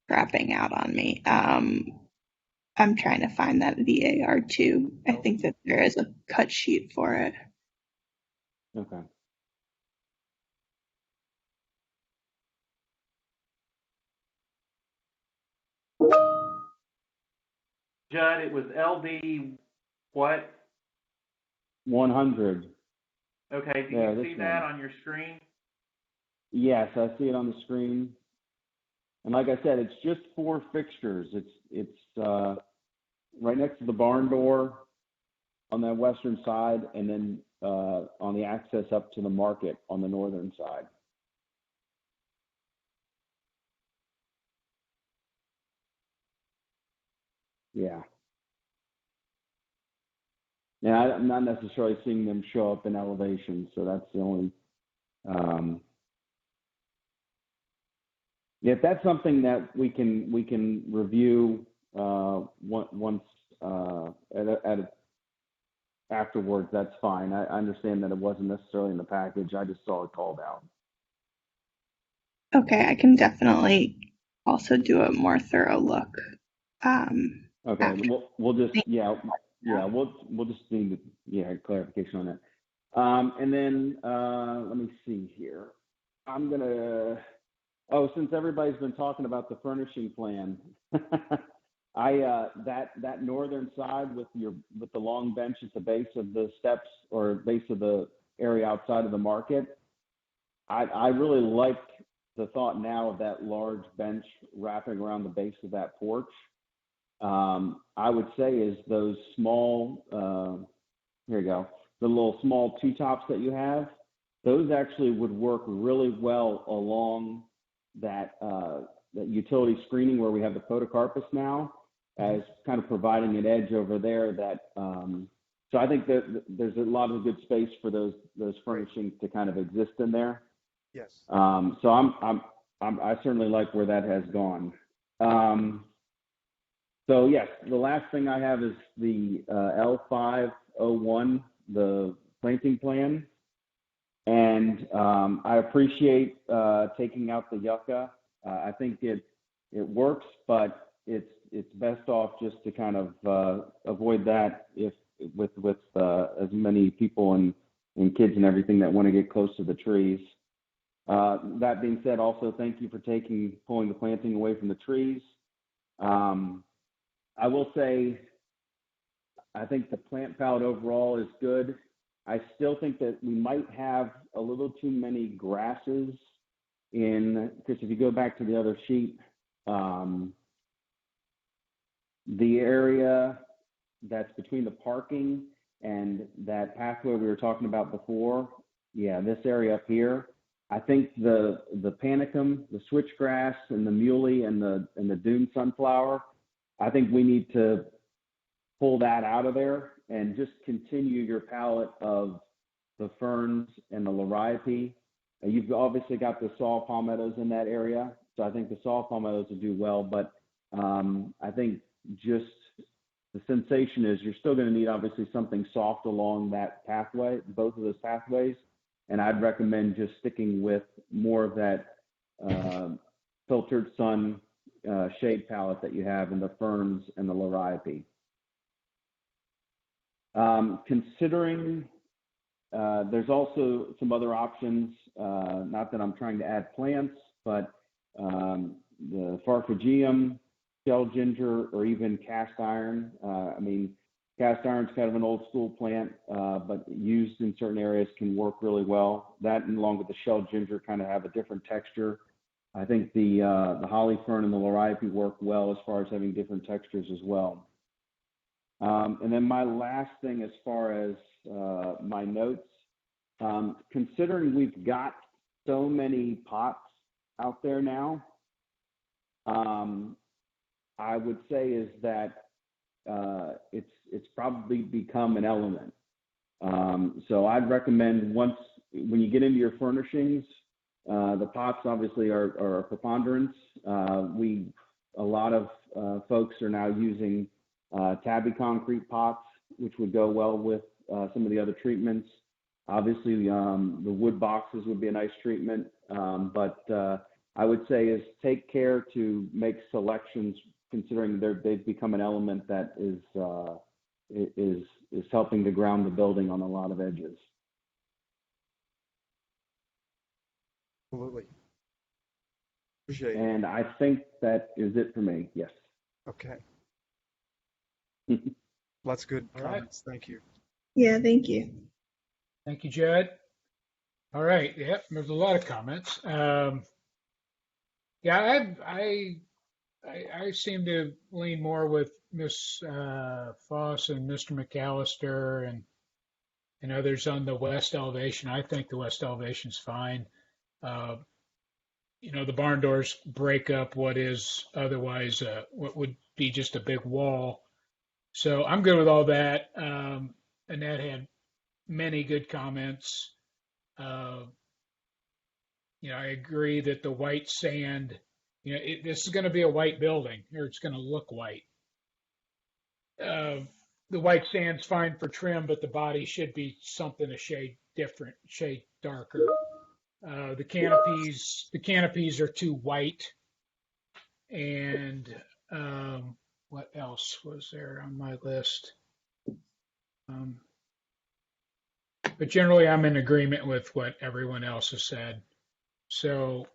crapping out on me. I'm trying to find that VAR2. I think that there is a cut sheet for it.
Okay.
Judd, it was LD what?
100.
Okay, do you see that on your screen?
Yes, I see it on the screen. And like I said, it's just 4 fixtures. It's right next to the barn door on that western side, and then on the access up to the market on the northern side. Yeah. Yeah, I'm not necessarily seeing them show up in elevation, so that's the only. If that's something that we can review once afterwards, that's fine. I understand that it wasn't necessarily in the package. I just saw it called out.
Okay, I can definitely also do a more thorough look.
Okay, we'll just we'll just need clarification on that. And then let me see here. I'm gonna. Oh, since everybody's been talking about the furnishing plan, that northern side with the long bench at the base of the steps or base of the area outside of the market, I really like the thought now of that large bench wrapping around the base of that porch. I would say is those small, here you go, the little small 2-tops that you have, those actually would work really well along that utility screening where we have the photocarpus now, as kind of providing an edge over there. That so I think that there's a lot of good space for those furnishings to kind of exist in there.
Yes.
So I certainly like where that has gone. So yes, the last thing I have is the L501, the planting plan. And I appreciate taking out the yucca. I think it works, but it's best off just to kind of avoid that with as many people and kids and everything that want to get close to the trees. That being said, also thank you for pulling the planting away from the trees. I will say, I think the plant palette overall is good. I still think that we might have a little too many grasses because if you go back to the other sheet, the area that's between the parking and that pathway we were talking about before, this area up here, I think the panicum, the switchgrass, and the muley and the dune sunflower, I think we need to pull that out of there and just continue your palette of the ferns and the liriope. You've obviously got the saw palmettos in that area, so I think the saw palmettos will do well, but I think just the sensation is you're still going to need obviously something soft along that pathway, both of those pathways. And I'd recommend just sticking with more of that filtered sun shade palette that you have in the ferns and the liriope. Considering there's also some other options, not that I'm trying to add plants, but the Farfagium, shell ginger, or even cast iron. I mean, cast iron's kind of an old school plant, but used in certain areas can work really well. That, and along with the shell ginger, kind of have a different texture. I think the holly fern and the liriope work well as far as having different textures as well. And then my last thing, as far as my notes, considering we've got so many pots out there now, I would say is that it's probably become an element. So I'd recommend when you get into your furnishings, the pots obviously are a preponderance. A lot of folks are now using tabby concrete pots, which would go well with some of the other treatments. Obviously, the wood boxes would be a nice treatment, but I would say is take care to make selections, considering they've become an element that is helping to ground the building on a lot of edges.
Absolutely. Appreciate it.
And I think that is it for me. Yes.
Okay. Lots of good comments. Thank you.
Yeah, thank you.
Thank you, Judd. All right. Yep. There's a lot of comments. Yeah, I seem to lean more with Miss Foss and Mr. McAllister and others on the west elevation. I think the west elevation's fine. The barn doors break up what is otherwise what would be just a big wall. So I'm good with all that. Annette had many good comments. I agree that the white sand, this is going to be a white building, or it's going to look white. The white sand's fine for trim, but the body should be something a shade different, shade darker. The canopies are too white. And what else was there on my list? But generally, I'm in agreement with what everyone else has said. So,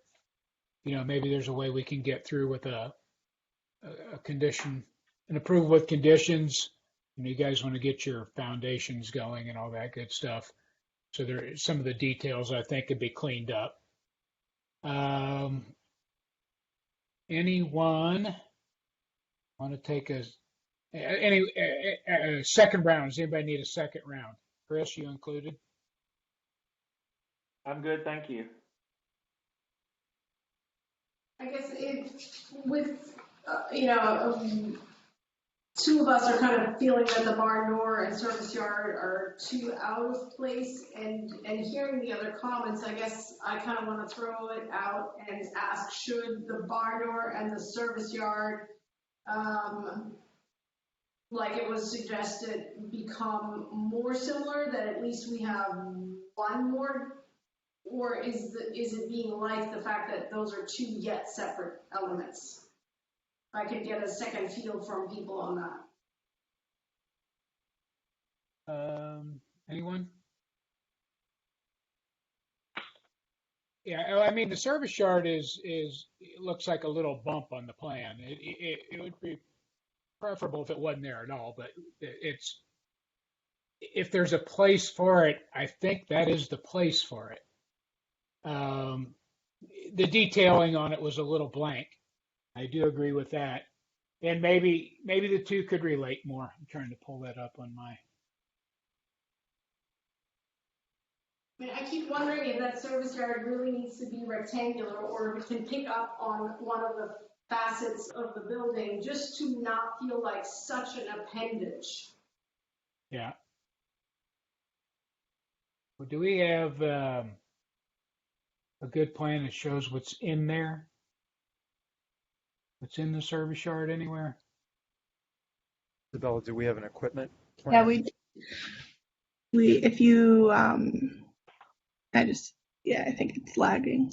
maybe there's a way we can get through with a condition, an approval with conditions. You guys want to get your foundations going and all that good stuff. So some of the details I think could be cleaned up. Anyone want to take a second round? Does anybody need a second round? Chris, you included?
I'm good, thank you.
I guess two of us are kind of feeling that the barn door and service yard are too out of place, and hearing the other comments, I guess I kind of want to throw it out and ask, should the barn door and the service yard, like it was suggested, become more similar, that at least we have one more? Or is it being like the fact that those are two yet separate elements? I could get a second feel from people on that.
Anyone? Yeah, I mean, the service yard it looks like a little bump on the plan. It would be preferable if it wasn't there at all, but if there's a place for it, I think that is the place for it. The detailing on it was a little blank. I do agree with that. And maybe the two could relate more. I'm trying to pull that up on my.
I mean, I keep wondering if that service yard really needs to be rectangular, or if we can pick up on one of the facets of the building just to not feel like such an appendage.
Yeah. Well, do we have a good plan that shows what's in there? What's in the service yard anywhere?
Isabella, do we have an equipment plan?
Yeah, if you, I think it's lagging.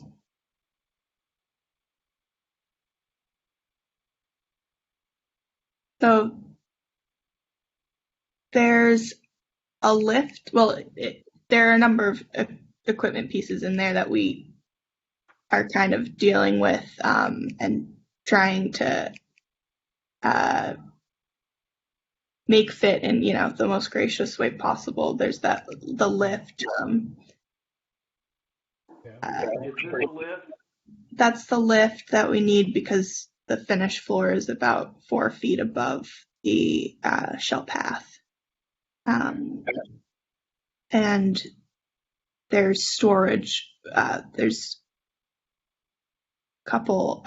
So there's a lift. Well, there are a number of equipment pieces in there that we are kind of dealing with and trying to make fit in, the most gracious way possible. There's the lift.
Is this a lift?
That's the lift that we need because the finished floor is about 4 feet above the shell path. And there's storage. There's a couple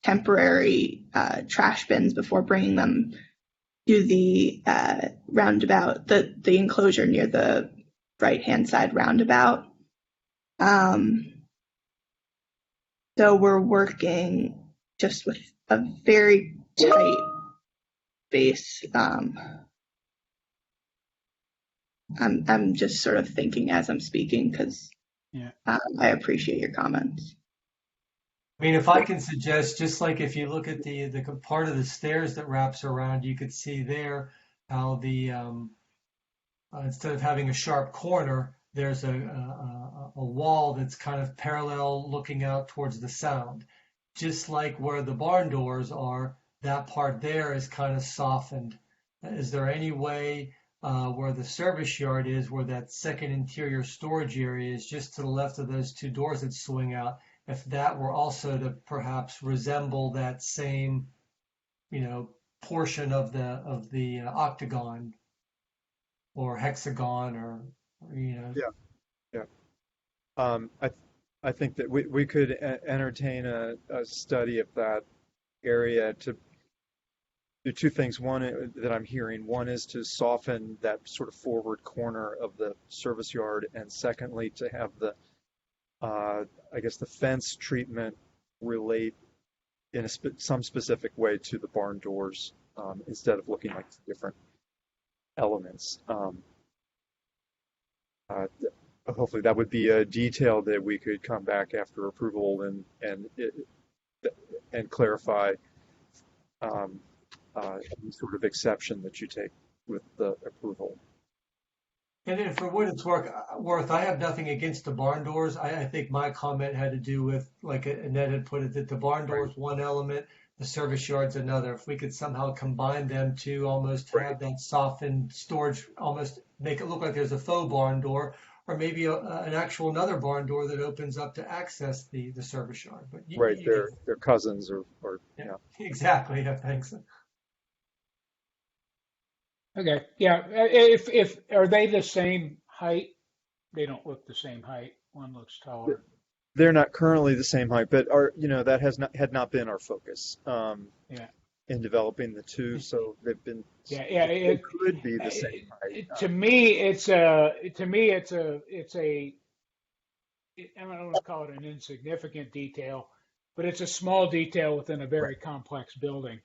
temporary trash bins before bringing them to the roundabout, the enclosure near the right-hand side roundabout. So we're working just with a very tight space. I'm just sort of thinking as I'm speaking because I appreciate your comments.
I mean, if I can suggest, just like if you look at the part of the stairs that wraps around, you could see there how the instead of having a sharp corner, there's a wall that's kind of parallel looking out towards the sound. Just like where the barn doors are, that part there is kind of softened. Is there any way where the service yard is, where that second interior storage area is just to the left of those two doors that swing out, if that were also to perhaps resemble that same, portion of the octagon or hexagon or.
Yeah. I think that we could entertain a study of that area to do two things. One that I'm hearing, one is to soften that sort of forward corner of the service yard, and secondly, to have the the fence treatment relate in some specific way to the barn doors instead of looking like different elements. Hopefully that would be a detail that we could come back after approval and clarify any sort of exception that you take with the approval.
And then for what it's worth, I have nothing against the barn doors. I think my comment had to do with, like Annette had put it, that the barn door is one element, the service yard's another. If we could somehow combine them to almost have that softened storage, almost make it look like there's a faux barn door, or maybe an actual another barn door that opens up to access the service yard. But
they're cousins or
yeah. Exactly. Yeah, thanks.
Okay, yeah, if are they the same height? They don't look the same height. One looks taller.
They're not currently the same height, but that had not been our focus in developing the two, so they've been it could be the same height.
To me, it's a I don't want to call it an insignificant detail, but it's a small detail within a very complex building.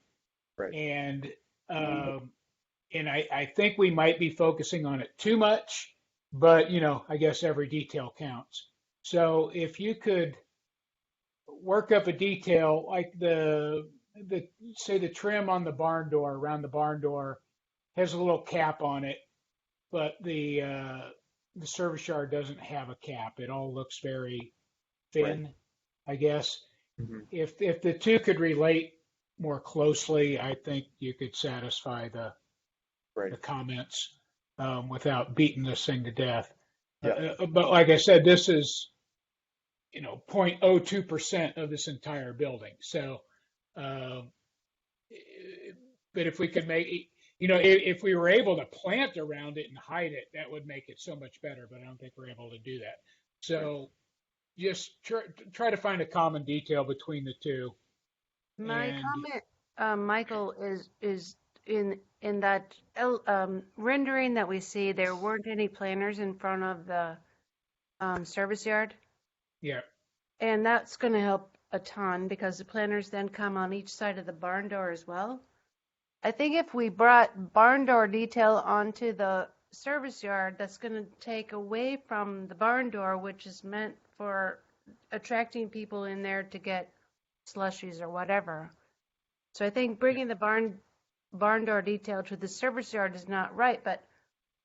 Right.
And I think we might be focusing on it too much, but I guess every detail counts. So if you could work up a detail like say the trim on the barn door, around the barn door has a little cap on it, but the service yard doesn't have a cap. It all looks very thin, I guess.
Mm-hmm.
If the two could relate more closely, I think you could satisfy the comments without beating this thing to death.
Yeah.
But like I said, this is 0.02% of this entire building. So, but if we could make, if we were able to plant around it and hide it, that would make it so much better. But I don't think we're able to do that. So, just try to find a common detail between the two.
My comment, Michael, is in that rendering that we see, there weren't any planters in front of the service yard.
Yeah.
And that's going to help a ton because the planters then come on each side of the barn door as well. I think if we brought barn door detail onto the service yard, that's going to take away from the barn door, which is meant for attracting people in there to get slushies or whatever. So I think bringing the barn door detail to the service yard is not right. But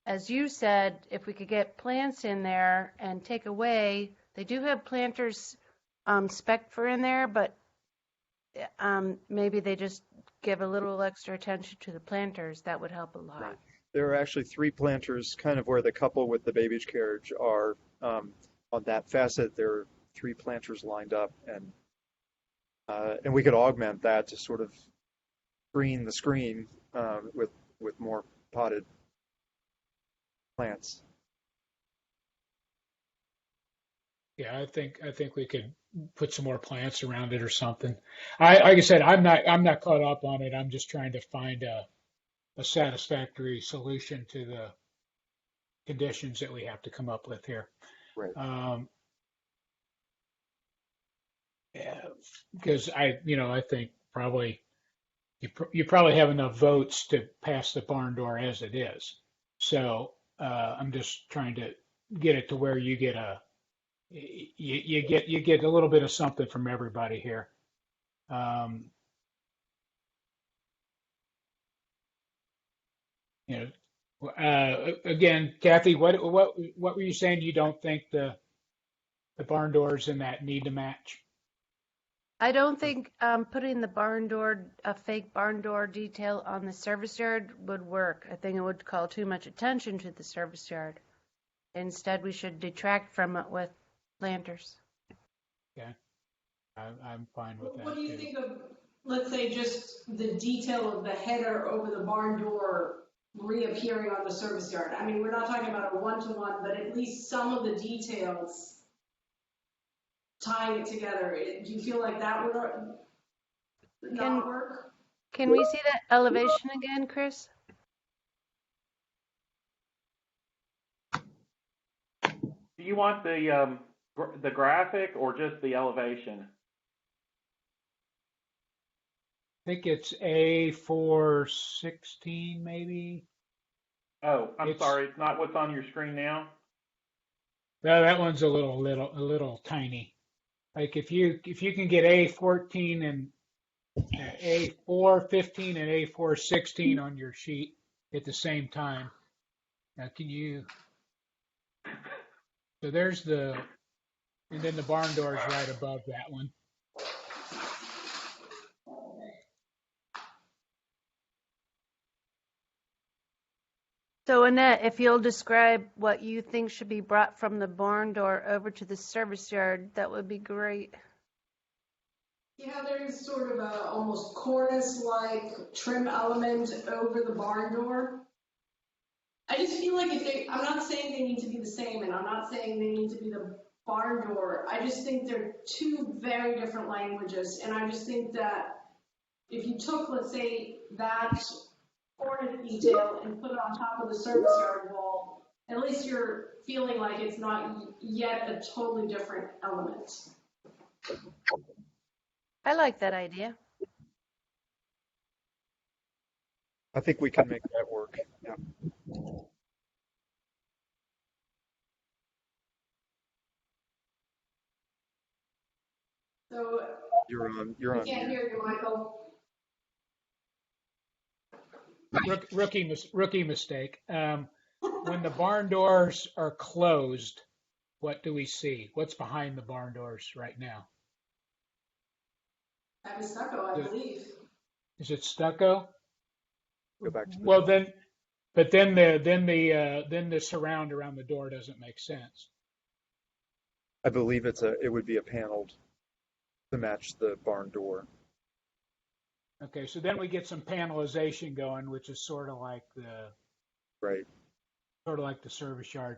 as you said, if we could get plants in there and take away, they do have planters spec for in there, but maybe they just give a little extra attention to the planters. That would help a lot.
Right. There are actually 3 planters, kind of where the couple with the baby's carriage are. On that facet, there are 3 planters lined up, and we could augment that to sort of screen the screen with more potted plants.
Yeah, I think we could put some more plants around it or something. Like I said, I'm not caught up on it. I'm just trying to find a satisfactory solution to the conditions that we have to come up with here.
Right.
Yeah, because I think probably you probably have enough votes to pass the barn door as it is. So I'm just trying to get it to where you get you get a little bit of something from everybody here. Again, Kathy, what were you saying? You don't think the barn doors in that need to match?
I don't think putting a fake barn door detail on the service yard would work. I think it would call too much attention to the service yard. Instead, we should detract from it with planters.
Yeah, I'm fine with that.
What do you think of, let's say, just the detail of the header over the barn door reappearing on the service yard? I mean, we're not talking about a one-to-one, but at least some of the details tying it together. Do you feel like that would not work?
Can we see that elevation again, Chris?
Do you want the graphic or just the elevation?
I think it's A416 maybe.
Oh, I'm sorry. It's not what's on your screen now?
No, that one's a little tiny. Like if you can get A14 and A415 and A416 on your sheet at the same time. Now can you? So there's and then the barn door is right above that one.
So Annette, if you'll describe what you think should be brought from the barn door over to the service yard, that would be great.
Yeah, there's sort of a almost cornice-like trim element over the barn door. I just feel like I'm not saying they need to be the same, and I'm not saying they need to be the barn door. I just think they're 2 very different languages, and I just think that if you took, let's say, that cornice detail and put it on top of the service yard wall, at least you're feeling like it's not yet a totally different element.
I like that idea.
I think we can make that work. Yeah.
So
You're on.
I can't hear you, Michael.
Rookie mistake. When the barn doors are closed, what do we see? What's behind the barn doors right now?
That was stucco, I believe.
Is it stucco?
Go back to
well, then the surround around the door doesn't make sense.
I believe it would be a paneled to match the barn door.
Okay, so then we get some panelization going, which is sort of like the service yard.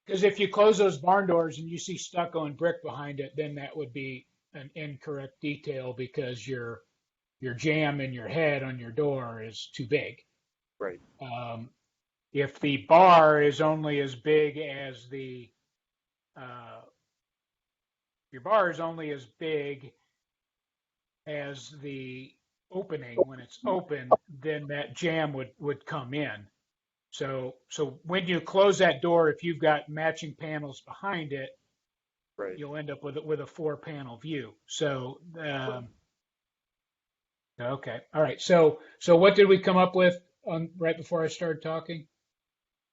Because if you close those barn doors and you see stucco and brick behind it, then that would be an incorrect detail because your jamb in your head on your door is too big.
Right.
If the bar is only as big as your bar is only as big as the opening, when it's open, then that jamb would come in. So when you close that door, if you've got matching panels behind it,
Right.
you'll end up with a 4-panel view. So okay, all right. So what did we come up with on right before I started talking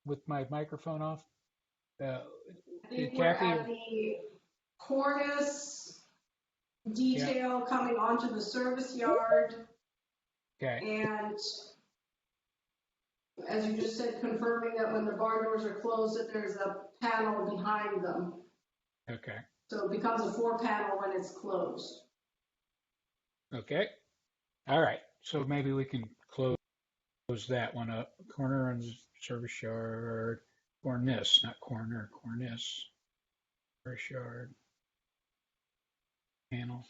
with my microphone off?
I think
Did
we're
Kathy?
at the cornice detail coming onto the service yard.
Okay.
And as you just said, confirming that when the barn doors are closed, that there's a panel behind them.
Okay.
So it becomes a 4-panel when it's closed.
Okay. All right. So maybe we can close that one up. Corner on the service yard. Cornice, not corner. Cornice. Service yard. Panel.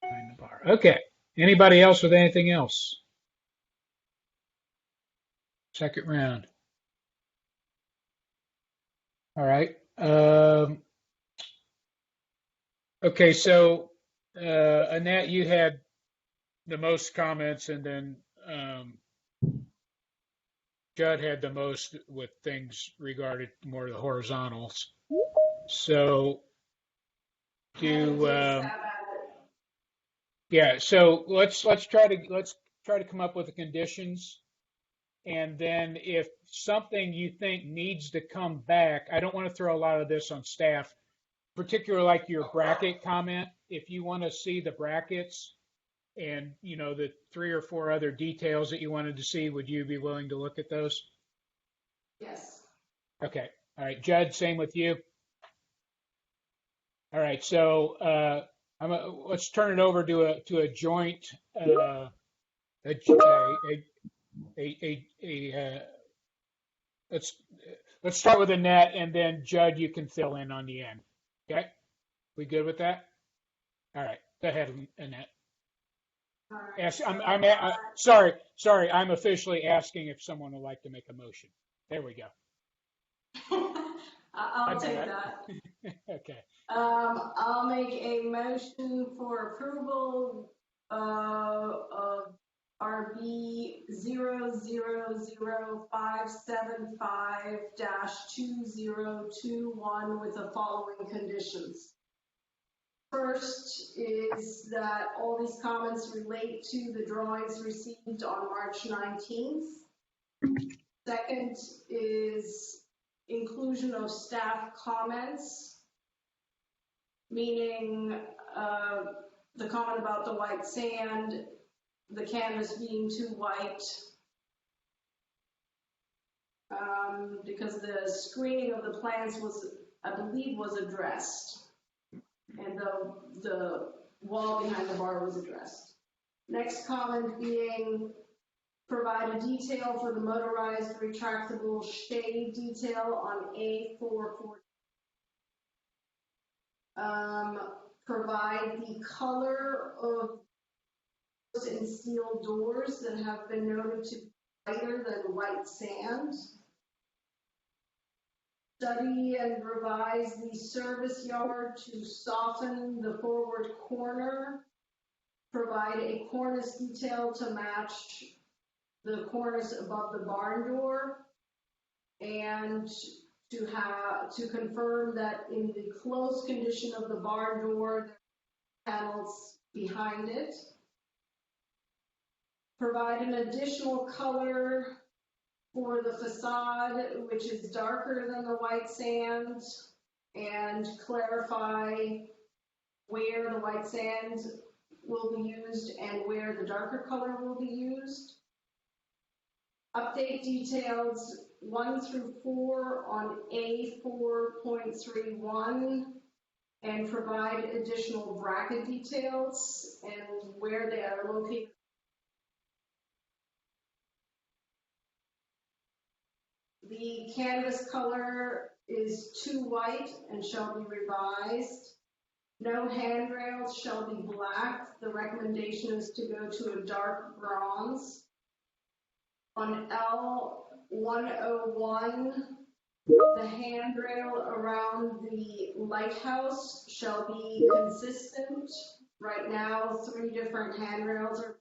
Behind the bar. Okay. Anybody else with anything else? Second round. All right. Okay, so Annette, you had the most comments, and then Judd had the most with things regarding more of the horizontals. So yeah, so let's try to come up with the conditions. And then if something you think needs to come back, I don't want to throw a lot of this on staff, particularly like your bracket comment. If you want to see the brackets and, the 3 or 4 other details that you wanted to see, would you be willing to look at those?
Yes.
Okay. All right. Judd, same with you. All right. So let's turn it over to a joint, let's start with Annette, and then Judd, you can fill in on the end. Okay, we good with that? All right, go ahead, Annette.
All right.
Yes, I'm sorry. I'm officially asking if someone would like to make a motion. There we go.
I'll take that.
Okay.
I'll make a motion for approval of RB 0005752-2021 with the following conditions. First is that all these comments relate to the drawings received on March 19th. Second is inclusion of staff comments, meaning the comment about the white sand, the canvas being too white, because the screening of the plants was, I believe, was addressed, and the wall behind the bar was addressed. Next comment being provide a detail for the motorized retractable shade detail on A440. Provide the color of and steel doors that have been noted to be lighter than white sand. Study and revise the service yard to soften the forward corner. Provide a cornice detail to match the cornice above the barn door, and to confirm that in the closed condition of the barn door, there are panels behind it. Provide an additional color for the facade, which is darker than the white sand, and clarify where the white sand will be used and where the darker color will be used. Update details 1 through 4 on A4.31 and provide additional bracket details and where they are located. The canvas color is too white and shall be revised. No handrails shall be black. The recommendation is to go to a dark bronze. On L101, the handrail around the lighthouse shall be consistent Right now, 3 different handrails are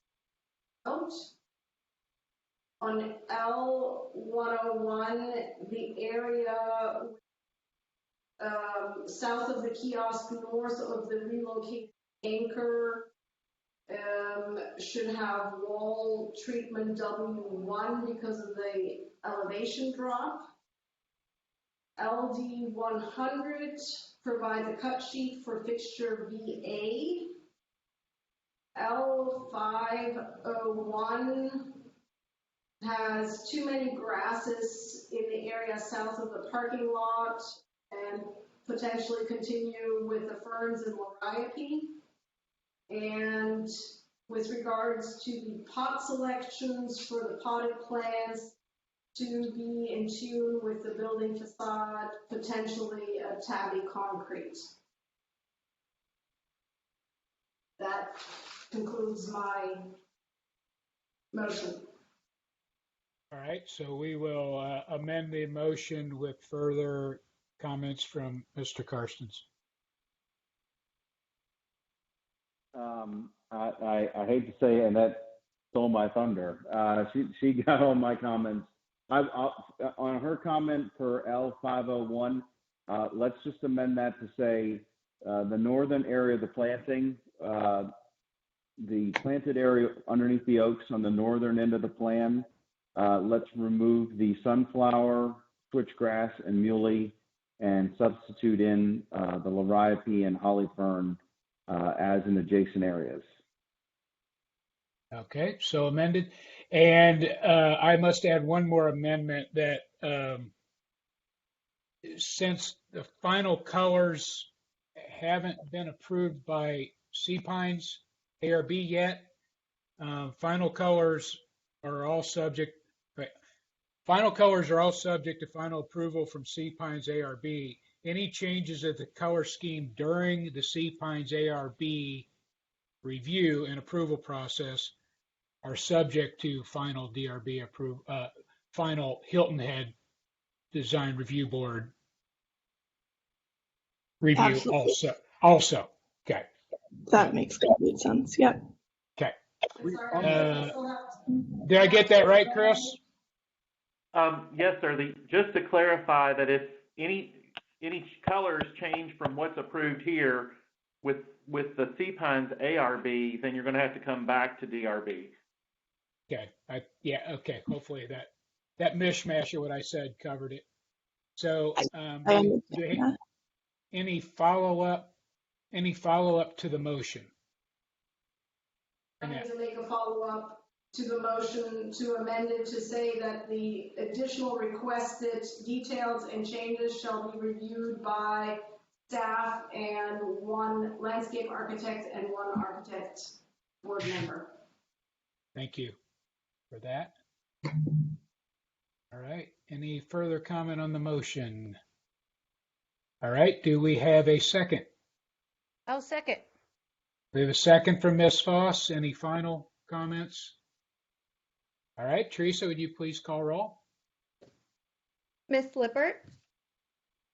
out. On L101, the area south of the kiosk, north of the relocated anchor, should have wall treatment W1 because of the elevation drop. LD100 provides a cut sheet for fixture VA. L501 has too many grasses in the area south of the parking lot and potentially continue with the ferns and liriope. And with regards to the pot selections for the potted plants, to be in tune with the building facade, potentially a tabby concrete. That concludes my motion.
All right, so we will amend the motion with further comments from Mr. Karstens.
I hate to say it, and that stole my thunder. She got all my comments. On her comment for L501, let's just amend that to say the northern area of the planting, the planted area underneath the oaks on the northern end of the plan, let's remove the sunflower, switchgrass, and muley, and substitute in the liriope and holly fern as in adjacent areas.
Okay, so amended. And I must add one more amendment that since the final colors haven't been approved by Sea Pines ARB yet, final colors are all subject to final approval from Sea Pines ARB. Any changes of the color scheme during the Sea Pines ARB review and approval process are subject to final DRB approval, final Hilton Head Design Review Board review.
Absolutely.
Also. Okay.
That makes complete sense. Yep.
Okay. Did I get that right, Chris?
Yes, sir. Just to clarify that if any colors change from what's approved here with the Sea Pines ARB, then you're going to have to come back to DRB.
Okay. Okay. Hopefully that mishmash of what I said covered it. So, any follow-up to the motion?
I need to make a follow-up to the motion to amend it to say that the additional requested details and changes shall be reviewed by staff and 1 landscape architect and 1 architect board member.
Thank you for that. All right. Any further comment on the motion? All right. Do we have a second?
I'll second.
We have a second from Ms. Foss. Any final comments? All right. Teresa, would you please call roll?
Ms. Lippert?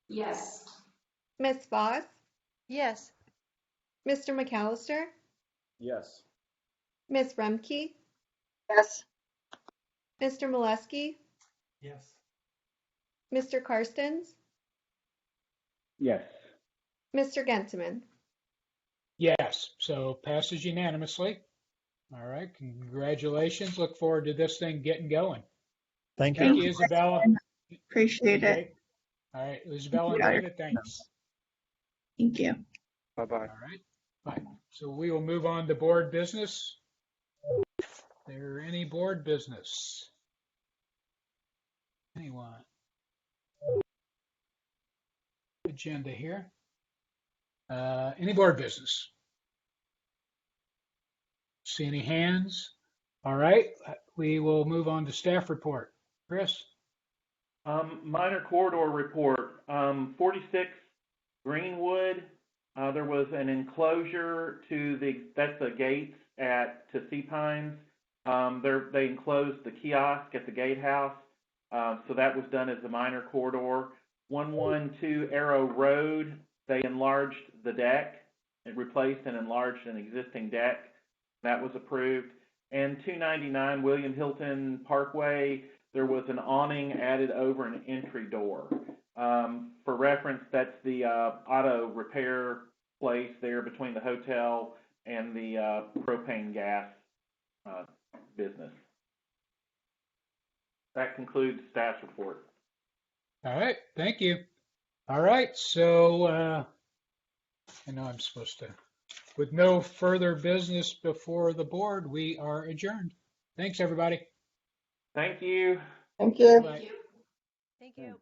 Yes.
Ms. Foss?
Yes.
Mr. McAllister?
Yes.
Ms. Remke?
Yes.
Mr. Molesky?
Yes.
Mr. Karstens?
Yes.
Mr. Genteman?
Yes. So passes unanimously. All right. Congratulations. Look forward to this thing getting going.
Thank
Thank
you.
you, Isabella.
Appreciate it.
All right. Isabella and David, thanks.
Thank you.
Bye-bye.
All right. Bye. So we will move on to board business. Is there any board business? Anyone? Agenda here. Any board business? See any hands? All right. We will move on to staff report. Chris?
Minor corridor report. 46 Greenwood. There was an enclosure that's the gates to Sea Pines. They enclosed the kiosk at the gatehouse. So that was done as a minor corridor. 112 Arrow Road, they enlarged the deck it replaced and enlarged an existing deck. That was approved. And 299 William Hilton Parkway, there was an awning added over an entry door. For reference, that's the auto repair place there between the hotel and the propane gas business. That concludes staff's report.
All right, thank you. All right, so I know I'm supposed to. With no further business before the board, we are adjourned. Thanks, everybody.
Thank you.
Thank you.
Bye.
Thank you.